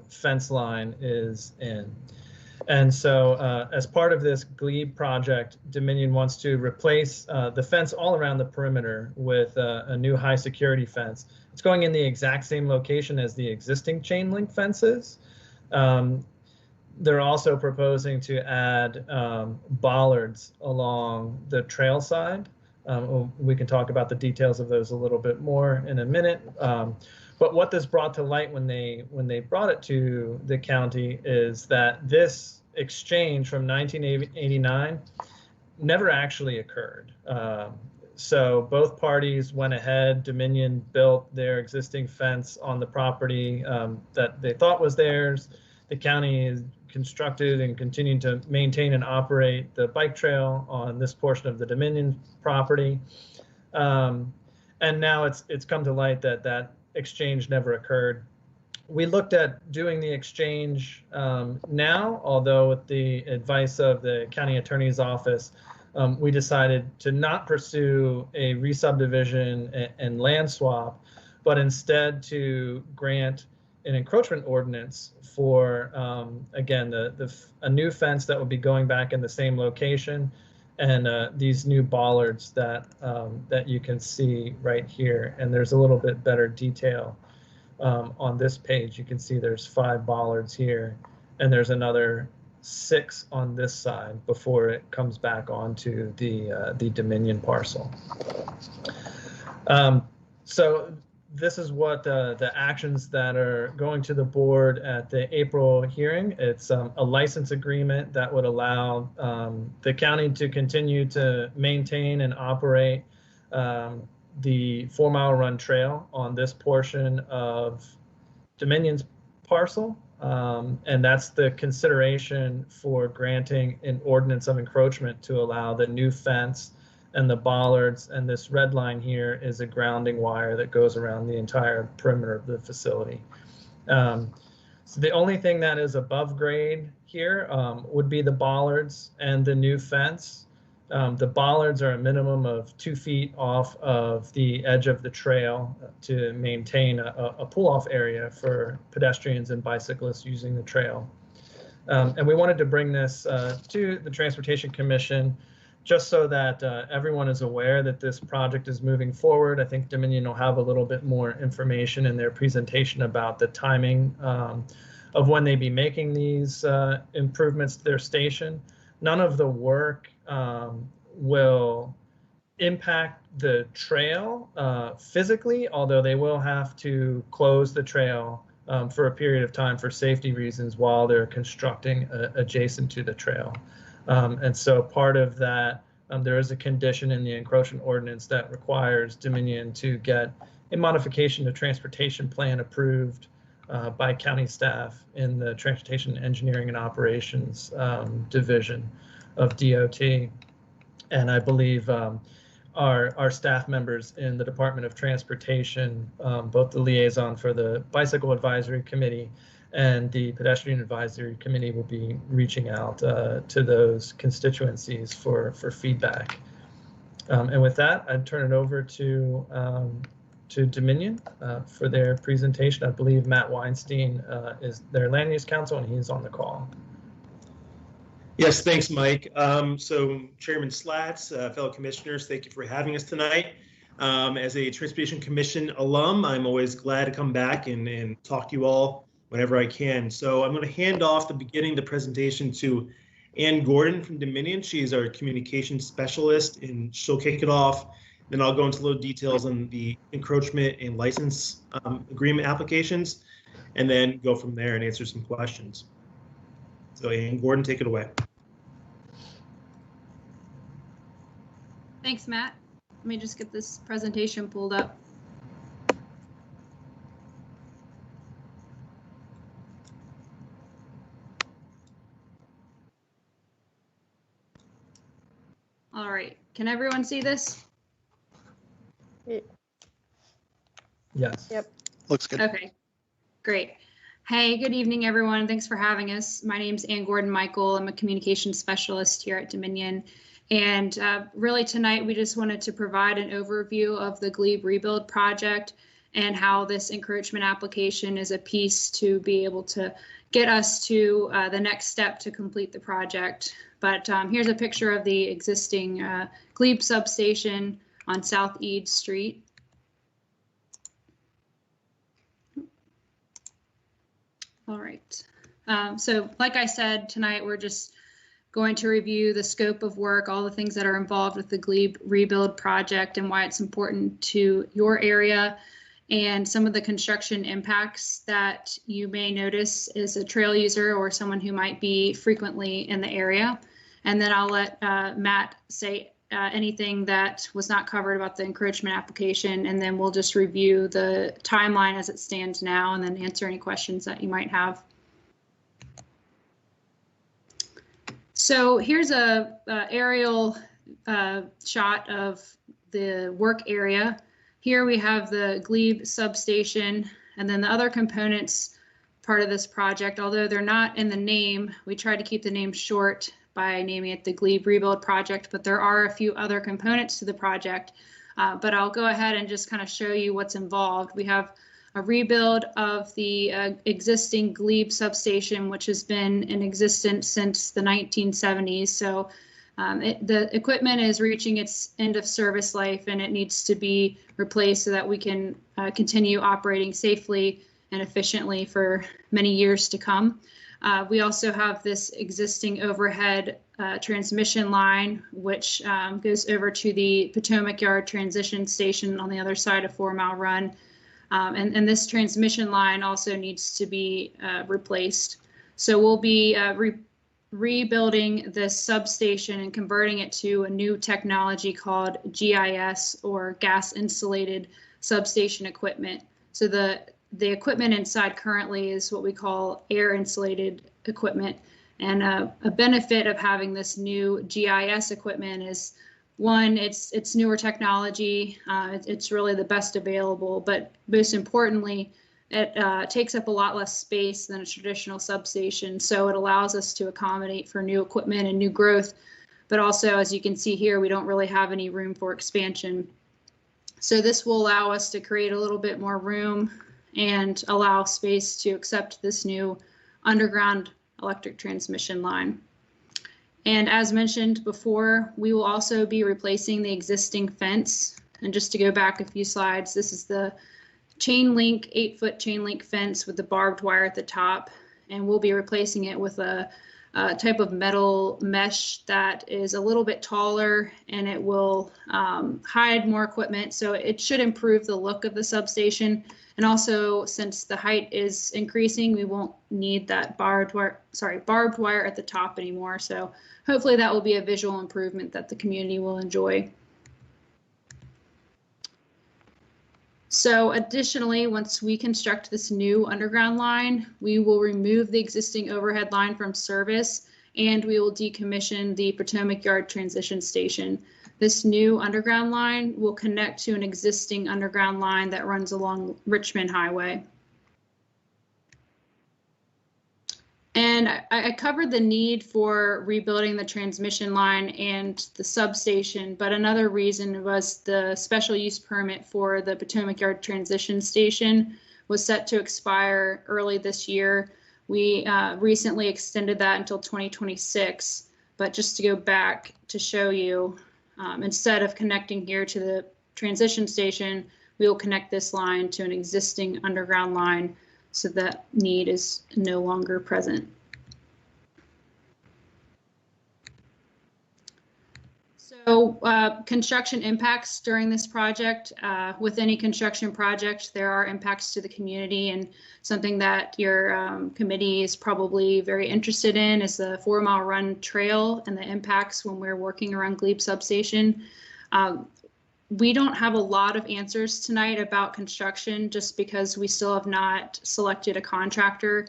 fence line is in. And so as part of this Glebe project, Dominion wants to replace the fence all around the perimeter with a new high security fence. It's going in the exact same location as the existing chain link fences. They're also proposing to add bollards along the trail side. We can talk about the details of those a little bit more in a minute. But what this brought to light when they brought it to the county is that this exchange from 1989 never actually occurred. So both parties went ahead. Dominion built their existing fence on the property that they thought was theirs. The county is constructed and continued to maintain and operate the bike trail on this portion of the Dominion property. And now it's come to light that that exchange never occurred. we looked at doing the exchange now, although with the advice of the county attorney's office, we decided to not pursue a re-subdivision and land swap, but instead to grant an encroachment ordinance for, again, a new fence that would be going back in the same location, and these new bollards that that you can see right here. And there's a little bit better detail on this page. You can see there's 5 bollards here, and there's another 6 on this side before it comes back onto the Dominion parcel. So this is what the actions that are going to the board at the April hearing. It's a license agreement that would allow the county to continue to maintain and operate the 4 Mile Run Trail on this portion of Dominion's parcel. And that's the consideration for granting an ordinance of encroachment to allow the new fence and the bollards, and this red line here is a grounding wire that goes around the entire perimeter of the facility. So the only thing that is above grade here would be the bollards and the new fence. The bollards are a minimum of 2 feet off of the edge of the trail to maintain a pull-off area for pedestrians and bicyclists using the trail. And we wanted to bring this to the Transportation Commission just so that everyone is aware that this project is moving forward. I think Dominion will have a little bit more information in their presentation about the timing of when they be making these improvements to their station. None of the work will impact the trail physically, although they will have to close the trail for a period of time for safety reasons while they're constructing adjacent to the trail. And so part of that, there is a condition in the encroachment ordinance that requires Dominion to get a modification to transportation plan approved by county staff in the Transportation Engineering and Operations Division of DOT. And I believe our staff members in the Department of Transportation, both the liaison for the Bicycle Advisory Committee and the Pedestrian Advisory Committee, will be reaching out to those constituencies for feedback. And with that, I'd turn it over to Dominion for their presentation. I believe Matt Weinstein is their land use counsel, and he's on the call. Yes, thanks, Mike. So Chairman Slats, fellow commissioners, thank you for having us tonight. As a Transportation Commission alum, I'm always glad to come back and talk to you all whenever I can. So I'm going to hand off the beginning of the presentation to Ann Gordon from Dominion. She's our communications specialist, and she'll kick it off. Then I'll go into little details on the encroachment and license agreement applications, and then go from there and answer some questions. So Ann Gordon, take it away. Thanks, Matt. Let me just get this presentation pulled up. All right, can everyone see this? Yes. Yep. Looks good. Okay, great. Hey, good evening, everyone. Thanks for having us. My name's Ann Gordon Michael. I'm a communications specialist here at Dominion. And really tonight, we just wanted to provide an overview of the Glebe Rebuild project and how this encroachment application is a piece to be able to get us to the next step to complete the project. But here's a picture of the existing Glebe substation on South Eads Street. All right. So like I said, tonight we're just going to review the scope of work, all the things that are involved with the Glebe Rebuild project and why it's important to your area, and some of the construction impacts that you may notice as a trail user or someone who might be frequently in the area. And then I'll let Matt say anything that was not covered about the encroachment application, and then we'll just review the timeline as it stands now and then answer any questions that you might have. So here's a aerial shot of the work area. Here we have the Glebe substation, And then the other components part of this project, although they're not in the name, we tried to keep the name short by naming it the Glebe Rebuild Project, but there are a few other components to the project. But I'll go ahead and just kind of show you what's involved. We have a rebuild of the existing Glebe substation, which has been in existence since the 1970s. So the equipment is reaching its end of service life, and it needs to be replaced so that we can continue operating safely and efficiently for many years to come. We also have this existing overhead transmission line, which goes over to the Potomac Yard transition station on the other side of 4 Mile Run. And this transmission line also needs to be replaced. So we'll be rebuilding this substation and converting it to a new technology called GIS, or gas insulated substation equipment. So the equipment inside currently is what we call air insulated equipment. And a benefit of having this new GIS equipment is, one, it's newer technology. It's really the best available, but most importantly, it takes up a lot less space than a traditional substation. So it allows us to accommodate for new equipment and new growth. But also, as you can see here, we don't really have any room for expansion. So this will allow us to create a little bit more room and allow space to accept this new underground electric transmission line. And as mentioned before, we will also be replacing the existing fence. And just to go back a few slides, this is the chain link, 8-foot chain link fence with the barbed wire at the top. And we'll be replacing it with a type of metal mesh that is a little bit taller, and it will hide more equipment. So it should improve the look of the substation. And also, since the height is increasing, we won't need that barbed wire at the top anymore. So hopefully that will be a visual improvement that the community will enjoy. So additionally, once we construct this new underground line, we will remove the existing overhead line from service, and we will decommission the Potomac Yard transition station. This new underground line will connect to an existing underground line that runs along Richmond Highway. And I covered the need for rebuilding the transmission line and the substation, but another reason was the special use permit for the Potomac Yard transition station was set to expire early this year. We recently extended that until 2026, but just to go back to show you, instead of connecting here to the transition station, we will connect this line to an existing underground line, so that need is no longer present. So construction impacts during this project. With any construction project, there are impacts to the community, and something that your committee is probably very interested in is the 4 Mile Run trail and the impacts when we're working around Glebe substation. We don't have a lot of answers tonight about construction, just because we still have not selected a contractor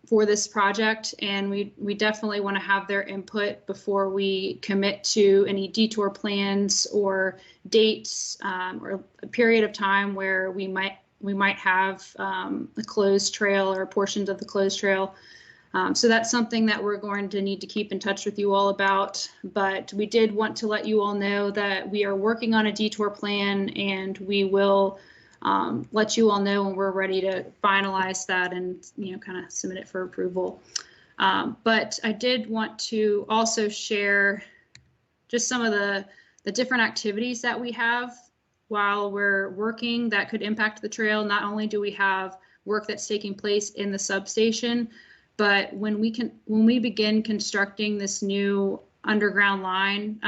for this project, and we definitely want to have their input before we commit to any detour plans or dates or a period of time where we might have a closed trail or portions of the closed trail. So that's something that we're going to need to keep in touch with you all about. But we did want to let you all know that we are working on a detour plan, and we will let you all know when we're ready to finalize that and kind of submit it for approval. But I did want to also share just some of the different activities that we have while we're working that could impact the trail. Not only do we have work that's taking place in the substation, but when we begin constructing this new underground line,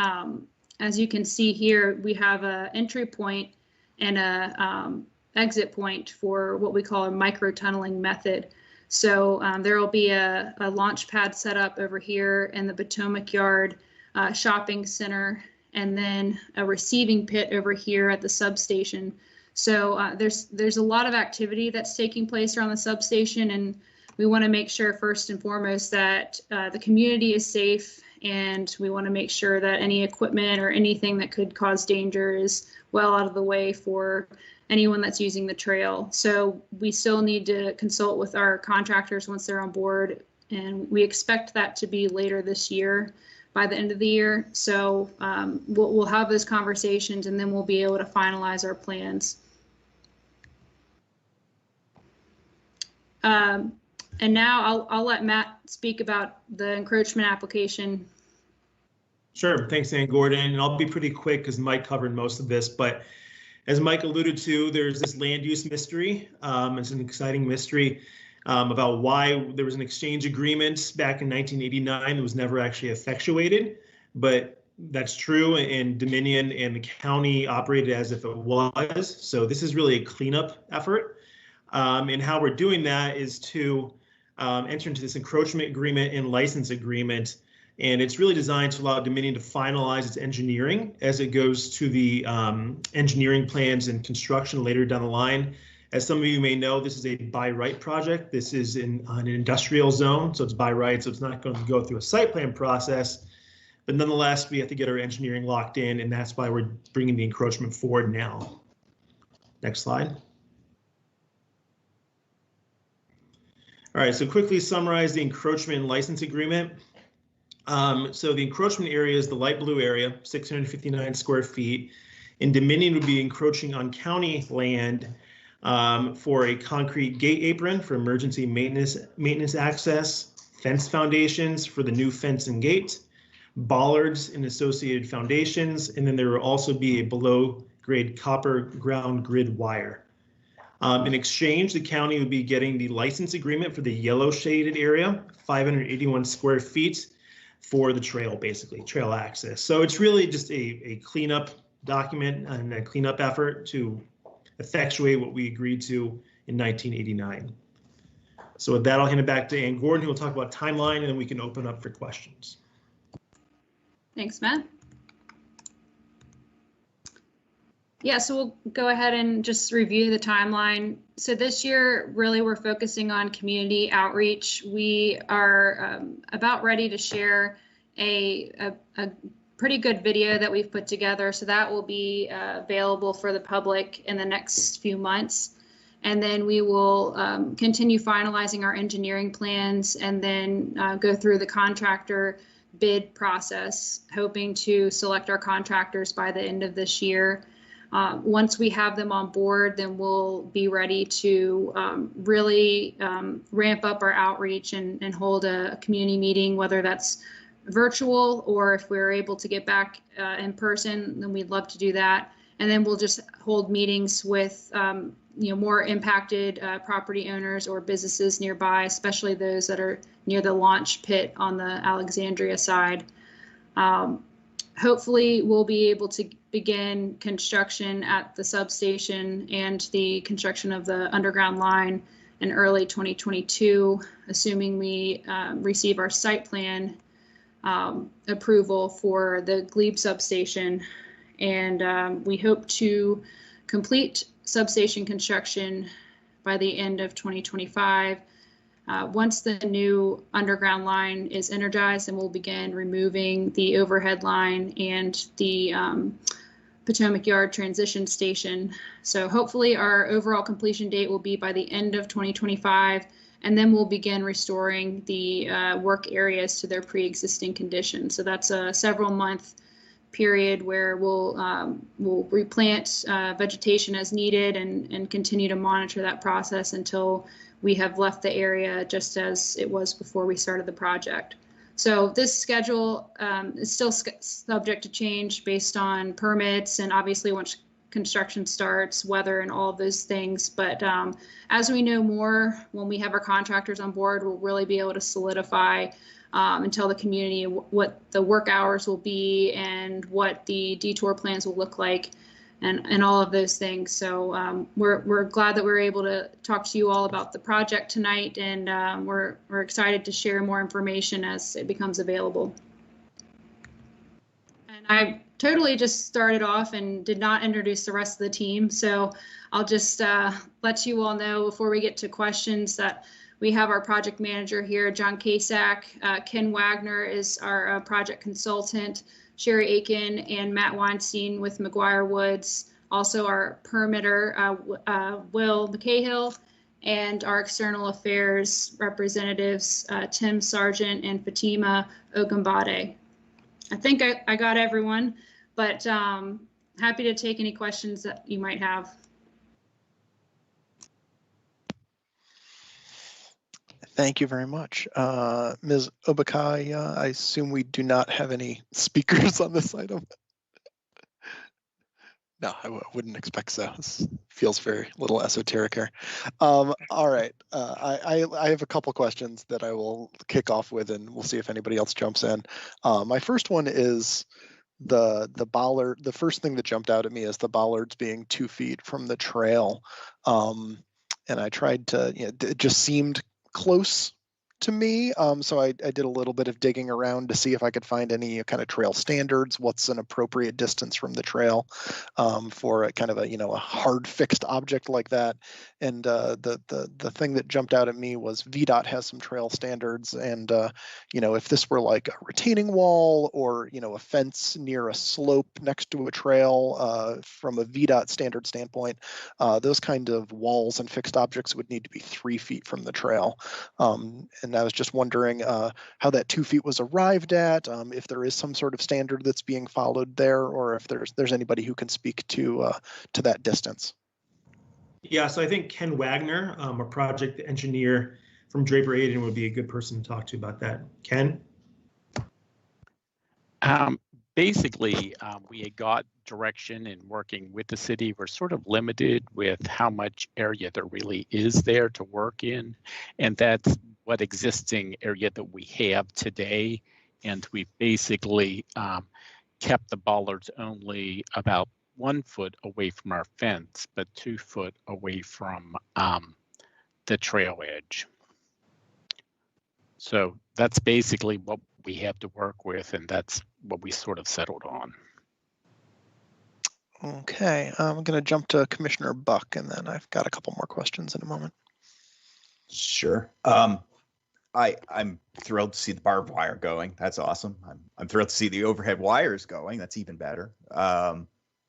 as you can see here, we have an entry point and a exit point for what we call a micro tunneling method. So there will be a launch pad set up over here in the Potomac Yard shopping center, and then a receiving pit over here at the substation. So there's a lot of activity that's taking place around the substation, and we want to make sure first and foremost that the community is safe, and we want to make sure that any equipment or anything that could cause danger is well out of the way for anyone that's using the trail. So we still need to consult with our contractors once they're on board, and we expect that to be later this year, by the end of the year. So we'll have those conversations, and then we'll be able to finalize our plans. And now I'll let Matt speak about the encroachment application. Sure, thanks, Ann Gordon. And I'll be pretty quick because Mike covered most of this, but as Mike alluded to, there's this land use mystery. It's an exciting mystery about why there was an exchange agreement back in 1989 that was never actually effectuated, but that's true, and Dominion and the county operated as if it was. So this is really a cleanup effort. And how we're doing that is to enter into this encroachment agreement and license agreement. And it's really designed to allow Dominion to finalize its engineering as it goes to the engineering plans and construction later down the line. As some of you may know, this is a by right project. This is in an industrial zone, so it's by right, so it's not going to go through a site plan process. But nonetheless, we have to get our engineering locked in, and that's why we're bringing the encroachment forward now. Next slide. All right, so quickly summarize the encroachment and license agreement. So the encroachment area is the light blue area, 659 square feet, and Dominion would be encroaching on county land for a concrete gate apron for emergency maintenance access, fence foundations for the new fence and gate, bollards and associated foundations, and then there will also be a below grade copper ground grid wire. In exchange, the county would be getting the license agreement for the yellow shaded area, 581 square feet for the trail, basically, trail access. So it's really just a cleanup document and a cleanup effort to effectuate what we agreed to in 1989. So with that, I'll hand it back to Ann Gordon, who will talk about timeline, and then we can open up for questions. Thanks, Matt. Yeah, so we'll go ahead and just review the timeline. So this year, really, we're focusing on community outreach. We are about ready to share a pretty good video that we've put together. So that will be available for the public in the next few months. And then we will continue finalizing our engineering plans and then go through the contractor bid process, hoping to select our contractors by the end of this year. Once we have them on board, then we'll be ready to really ramp up our outreach and hold a community meeting, whether that's virtual or if we're able to get back in person, then we'd love to do that. And then we'll just hold meetings with more impacted property owners or businesses nearby, especially those that are near the launch pit on the Alexandria side. Hopefully, we'll be able to begin construction at the substation and the construction of the underground line in early 2022, assuming we receive our site plan approval for the Glebe substation. And we hope to complete substation construction by the end of 2025. Once the new underground line is energized, then we'll begin removing the overhead line and the Potomac Yard transition station. So hopefully our overall completion date will be by the end of 2025, and then we'll begin restoring the work areas to their pre-existing condition. So that's a several month period where we'll replant vegetation as needed and continue to monitor that process until we have left the area just as it was before we started the project. So this schedule is still subject to change based on permits and obviously once construction starts, weather and all of those things. But as we know more, when we have our contractors on board, we'll really be able to solidify and tell the community what the work hours will be and what the detour plans will look like and all of those things. So we're glad that we're able to talk to you all about the project tonight, and we're excited to share more information as it becomes available. And I totally just started off and did not introduce the rest of the team, so I'll just let you all know before we get to questions that we have our project manager here, John Kasak. Ken Wagner is our project consultant. Sherry Aiken and Matt Weinstein with McGuire Woods Also our permitter, Will McCahill, and our external affairs representatives, Tim Sargent and Fatima Ogambade. I think I got everyone, but happy to take any questions that you might have. Thank you very much. Ms. Obakai, I assume we do not have any speakers on this item. No, I wouldn't expect so. This feels very little esoteric here. All right, I have a couple questions that I will kick off with, and we'll see if anybody else jumps in. My first one is the bollard. The first thing that jumped out at me is the bollards being 2 feet from the trail, and I tried to. It just seemed close to me, so I did a little bit of digging around to see if I could find any kind of trail standards. What's an appropriate distance from the trail for a kind of a hard fixed object like that? And the thing that jumped out at me was VDOT has some trail standards, and if this were like a retaining wall or a fence near a slope next to a trail, from a VDOT standard standpoint, those kind of walls and fixed objects would need to be 3 feet from the trail. And I was just wondering how that 2 feet was arrived at, if there is some sort of standard that's being followed there, or if there's anybody who can speak to that distance. Yeah, so I think Ken Wagner, a project engineer from Draper Aiden, would be a good person to talk to about that. Ken? Basically, we had got direction in working with the city. We're sort of limited with how much area there really is there to work in, and that's what existing area that we have today. And we basically kept the bollards only about 1 foot away from our fence, but 2 foot away from the trail edge. So that's basically what we have to work with, and that's what we sort of settled on. Okay, I'm going to jump to Commissioner Buck, and then I've got a couple more questions in a moment. Sure. I'm thrilled to see the barbed wire going. That's awesome. I'm thrilled to see the overhead wires going. That's even better.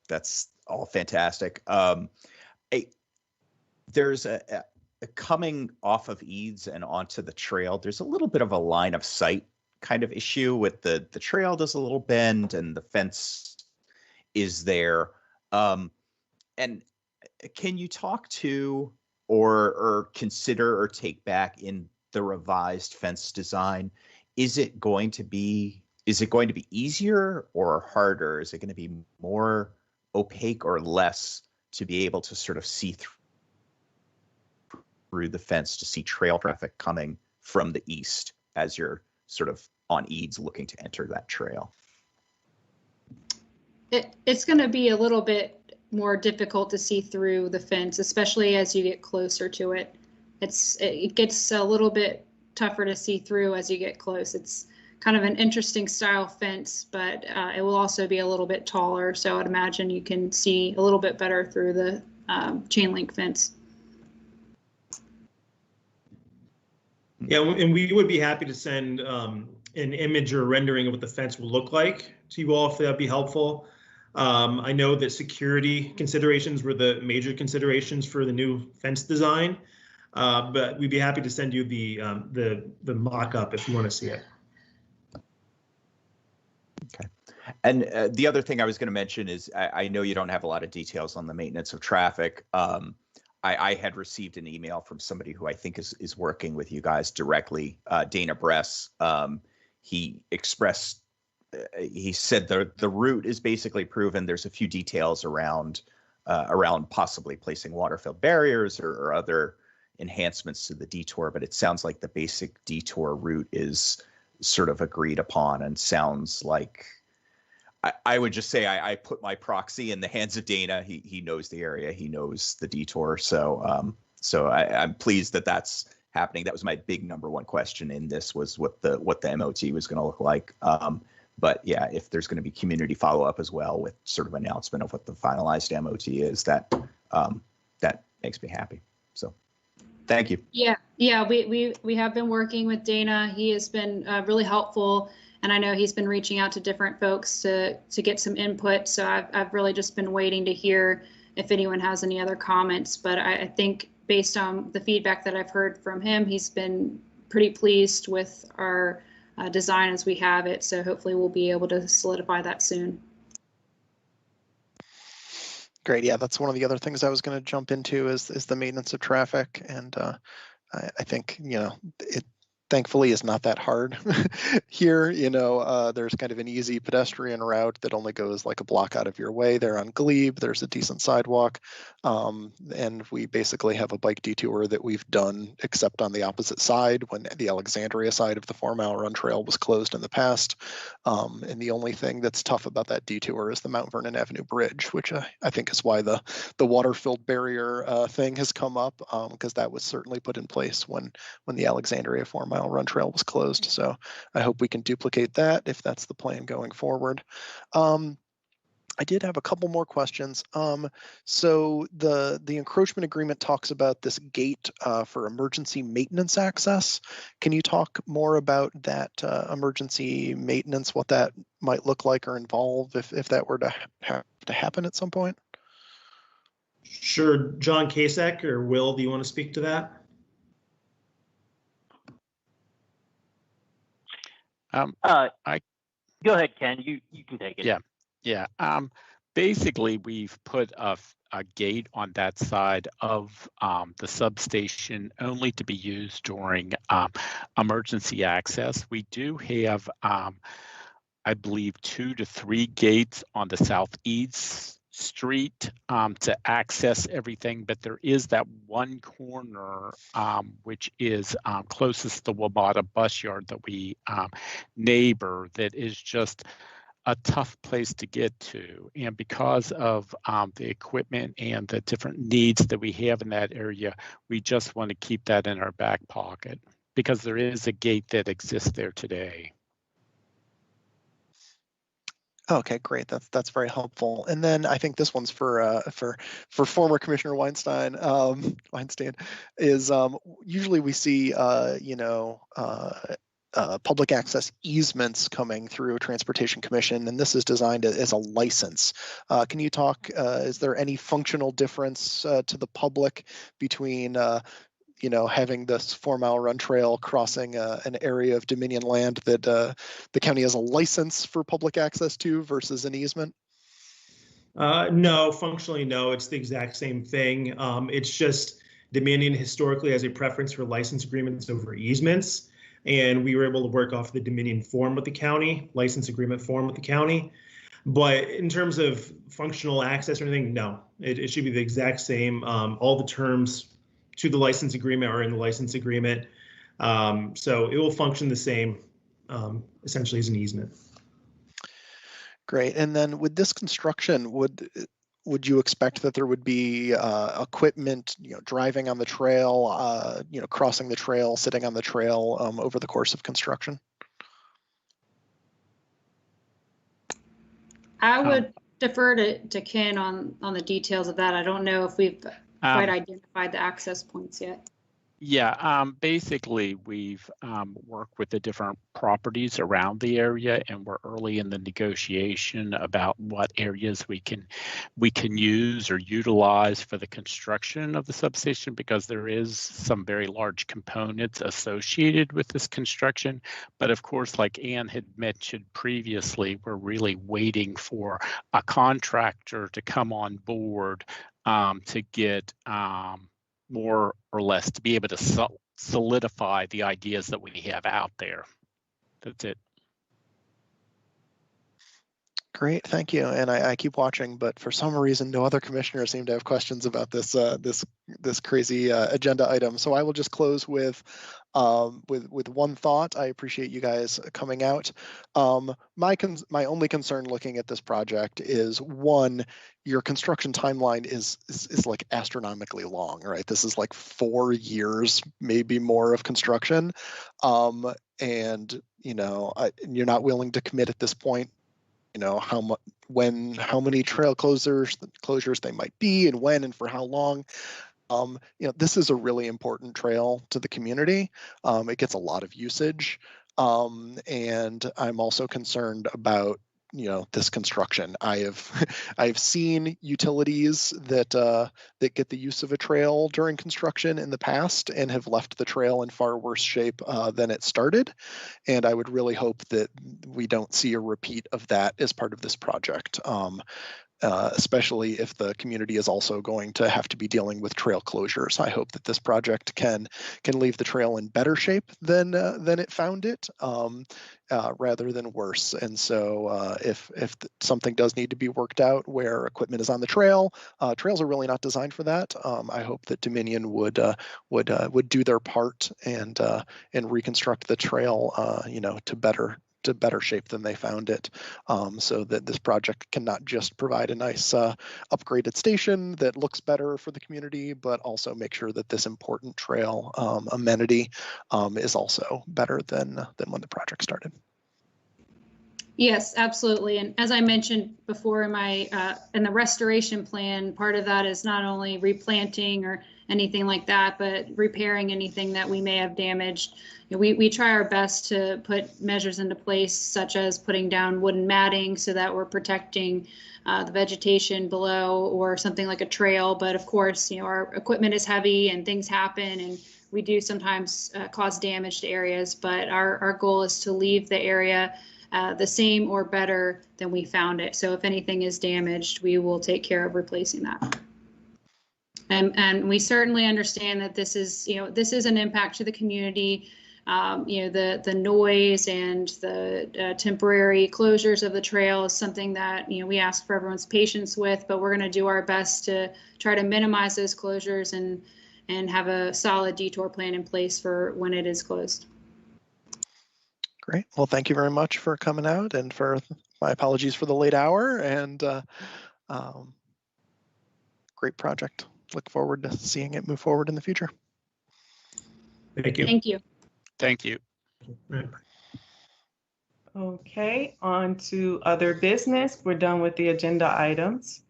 That's all fantastic. There's a coming off of Eads and onto the trail. There's a little bit of a line of sight kind of issue with the trail does a little bend and the fence is there. And can you talk to or consider or take back in the revised fence design? Is it going to be easier or harder? Is it going to be more opaque or less to be able to sort of see through the fence to see trail traffic coming from the east as you're sort of on Eads looking to enter that trail? It's going to be a little bit more difficult to see through the fence, especially as you get closer to it. It gets a little bit tougher to see through as you get close. It's kind of an interesting style fence, but it will also be a little bit taller. So I'd imagine you can see a little bit better through the chain link fence. Yeah, and we would be happy to send an image or rendering of what the fence will look like to you all if that'd be helpful. I know that security considerations were the major considerations for the new fence design, but we'd be happy to send you the mock-up if you want to see it. Okay. And the other thing I was going to mention is I know you don't have a lot of details on the maintenance of traffic. I had received an email from somebody who I think is working with you guys directly, Dana Bress. He expressed, he said the route is basically proven. There's a few details around possibly placing water-filled barriers or other enhancements to the detour, but it sounds like the basic detour route is sort of agreed upon and sounds like, I would just say I put my proxy in the hands of Dana. He knows the area, he knows the detour. So I'm pleased that that's happening. That was my big number one question in this, was what the MOT was going to look like. But yeah, if there's going to be community follow-up as well with sort of announcement of what the finalized MOT is, that makes me happy. So thank you. Yeah, we have been working with Dana. He has been really helpful, and I know he's been reaching out to different folks to get some input. So I've really just been waiting to hear if anyone has any other comments. But I think based on the feedback that I've heard from him, he's been pretty pleased with our design as we have it. So hopefully we'll be able to solidify that soon. Great. Yeah, that's one of the other things I was going to jump into is the maintenance of traffic. And I think, it thankfully is not that hard here. There's kind of an easy pedestrian route that only goes like a block out of your way there on Glebe. There's a decent sidewalk. And we basically have a bike detour that we've done except on the opposite side when the Alexandria side of the 4-mile run trail was closed in the past. And the only thing that's tough about that detour is the Mount Vernon Avenue Bridge, which I think is why the water-filled barrier thing has come up, because that was certainly put in place when the Alexandria 4-mile run trail was closed. So I hope we can duplicate that if that's the plan going forward. I did have a couple more questions. So the encroachment agreement talks about this gate for emergency maintenance access. Can you talk more about that emergency maintenance, what that might look like or involve if that were to have to happen at some point? Sure. John Kasek or Will, do you want to speak to that? Go ahead, Ken. You can take it. Yeah. Basically, we've put a gate on that side of the substation only to be used during emergency access. We do have, I believe, 2 to 3 gates on the southeast street to access everything, but there is that one corner which is closest to the WMATA bus yard that we neighbor that is just a tough place to get to. And because of the equipment and the different needs that we have in that area, we just want to keep that in our back pocket because there is a gate that exists there today. Okay, great. That's very helpful. And then I think this one's for former Commissioner Weinstein. Is usually we see public access easements coming through a transportation commission, and this is designed as a license. Can you talk? Is there any functional difference to the public between having this 4-mile run trail crossing an area of Dominion land that the county has a license for public access to versus an easement? No, functionally, no. It's the exact same thing. It's just Dominion historically has a preference for license agreements over easements. And we were able to work off the Dominion form with the county, license agreement form with the county. But in terms of functional access or anything, no, it should be the exact same. All the terms to the license agreement are in the license agreement. So it will function the same, essentially as an easement. Great. And then with this construction, would you expect that there would be equipment, driving on the trail, crossing the trail, sitting on the trail over the course of construction? I would defer to Ken on the details of that. I don't know if we've quite identified the access points yet. Yeah, basically we've worked with the different properties around the area, and we're early in the negotiation about what areas we can use or utilize for the construction of the substation, because there is some very large components associated with this construction. But of course, like Ann had mentioned previously, we're really waiting for a contractor to come on board to get more or less to be able to solidify the ideas that we have out there. That's it. Great, thank you. And I keep watching, but for some reason, no other commissioners seem to have questions about this this crazy agenda item. So I will just close with one thought. I appreciate you guys coming out. My only concern looking at this project is, one, your construction timeline is like astronomically long, right? This is like 4 years, maybe more of construction, and you're not willing to commit at this point. How many trail closures they might be, and when and for how long. This is a really important trail to the community. It gets a lot of usage, and I'm also concerned about this construction. I've seen utilities that get the use of a trail during construction in the past and have left the trail in far worse shape than it started. And I would really hope that we don't see a repeat of that as part of this project. Especially if the community is also going to have to be dealing with trail closures. I hope that this project can leave the trail in better shape than it found it, rather than worse. And so if something does need to be worked out where equipment is on the trail, trails are really not designed for that. I hope that Dominion would do their part and reconstruct the trail, to better shape than they found it, so that this project can not just provide a nice upgraded station that looks better for the community, but also make sure that this important trail amenity is also better than when the project started. Yes, absolutely. And as I mentioned before in my in the restoration plan, part of that is not only replanting or anything like that, but repairing anything that we may have damaged. We try our best to put measures into place, such as putting down wooden matting so that we're protecting the vegetation below, or something like a trail. But of course, our equipment is heavy and things happen, and we do sometimes cause damage to areas. But our goal is to leave the area the same or better than we found it. So if anything is damaged, we will take care of replacing that. And we certainly understand that this is an impact to the community. The noise and the temporary closures of the trail is something that we ask for everyone's patience with, but we're going to do our best to try to minimize those closures and have a solid detour plan in place for when it is closed. Great. Well, thank you very much for coming out, and for my apologies for the late hour, and great project. Look forward to seeing it move forward in the future. Thank you. Thank you. Thank you. Okay, on to other business. We're done with the agenda items.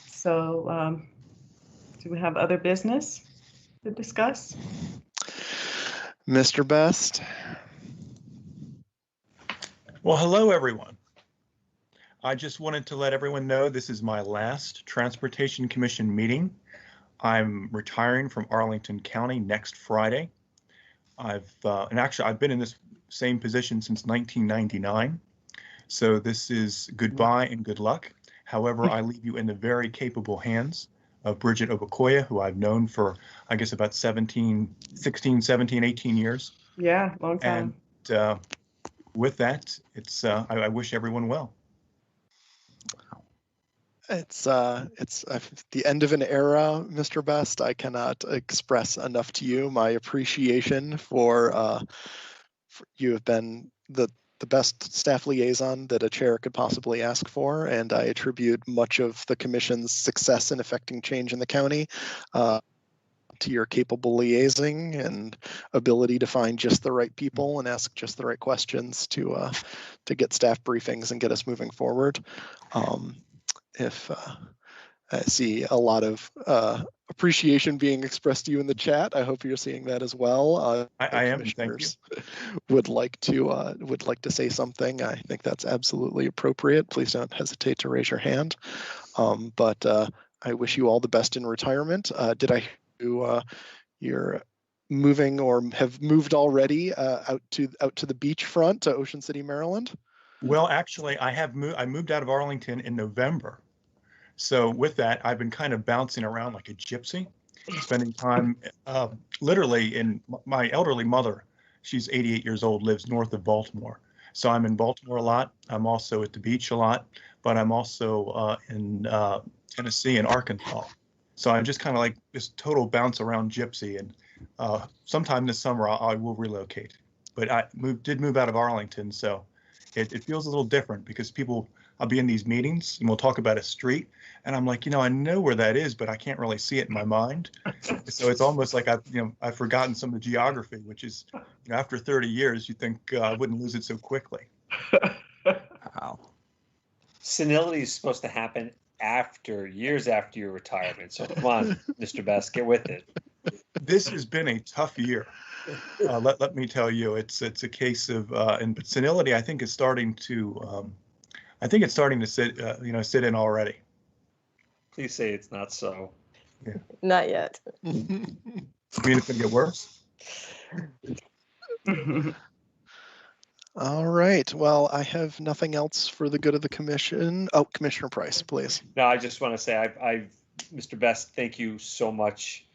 So do we have other business to discuss? Mr. Best. Well, hello, everyone. I just wanted to let everyone know this is my last Transportation Commission meeting. I'm retiring from Arlington County next Friday. And actually, I've been in this same position since 1999. So this is goodbye and good luck. However, I leave you in the very capable hands of Bridget Obukoya, who I've known for, I guess, about 16, 17, 18 years. Yeah, long time. And with that, I wish everyone well. It's the end of an era, Mr. Best. I cannot express enough to you my appreciation for you have been the best staff liaison that a chair could possibly ask for, and I attribute much of the commission's success in effecting change in the county to your capable liaising and ability to find just the right people and ask just the right questions to get staff briefings and get us moving forward. If I see a lot of appreciation being expressed to you in the chat, I hope you're seeing that as well. I am. Thank you. Would like to say something. I think that's absolutely appropriate. Please don't hesitate to raise your hand. But I wish you all the best in retirement. Did I hear you're moving or have moved already out to the beachfront to Ocean City, Maryland? Well, actually, I moved out of Arlington in November. So with that, I've been kind of bouncing around like a gypsy, spending time literally in my elderly mother. She's 88 years old, lives north of Baltimore. So I'm in Baltimore a lot. I'm also at the beach a lot, but I'm also in Tennessee and Arkansas. So I'm just kind of like this total bounce around gypsy. And sometime this summer, I will relocate. But I did move out of Arlington, so it feels a little different because I'll be in these meetings and we'll talk about a street. And I'm like, I know where that is, but I can't really see it in my mind. So it's almost like I've forgotten some of the geography, which is, after 30 years, you think I wouldn't lose it so quickly. Wow. Senility is supposed to happen years after your retirement. So come on, Mr. Best, get with it. This has been a tough year. Let me tell you, it's a case of, but senility, I think, is starting to, I think it's starting to sit in already. Please say it's not so. Yeah. Not yet. I mean, it's gonna get worse. All right. Well, I have nothing else for the good of the commission. Oh, Commissioner Price, please. No, I just want to say, Mr. Best, thank you so much.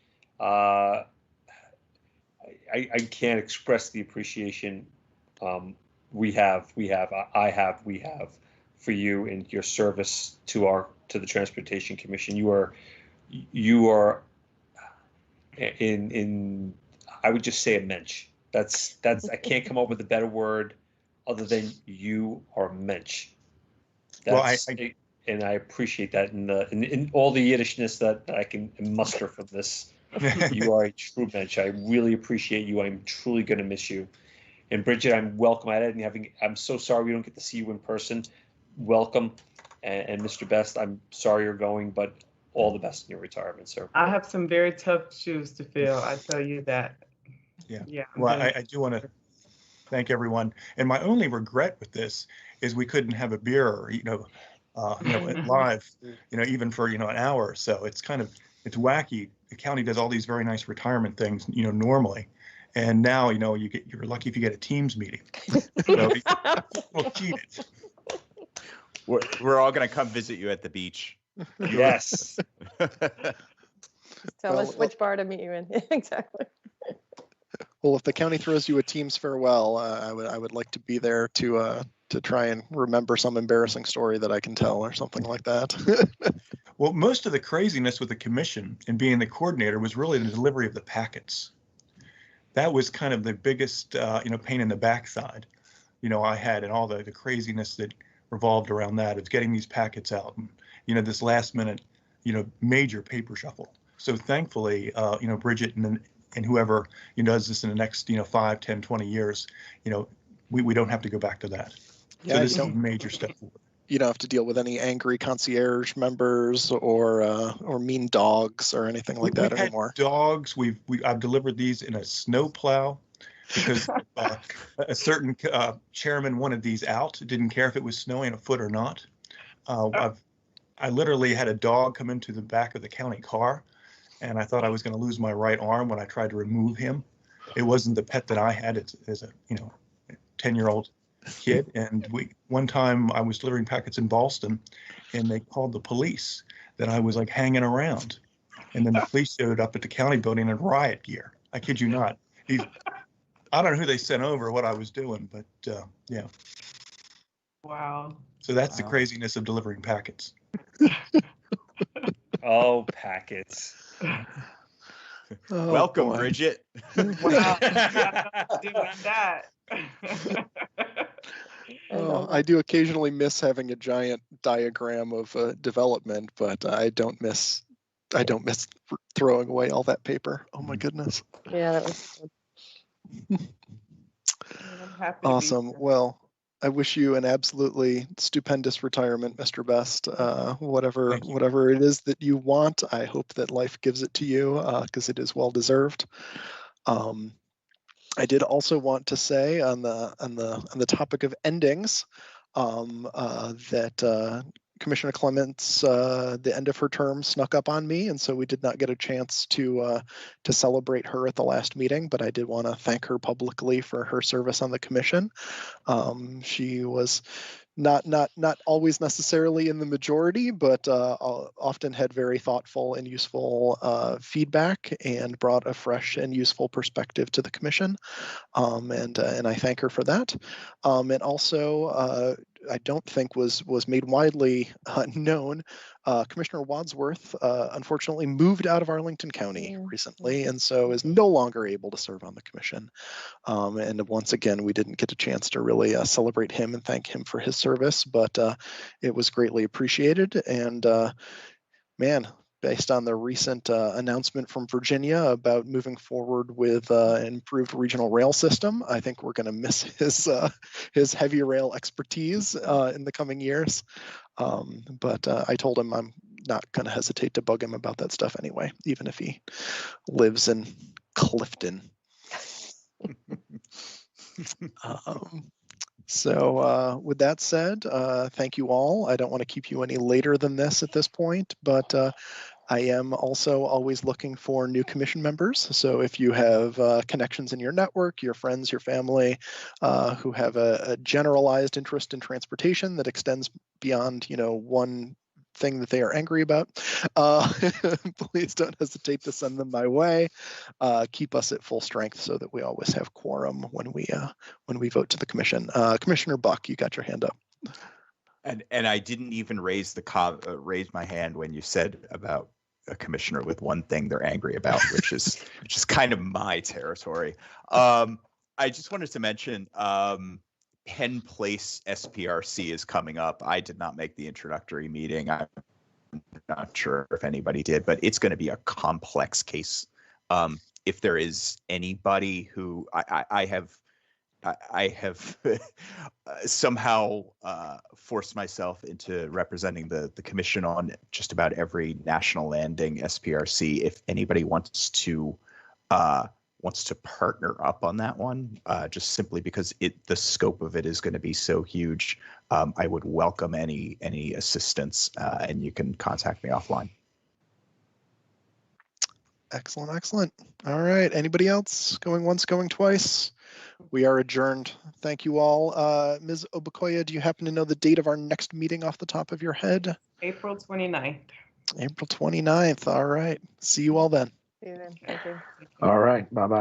I can't express the appreciation we have for you and your service to the Transportation Commission. You are in I would just say a mensch. That's I can't come up with a better word other than you are a mensch. And I appreciate that in all the Yiddishness that I can muster from this. You are a true mensch. I really appreciate you. I'm truly going to miss you. And Bridget, I'm welcome at it. And I'm so sorry we don't get to see you in person. Welcome. And Mr. Best, I'm sorry you're going, but all the best in your retirement, sir. I have some very tough shoes to fill. I tell you that. Yeah. Well, I do want to thank everyone. And my only regret with this is we couldn't have a beer, live, even for, an hour or so. It's it's wacky. The county does all these very nice retirement things, normally. And now, you're lucky if you get a Teams meeting. So people cheated. We're all going to come visit you at the beach. Yes. Tell us which bar to meet you in. Exactly. Well, if the county throws you a Teams farewell, I would like to be there to try and remember some embarrassing story that I can tell or something like that. Well, most of the craziness with the commission and being the coordinator was really the delivery of the packets. That was kind of the biggest, pain in the backside, I had, and all the craziness that revolved around that of getting these packets out and, this last minute, major paper shuffle. So thankfully, Bridget and whoever does this in the next, 5, 10, 20 years, we don't have to go back to that. Yeah, so this is a major step forward. You don't have to deal with any angry concierge members or mean dogs or anything like that anymore. Dogs. I've delivered these in a snow plow because a certain chairman wanted these out. Didn't care if it was snowing a foot or not. I literally had a dog come into the back of the county car, and I thought I was going to lose my right arm when I tried to remove him. It wasn't the pet that I had. It's a 10-year-old kid. And one time I was delivering packets in Boston, and they called the police that I was like hanging around. And then the police showed up at the county building in riot gear. I kid you not. I don't know who they sent over, what I was doing, but yeah. Wow. So that's the craziness of delivering packets. Oh, packets. Oh, welcome, boy. Bridget. Wow. Doing that. I do occasionally miss having a giant diagram of development, but I don't miss throwing away all that paper. Oh my goodness. Yeah, that was good. Awesome. Well, I wish you an absolutely stupendous retirement, Mr. Best. Whatever it is that you want, I hope that life gives it to you because it is well deserved. I did also want to say on the topic of endings that Commissioner Clements, the end of her term snuck up on me, and so we did not get a chance to celebrate her at the last meeting. But I did want to thank her publicly for her service on the commission. She was not always necessarily in the majority, but often had very thoughtful and useful feedback and brought a fresh and useful perspective to the commission. And I thank her for that. And also, I don't think was made widely known. Commissioner Wadsworth unfortunately moved out of Arlington County recently, and so is no longer able to serve on the commission. And once again, we didn't get a chance to really celebrate him and thank him for his service, but it was greatly appreciated. And man, based on the recent announcement from Virginia about moving forward with an improved regional rail system, I think we're going to miss his heavy rail expertise in the coming years. But I told him I'm not going to hesitate to bug him about that stuff anyway, even if he lives in Clifton. So with that said, thank you all. I don't want to keep you any later than this at this point, but I am also always looking for new commission members. So if you have connections in your network, your friends, your family, who have a generalized interest in transportation that extends beyond, one thing that they are angry about, please don't hesitate to send them my way. Keep us at full strength so that we always have quorum when we vote to the commission. Commissioner Buck, you got your hand up. And I didn't even raise my hand when you said about a commissioner with one thing they're angry about, which is kind of my territory. I just wanted to mention Penn Place SPRC is coming up. I did not make the introductory meeting. I'm not sure if anybody did, but it's going to be a complex case. If there is anybody who I have somehow forced myself into representing the commission on just about every national landing SPRC. If anybody wants to partner up on that one, just simply because the scope of it is going to be so huge, I would welcome any assistance, and you can contact me offline. Excellent. All right. Anybody else? Going once, going twice? We are adjourned. Thank you all. Ms. Obukoya, do you happen to know the date of our next meeting off the top of your head? April 29th. April 29th. All right. See you all then. See you then. Thank you. All right. Bye-bye.